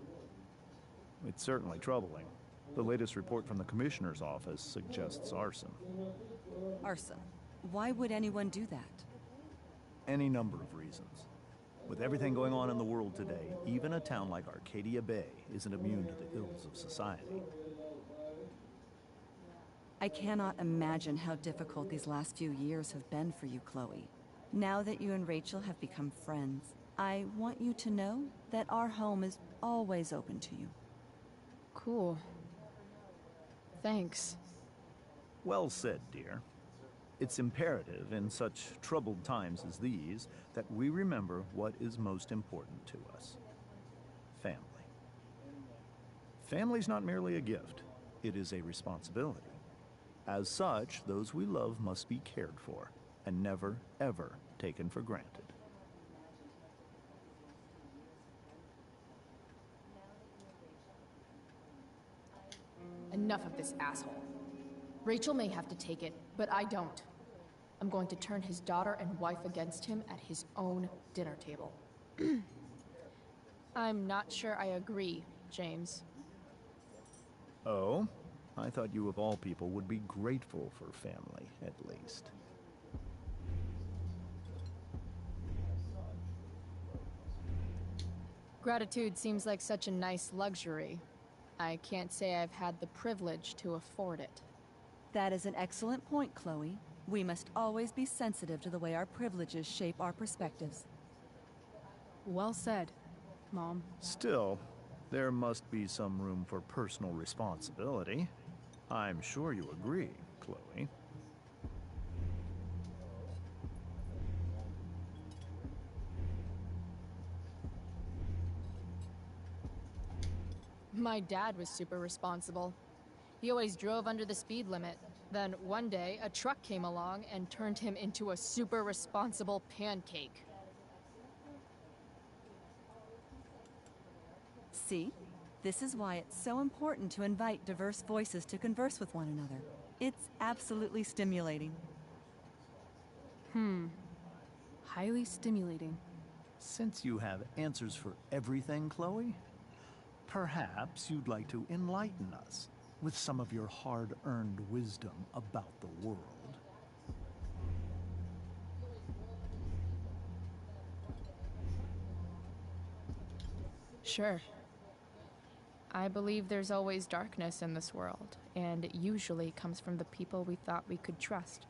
It's certainly troubling. The latest report from the Commissioner's office suggests arson. Arson? Why would anyone do that? Any number of reasons. With everything going on in the world today, even a town like Arcadia Bay isn't immune to the ills of society. I cannot imagine how difficult these last few years have been for you, Chloe. Now that you and Rachel have become friends, I want you to know that our home is always open to you. Cool. Thanks. Well said, dear. It's imperative in such troubled times as these that we remember what is most important to us. Family. Family's not merely a gift, it is a responsibility. As such, those we love must be cared for and never, ever taken for granted. Enough of this asshole. Rachel may have to take it, but I don't. I'm going to turn his daughter and wife against him at his own dinner table. I'm not sure I agree, James. Oh? I thought you of all people would be grateful for family, at least. Gratitude seems like such a nice luxury. I can't say I've had the privilege to afford it. That is an excellent point, Chloe. We must always be sensitive to the way our privileges shape our perspectives. Well said, Mom. Still, there must be some room for personal responsibility. I'm sure you agree, Chloe. My dad was super responsible. He always drove under the speed limit. Then one day, a truck came along and turned him into a super responsible pancake. See? This is why it's so important to invite diverse voices to converse with one another. It's absolutely stimulating. Highly stimulating. Since you have answers for everything, Chloe, perhaps you'd like to enlighten us with some of your hard-earned wisdom about the world. Sure. I believe there's always darkness in this world, and it usually comes from the people we thought we could trust.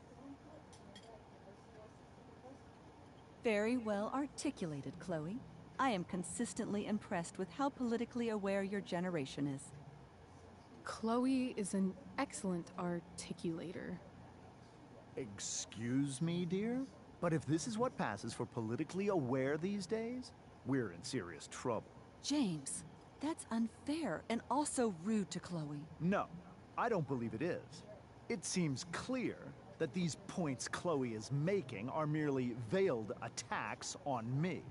Very well articulated, Chloe. I am consistently impressed with how politically aware your generation is. Chloe is an excellent articulator. Excuse me, dear? But if this is what passes for politically aware these days, we're in serious trouble. James, that's unfair and also rude to Chloe. No, I don't believe it is. It seems clear that these points Chloe is making are merely veiled attacks on me.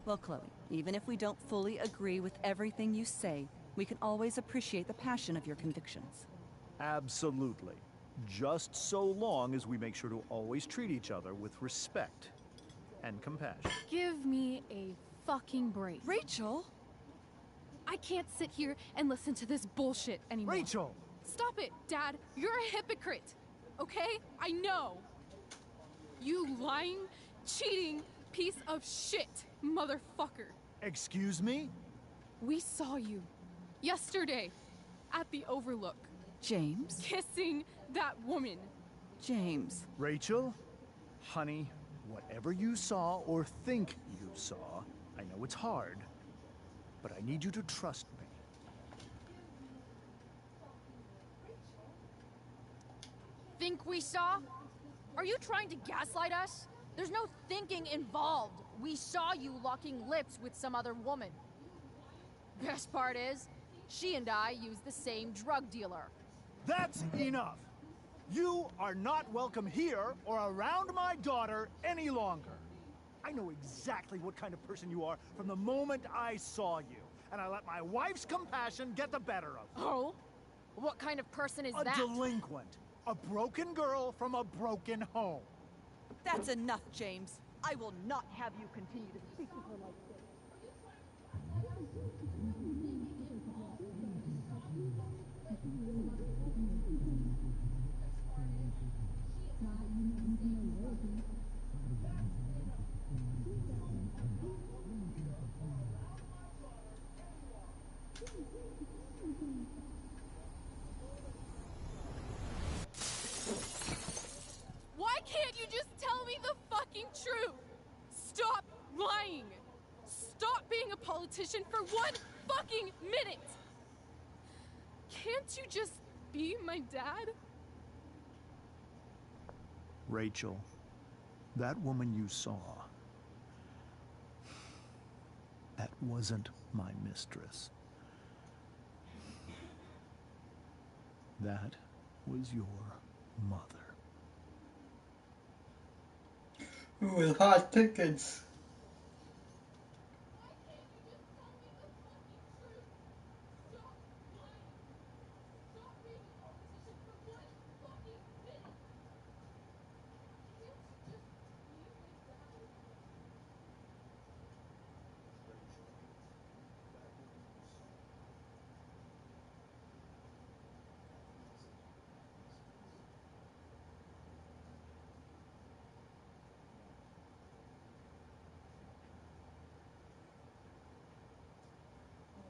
Well, Chloe, even if we don't fully agree with everything you say, we can always appreciate the passion of your convictions. Absolutely. Just so long as we make sure to always treat each other with respect and compassion. Give me a fucking break. Rachel! I can't sit here and listen to this bullshit anymore. Rachel! Stop it, Dad. You're a hypocrite. Okay? I know. You lying, cheating piece of shit, motherfucker. Excuse me? We saw you yesterday at the Overlook. James? Kissing that woman. James. Rachel? Honey, whatever you saw or think you saw, I know it's hard, but I need you to trust me. Think we saw? Are you trying to gaslight us? There's no thinking involved. We saw you locking lips with some other woman. Best part is, she and I used the same drug dealer. That's enough! You are not welcome here or around my daughter any longer. I know exactly what kind of person you are from the moment I saw you, and I let my wife's compassion get the better of you. Oh? What kind of person is that? A delinquent. A broken girl from a broken home. That's enough, James. I will not have you continue to speak to her like this. Why can't you just tell me the fucking truth? Stop lying. Stop being a politician for 1 fucking minute. Can't you just be my dad? Rachel, that woman you saw, that wasn't my mistress. That was your mother. Ooh, hot tickets.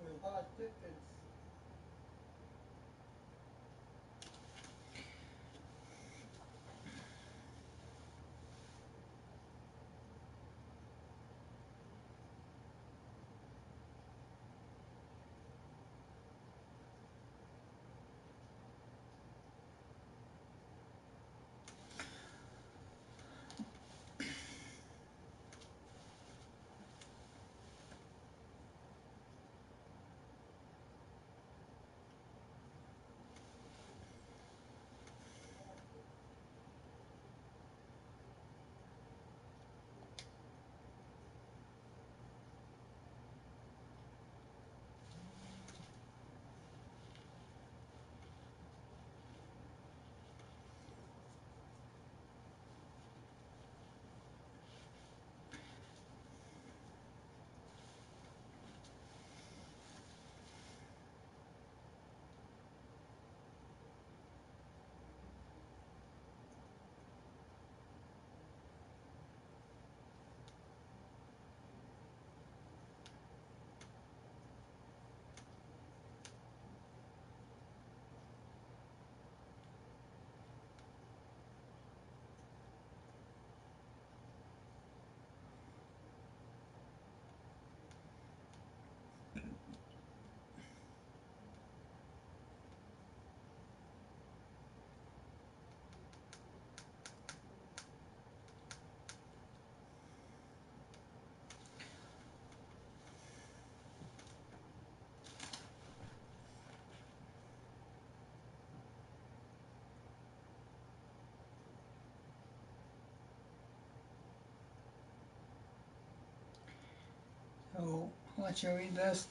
Ooh, hot tickets. So I'll let you read this.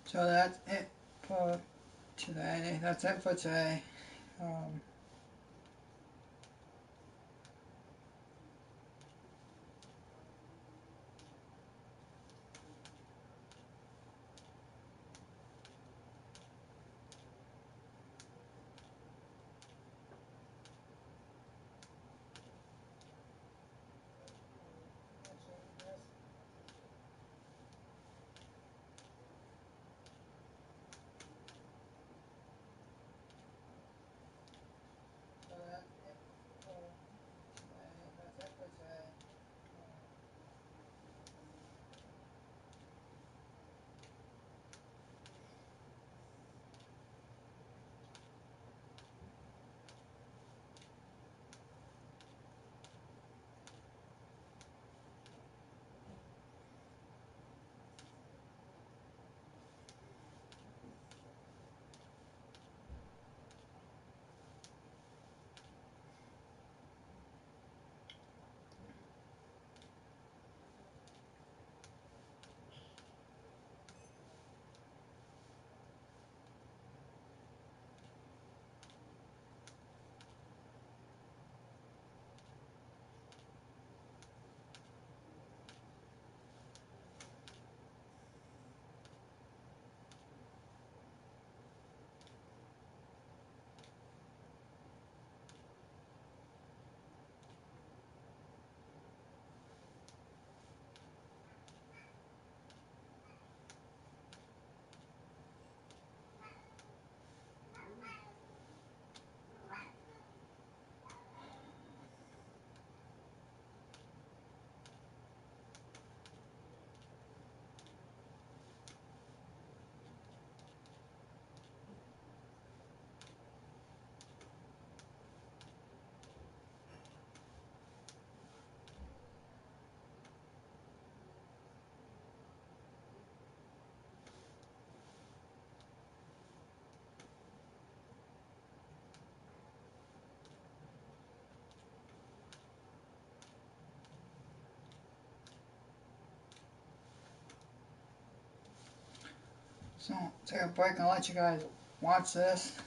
So that's it for today. That's it for today. So take a break and I'll let you guys watch this.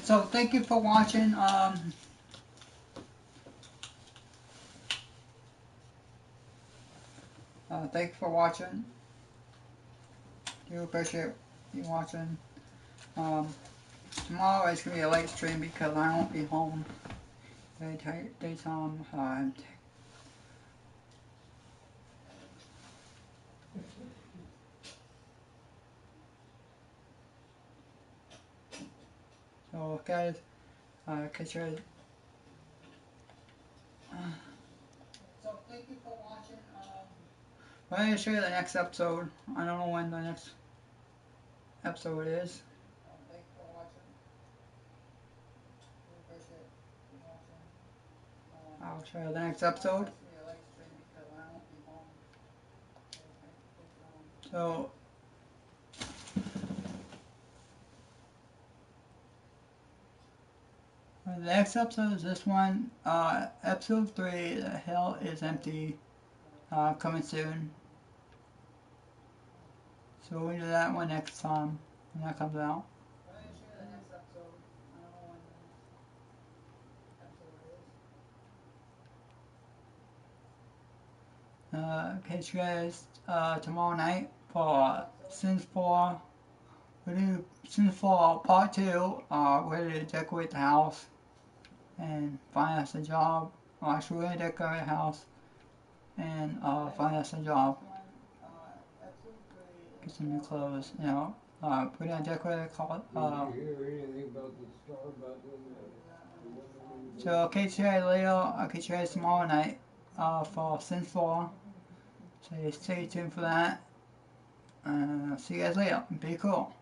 So thank you for watching. Thank you for watching. Do appreciate you watching. Tomorrow is gonna be a late stream because I won't be home. Daytime. So guys, catch you. So thank you for watching. I'm going to show you the next episode. I don't know when the next episode is. Thank you for watching. Appreciate you watching. I'll show you the next episode. So the next episode is this one. Episode 3, The Hell is Empty. Coming soon. So we'll do that one next time when that comes out. Catch you guys tomorrow night for Sims 4. We'll do Sims 4 Part 2. We're going to decorate the house and find us a job. Well, actually, we're going to decorate the house and find us a job. Get some new clothes, you know. We're going to decorate the house. So I'll catch you guys later. I'll catch you guys tomorrow night for Sims 4. So stay tuned for that. See you guys later. Be cool.